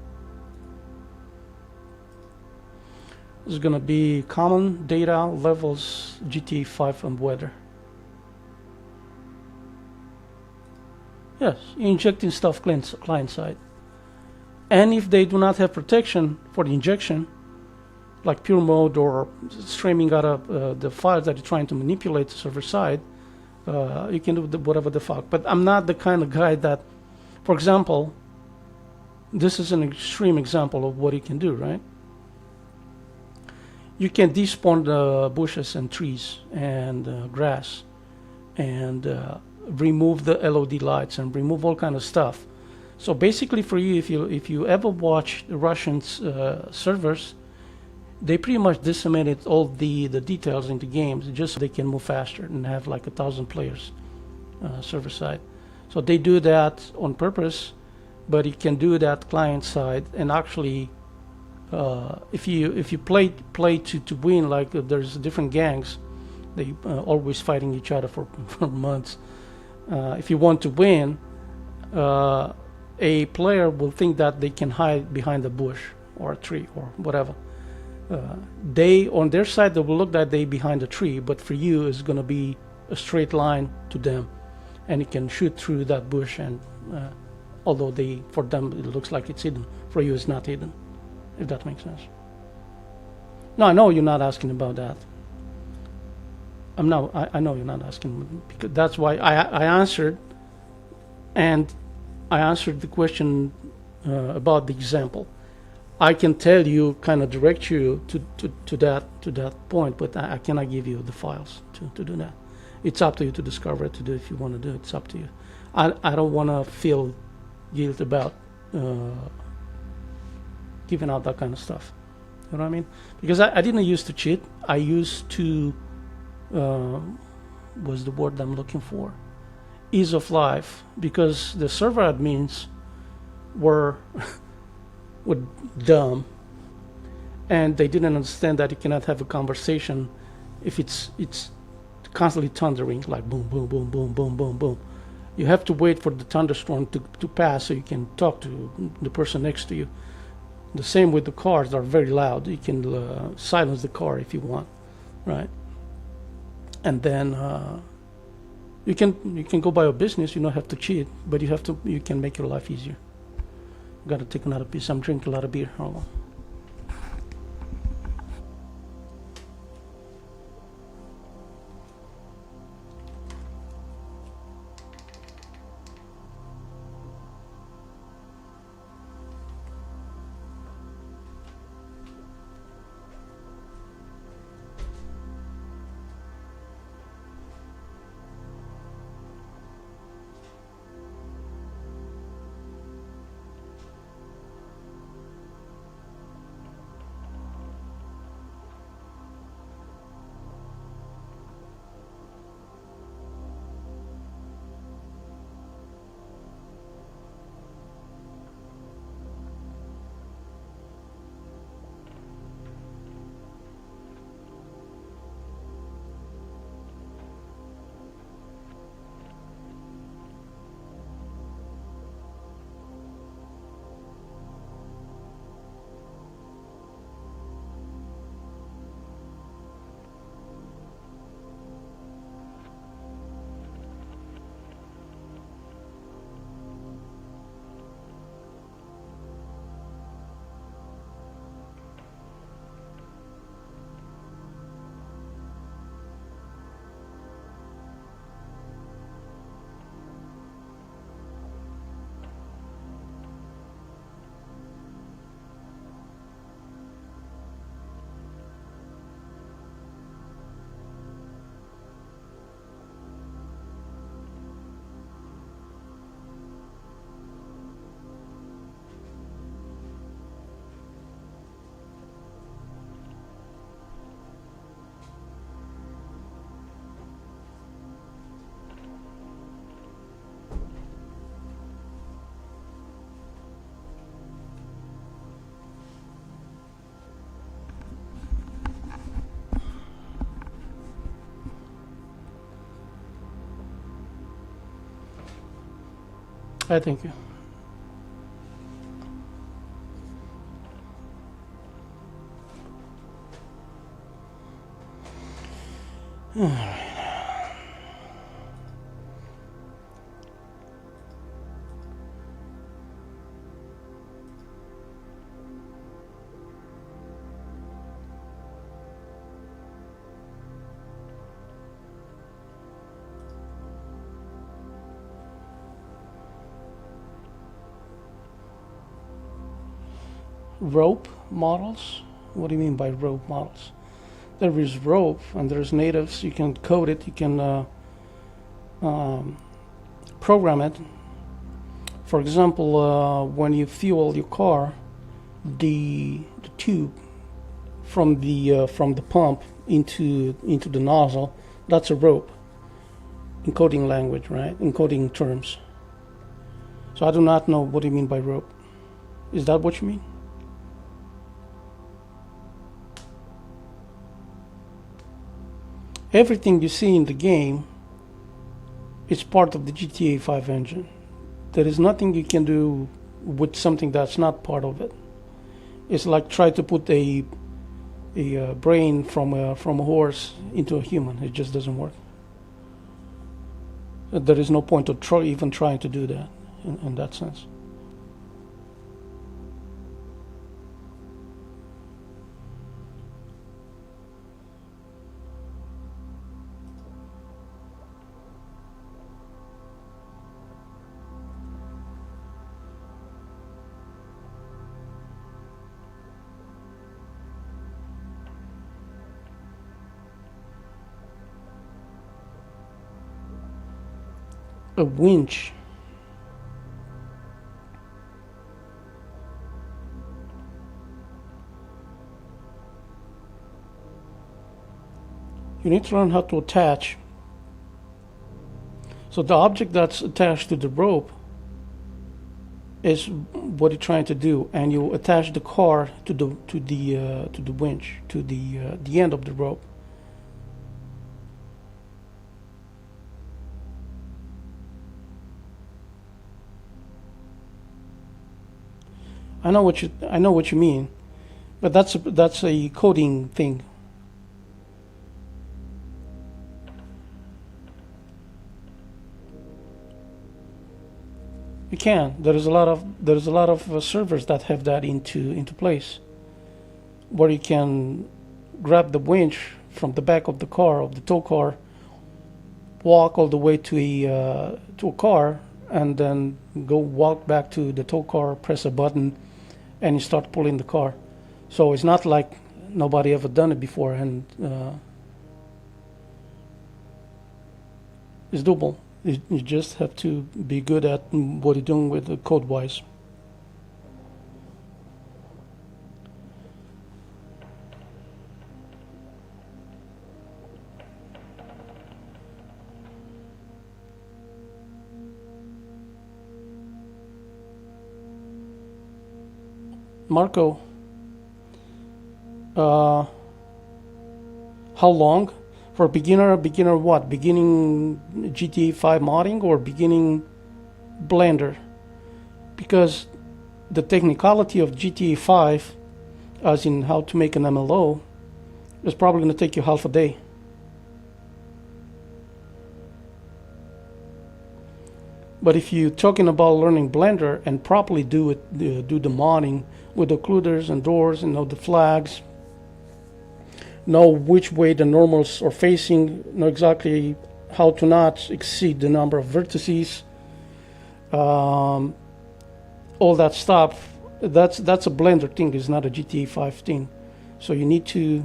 This is gonna be common data levels GTA5 and weather. Yes, injecting stuff client side, and if they do not have protection for the injection, like pure mode or streaming out of the files that you're trying to manipulate the server side, you can do whatever the fuck. But I'm not the kind of guy that, for example, this is an extreme example of what you can do, right? You can despawn the bushes and trees and grass and remove the LOD lights and remove all kind of stuff. So basically for you, if you ever watch the Russian servers, they pretty much disseminated all the details into games just so they can move faster and have like 1,000 players server side. So they do that on purpose, but you can do that client side and actually if you play to win, like there's different gangs, they always fighting each other for months. If you want to win, a player will think that they can hide behind a bush or a tree or whatever. They on their side, they will look that they behind a tree, but for you it's going to be a straight line to them, and you can shoot through that bush, and although for them it looks like it's hidden, for you it's not hidden, if that makes sense. No, I know you're not asking about that. I know you're not asking, because that's why I answered, and I answered the question about the example. I can tell you, kind of direct you to that point, but I cannot give you the files to do that. It's up to you to discover it, to do if you want to do it. It's up to you. I don't want to feel guilt about giving out that kind of stuff. You know what I mean? Because I didn't used to cheat. I used to, was the word I'm looking for, ease of life, because the server admins were dumb, and they didn't understand that you cannot have a conversation if it's constantly thundering, like boom, boom, boom, boom, boom, boom, boom. You have to wait for the thunderstorm to pass so you can talk to the person next to you. The same with the cars that are very loud. You can silence the car if you want, right? And then you can go by your business. You don't have to cheat, but you can make your life easier. Gotta take another piece. I'm drinking a lot of beer. Hold on. I thank you. All right. Rope models? What do you mean by rope models? There is rope and there's natives. You can code it, you can program it. For example, when you fuel your car, the tube from the pump into the nozzle, that's a rope. Encoding language, right? Encoding terms. So I do not know what you mean by rope. Is that what you mean? Everything you see in the game is part of the GTA 5 engine. There is nothing you can do with something that's not part of it. It's like try to put a brain from a horse into a human. It just doesn't work. There is no point of even trying to do that in that sense. A winch. You need to learn how to attach. So the object that's attached to the rope is what you're trying to do, and you attach the car to the winch, to the end of the rope. I know what you mean, but that's a coding thing. You can. There's a lot of servers that have that into place, where you can grab the winch from the back of the car, of the tow car, walk all the way to a car, and then go walk back to the tow car, press a button, and you start pulling the car. So it's not like nobody ever done it before, and it's doable. You just have to be good at what you're doing with the code-wise. Marco, how long? For beginner what? Beginning GTA 5 modding or beginning Blender? Because the technicality of GTA 5, as in how to make an MLO, is probably going to take you half a day. But if you're talking about learning Blender and properly do the modding with occluders and doors and know the flags, know which way the normals are facing, know exactly how to not exceed the number of vertices, all that stuff. That's a Blender thing. It's not a GTA 5 thing. So you need to,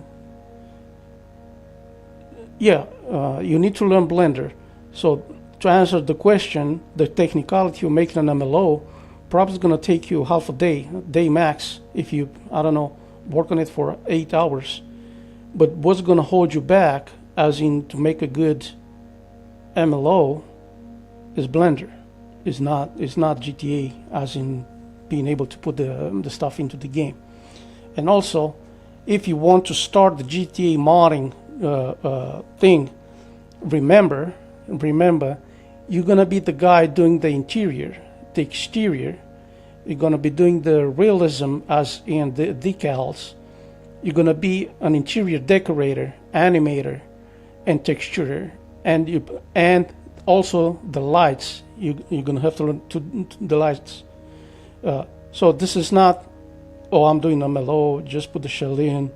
you need to learn Blender. So to answer the question, the technicality of making an MLO probably is going to take you half a day max, if you, I don't know, work on it for 8 hours. But what's going to hold you back, as in to make a good MLO, is Blender. It's not GTA, as in being able to put the stuff into the game. And also, if you want to start the GTA modding thing, remember, you're going to be the guy doing the interior, the exterior. You're going to be doing the realism, as in the decals. You're going to be an interior decorator, animator, and texturer, and also the lights. You're going to have to learn the lights. So this is not, oh, I'm doing MLO, just put the shell in,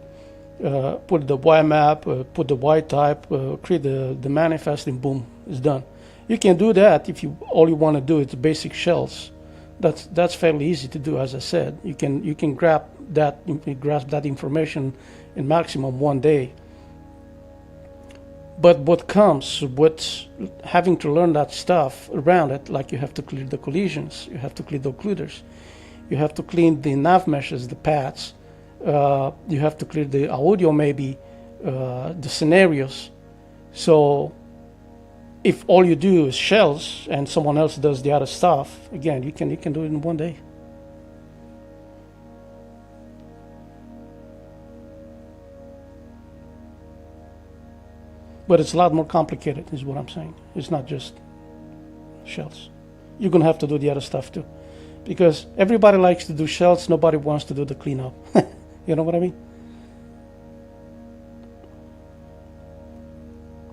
put the Y map, put the Y type, create the manifest, and boom, it's done. You can do that if all you want to do is the basic shells. That's fairly easy to do, as I said. You can grasp that information in maximum 1 day. But what comes with having to learn that stuff around it, like you have to clear the collisions, you have to clear the occluders, you have to clean the nav meshes, the paths, you have to clear the audio, maybe the scenarios. So if all you do is shells and someone else does the other stuff, again, you can do it in 1 day. But it's a lot more complicated, is what I'm saying. It's not just shells. You're gonna have to do the other stuff too, because everybody likes to do shells. Nobody wants to do the cleanup. You know what I mean?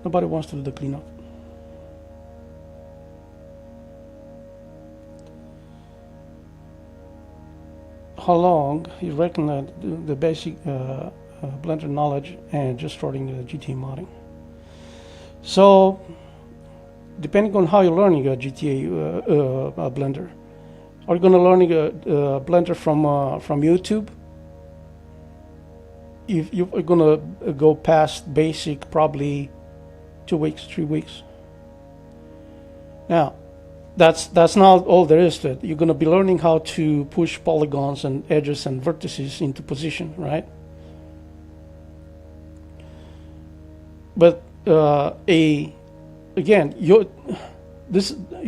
Nobody wants to do the cleanup. How long you reckon that the basic Blender knowledge and just starting the GTA modding? So, depending on how you're learning a GTA Blender, are you going to learn Blender from YouTube? If you're going to go past basic, probably 2 weeks, 3 weeks. Now, that's not all there is to it. You're going to be learning how to push polygons and edges and vertices into position, right? But again, you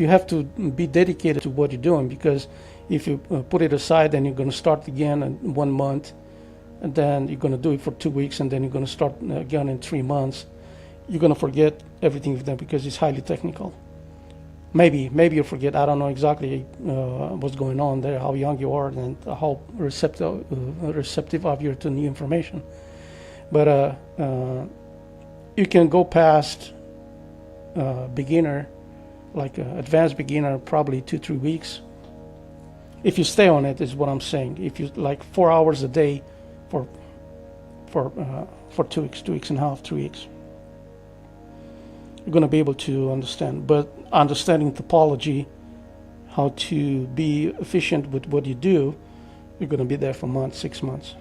have to be dedicated to what you're doing, because if you put it aside, then you're going to start again in 1 month, and then you're going to do it for 2 weeks, and then you're going to start again in 3 months. You're going to forget everything you've done because it's highly technical. Maybe you forget. I don't know exactly what's going on there, how young you are, and how receptive are you to new information. But you can go past beginner, like advanced beginner, probably 2-3 weeks. If you stay on it, is what I'm saying. If you like 4 hours a day for 2 weeks, 2 weeks and a half, 3 weeks, you're going to be able to understand. But understanding topology, how to be efficient with what you do, you're going to be there for months, 6 months.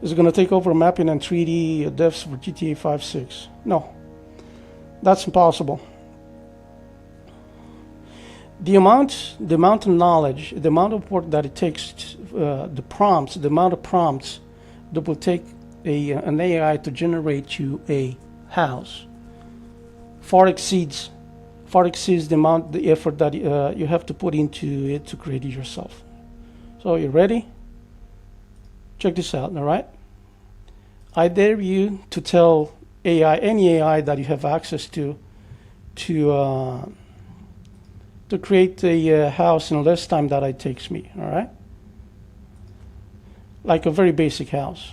Is it going to take over mapping and 3D devs for GTA 5/6? No, that's impossible. The amount of knowledge, the amount of work that it takes, the amount of prompts that will take an AI to generate you a house far exceeds the effort that you have to put into it to create it yourself. So you ready? Check this out, all right? I dare you to tell AI, any AI that you have access to create a house in less time that it takes me, all right? Like a very basic house.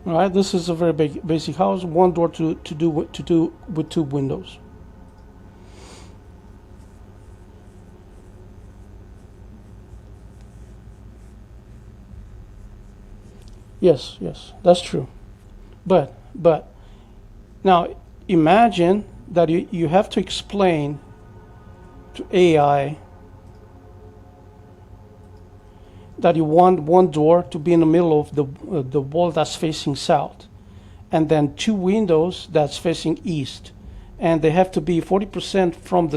All right, this is a very basic house. One door to do with 2 windows. Yes, that's true. But now imagine that you have to explain to AI that you want one door to be in the middle of the wall that's facing south, and then 2 windows that's facing east, and they have to be 40% from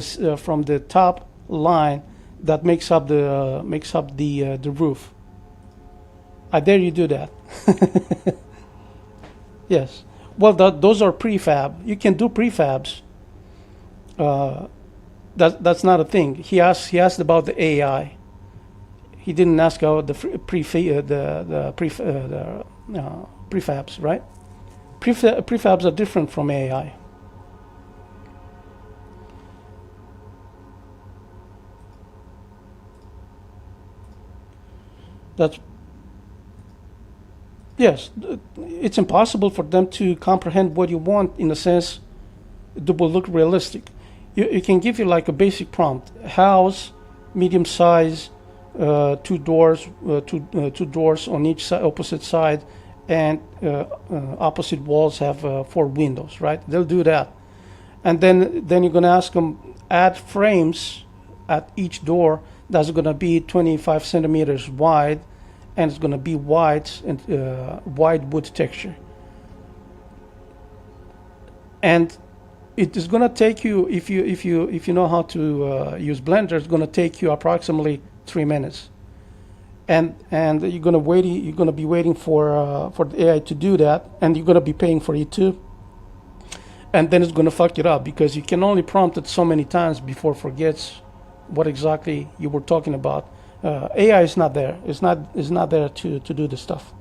the top line that makes up the roof. I dare you do that. Yes. Well, those are prefab. You can do prefabs. That's not a thing. He asked about the AI. He didn't ask about the prefabs, right? Prefabs are different from AI. That's Yes. It's impossible for them to comprehend what you want in a sense that will look realistic. It can give you like a basic prompt: house, medium size, two doors on each side, opposite side, and opposite walls have 4 windows. Right? They'll do that, and then you're gonna ask them add frames at each door that's gonna be 25 centimeters wide, and it's gonna be white and white wood texture, and it is gonna take you, if you know how to use Blender, it's gonna take you approximately 3 minutes, and you're gonna be waiting for the AI to do that, and you're gonna be paying for it too, and then it's gonna fuck it up because you can only prompt it so many times before it forgets what exactly you were talking about. AI is not there. It's not there to do this stuff.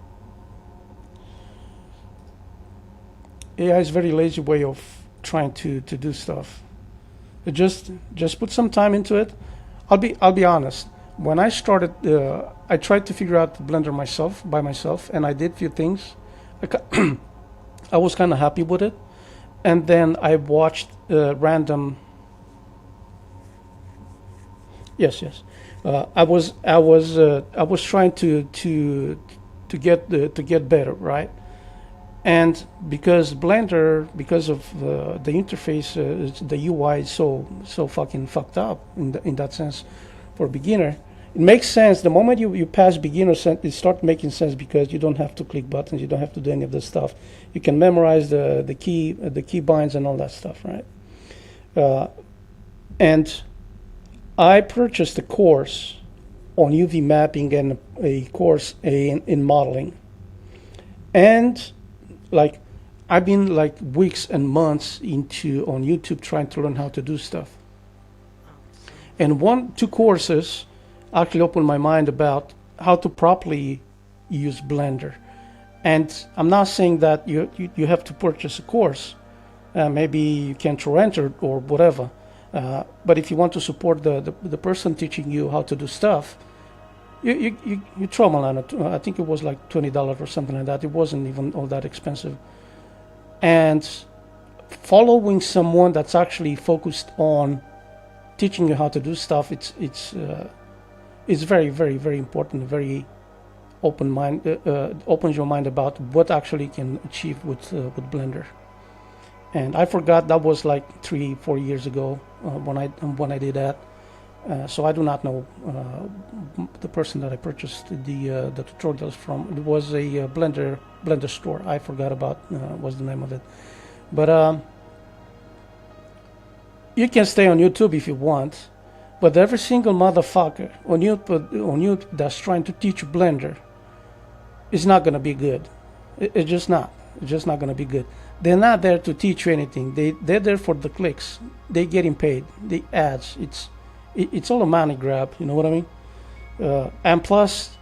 AI is a very lazy way of trying to do stuff. Just put some time into it. I'll be honest. When I started, I tried to figure out Blender by myself, and I did a few things. I was kind of happy with it, and then I watched random. Yes. I was trying to get better, right? And because Blender, because of the interface, the UI is so fucking fucked up in that sense for a beginner. It makes sense the moment you pass beginner, it starts making sense because you don't have to click buttons, you don't have to do any of this stuff. You can memorize the key binds and all that stuff, right? And I purchased a course on UV mapping and a course in modeling, and like I've been like weeks and months on YouTube trying to learn how to do stuff. And 2 courses actually opened my mind about how to properly use Blender. And I'm not saying that you have to purchase a course. Maybe you can torrent or whatever. But if you want to support the person teaching you how to do stuff, you throw them on it. I think it was like $20 or something like that. It wasn't even all that expensive. And following someone that's actually focused on teaching you how to do stuff, it's very, very, very important. Very opens your mind about what actually can achieve with Blender. And I forgot that was like 3-4 years ago when I did that. So I do not know the person that I purchased the tutorials from. It was a Blender store. I forgot about what's the name of it. But you can stay on YouTube if you want. But every single motherfucker on YouTube that's trying to teach Blender is not gonna be good. It's just not. It's just not gonna be good. They're not there to teach you anything. They're there for the clicks. They're getting paid. The ads. It's all a money grab. You know what I mean? And plus,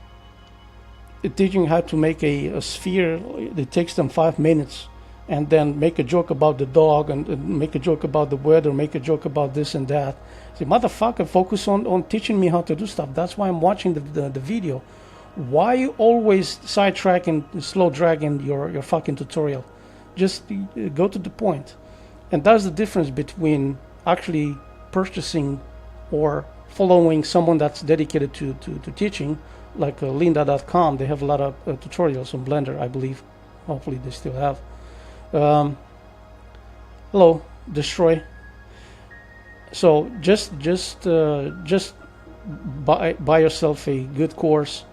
teaching how to make a sphere, it takes them 5 minutes, and then make a joke about the dog and make a joke about the weather, make a joke about this and that. Say, motherfucker, focus on teaching me how to do stuff. That's why I'm watching the video. Why you always sidetracking, slow dragging your fucking tutorial? Just go to the point. And that's the difference between actually purchasing or following someone that's dedicated to teaching, like lynda.com. They have a lot of tutorials on Blender, I believe. Hopefully they still have. Hello, Destroy. So just buy yourself a good course.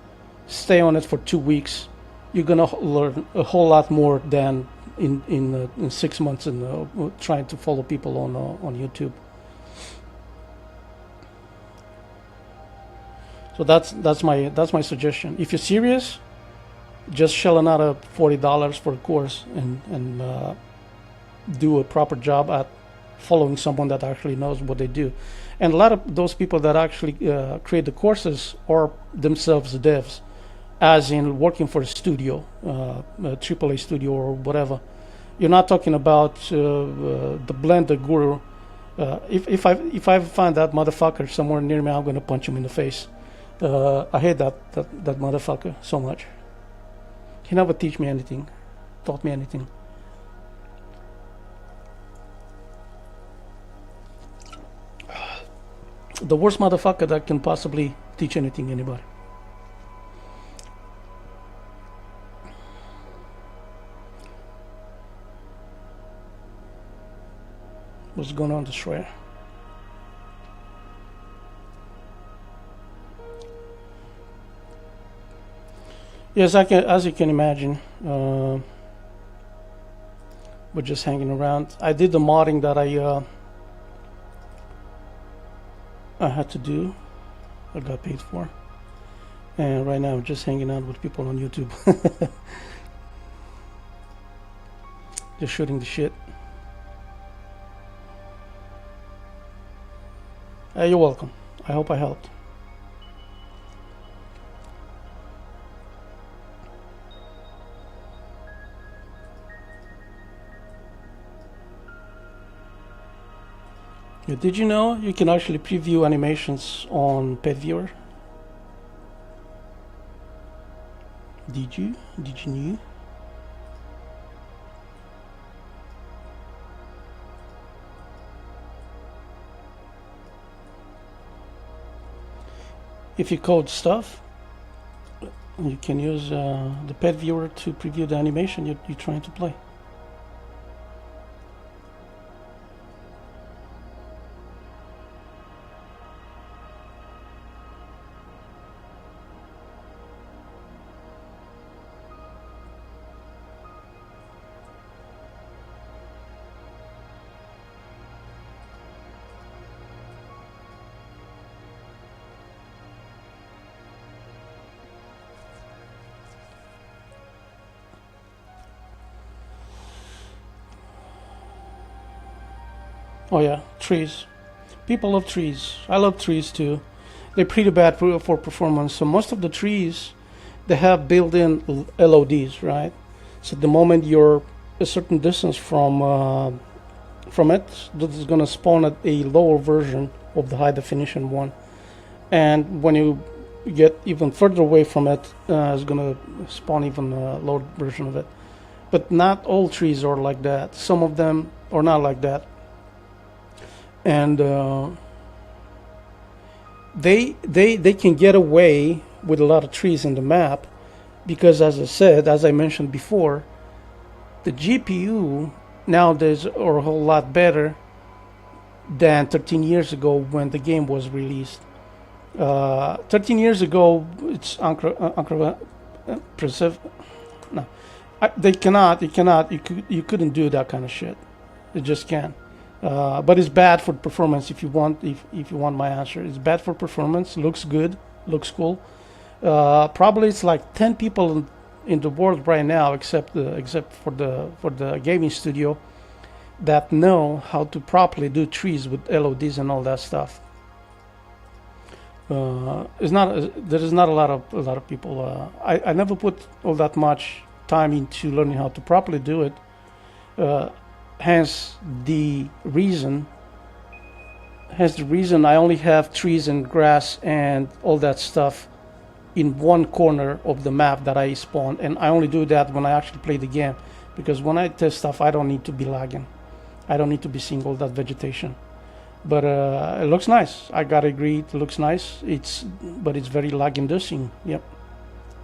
Stay on it for 2 weeks. You're gonna learn a whole lot more than in 6 months and trying to follow people on YouTube. So that's my suggestion. If you're serious, just shell another $40 for a course and do a proper job at following someone that actually knows what they do. And a lot of those people that actually create the courses are themselves devs, as in working for a studio, a AAA studio or whatever. You're not talking about the Blender guru. If I find that motherfucker somewhere near me, I'm gonna punch him in the face. I hate that motherfucker so much. He never taught me anything. The worst motherfucker that can possibly teach anything anybody. What's going on, Destroyer? Yes, as you can imagine, we're just hanging around. I did the modding that I had to do. I got paid for, and right now I'm just hanging out with people on YouTube, just shooting the shit. You're welcome. I hope I helped. Did you know you can actually preview animations on Pet Viewer? Did you know? If you code stuff, you can use the Pet Viewer to preview the animation you're trying to play. Oh yeah, trees. People love trees. I love trees too. They're pretty bad for performance. So most of the trees, they have built-in LODs, right? So the moment you're a certain distance from it, this is gonna spawn at a lower version of the high definition one. And when you get even further away from it, it's gonna spawn even a lower version of it. But not all trees are like that. Some of them are not like that. And they can get away with a lot of trees in the map because, as I mentioned before, the GPU nowadays are a whole lot better than 13 years ago when the game was released. 13 years ago, it's impressive. No, you couldn't do that kind of shit. You just can't. But it's bad for performance. If you want my answer, it's bad for performance. Looks good, looks cool. Probably it's like 10 people in the world right now, except for the gaming studio, that know how to properly do trees with LODs and all that stuff. There is not a lot of people. I never put all that much time into learning how to properly do it. Hence the reason I only have trees and grass and all that stuff in one corner of the map that I spawn, and I only do that when I actually play the game, because when I test stuff I don't need to be lagging. I don't need to be seeing all that vegetation. But it looks nice. I gotta agree, it looks nice. But it's very lag inducing. Yep.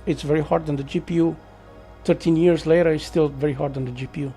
It's very hard on the GPU. 13 years later, it's still very hard on the GPU.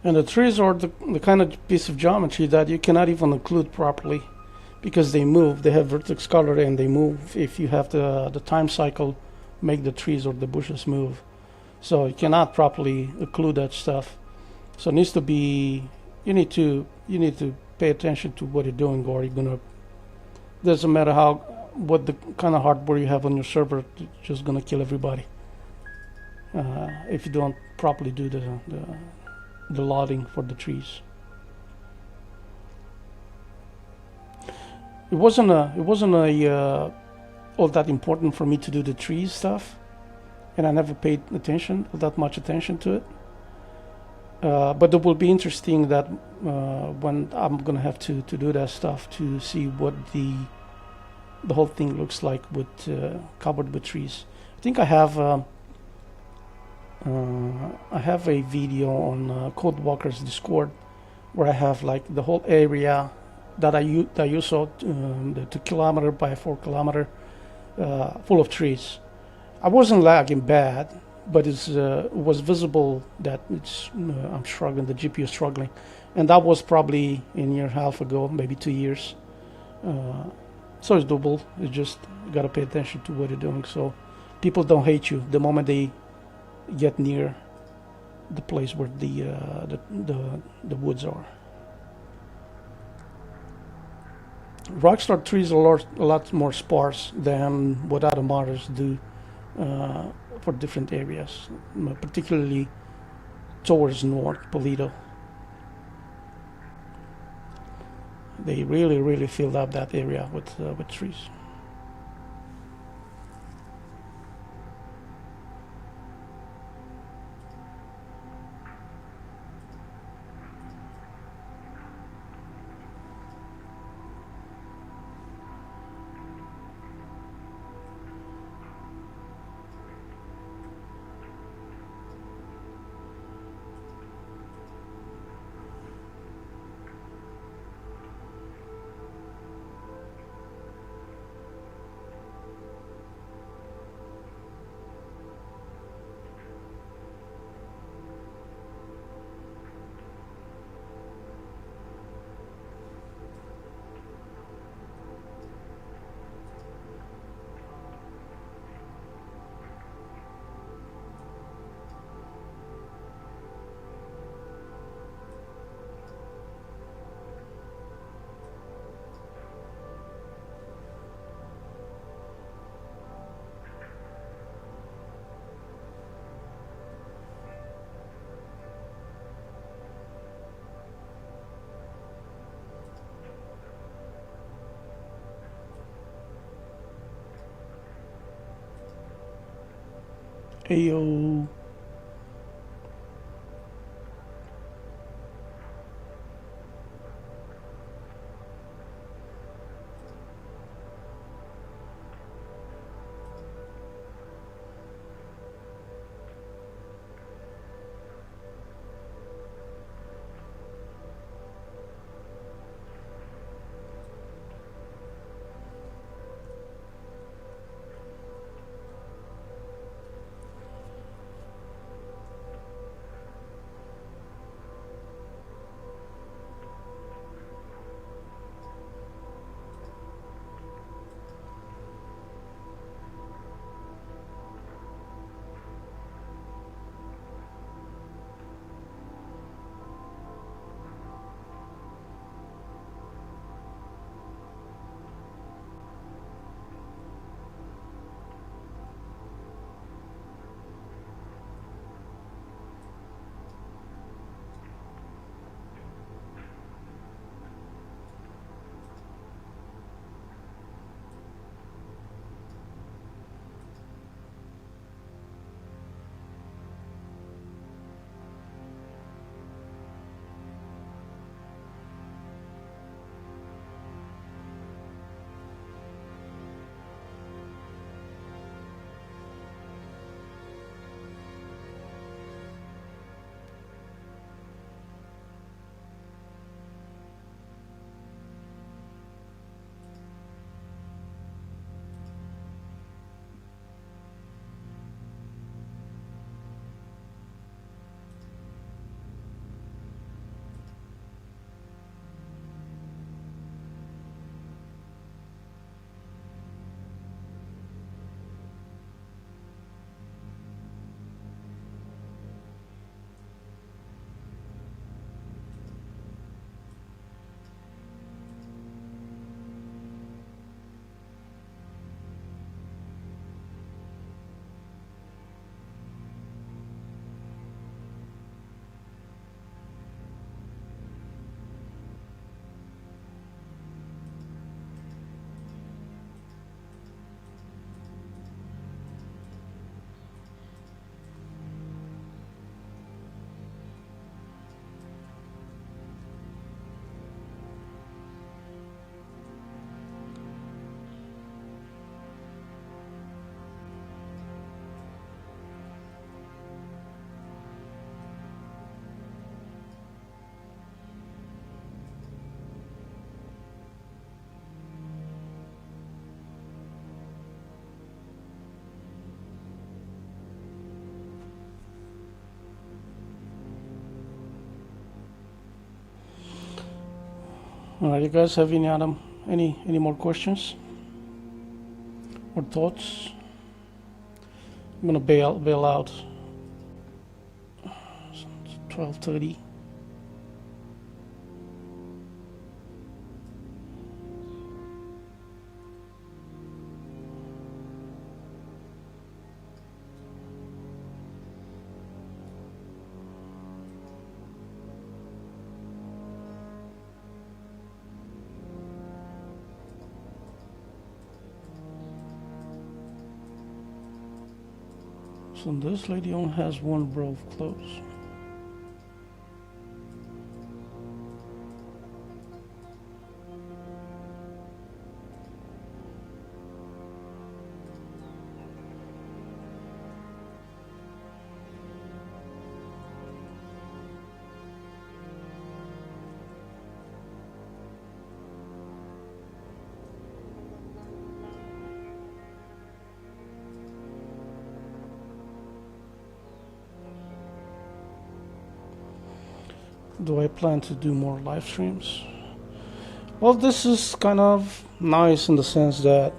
And the trees are the kind of piece of geometry that you cannot even occlude properly because they move. They have vertex color and they move. If you have the time cycle, make the trees or the bushes move. So you cannot properly occlude that stuff. So it needs to be. You need to pay attention to what you're doing, or you're gonna. Doesn't matter what the kind of hardware you have on your server, it's just gonna kill everybody. If you don't properly do the loading for the trees. It wasn't all that important for me to do the trees stuff, and I never paid that much attention to it. But it will be interesting that when I'm gonna have to do that stuff to see what the whole thing looks like with covered with trees. I think I have a video on Codewalker's Discord where I have like the whole area that you saw, the 2 kilometer by 4 kilometer, full of trees. I wasn't lagging bad, but it was visible that I'm struggling, the GPU is struggling, and that was probably a year and a half ago, maybe 2 years. So it's doable. It's just you gotta pay attention to what you're doing, so people don't hate you the moment they get near the place where the woods are. Rockstar trees are a lot more sparse than what other modders do for different areas, particularly towards North Polito. They really filled up that area with trees. Ayo. You guys have any more questions or thoughts? I'm gonna bail out. 12:30. So this lady only has one row of clothes. Do I plan to do more live streams? Well, this is kind of nice in the sense that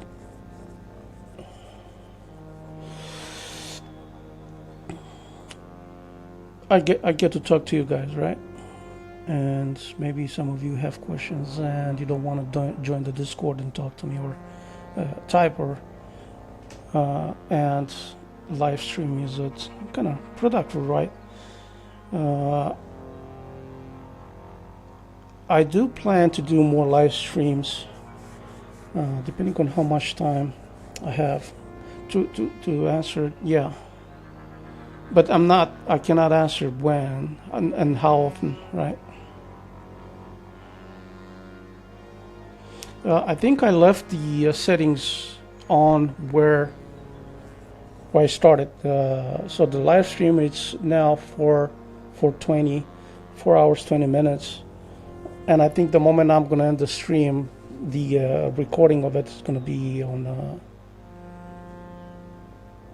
I get to talk to you guys, right? And maybe some of you have questions and you don't want to join the Discord and talk to me or type or and live stream is kind of productive, right? I do plan to do more live streams, depending on how much time I have to answer. Yeah, but I cannot answer when and how often, right? I think I left the settings on where I started. So the live stream it's now for 4 hours 20 minutes, and I think the moment I'm gonna end the stream, the recording of it is gonna be on,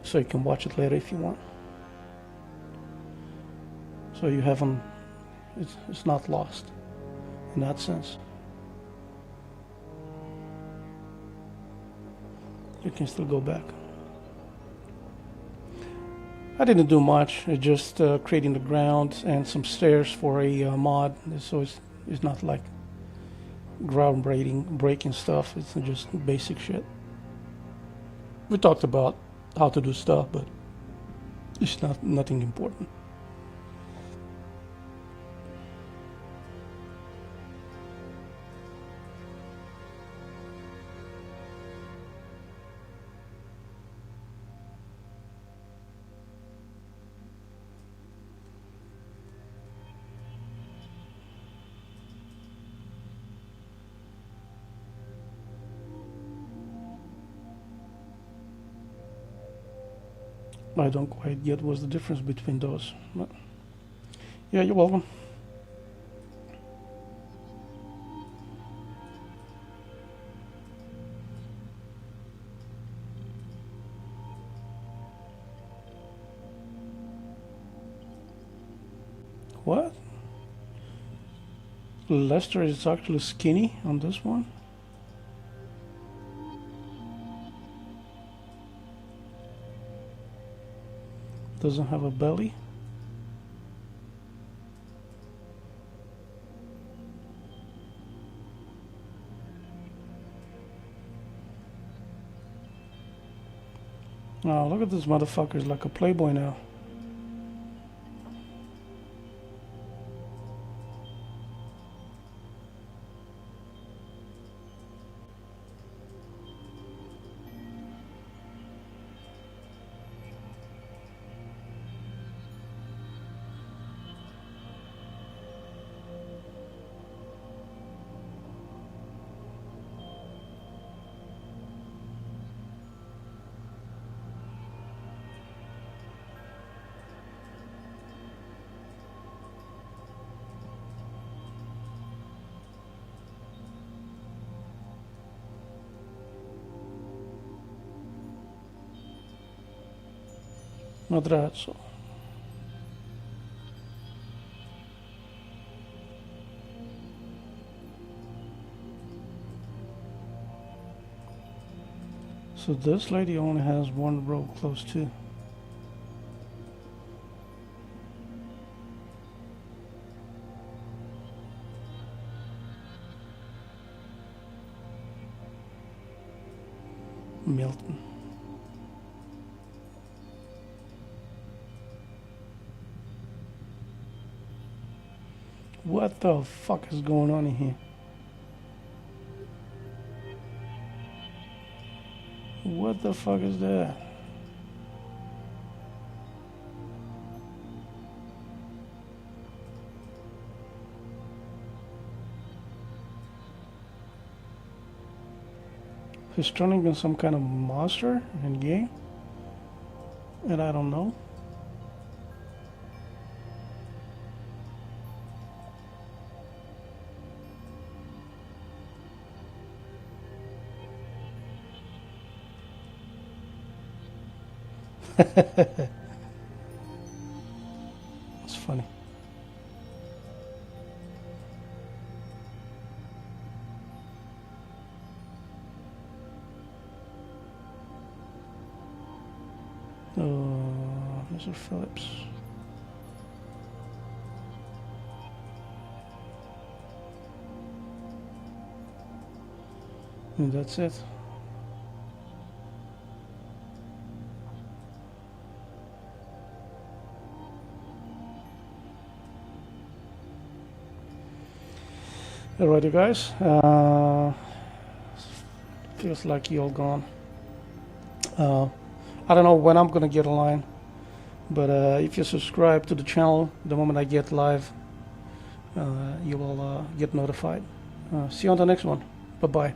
so you can watch it later if you want. So you haven't, it's not lost in that sense. You can still go back. I didn't do much. It's just creating the ground and some stairs for a mod. So it's not like breaking stuff. It's just basic shit. We talked about how to do stuff, but it's nothing important. I don't quite get what's the difference between those. But yeah, you're welcome. What? Lester is actually skinny on this one? Doesn't have a belly? Oh, look at this motherfucker, he's like a playboy now. Madrazo. So this lady only has one row close to. Milton. What the fuck is going on in here? What the fuck is that? He's turning into some kind of monster in game, and I don't know. It's funny. Mr. Phillips. And that's it. Alright, you guys. Feels like you're all gone. I don't know when I'm gonna get online, but if you subscribe to the channel, the moment I get live, you will get notified. See you on the next one. Bye bye.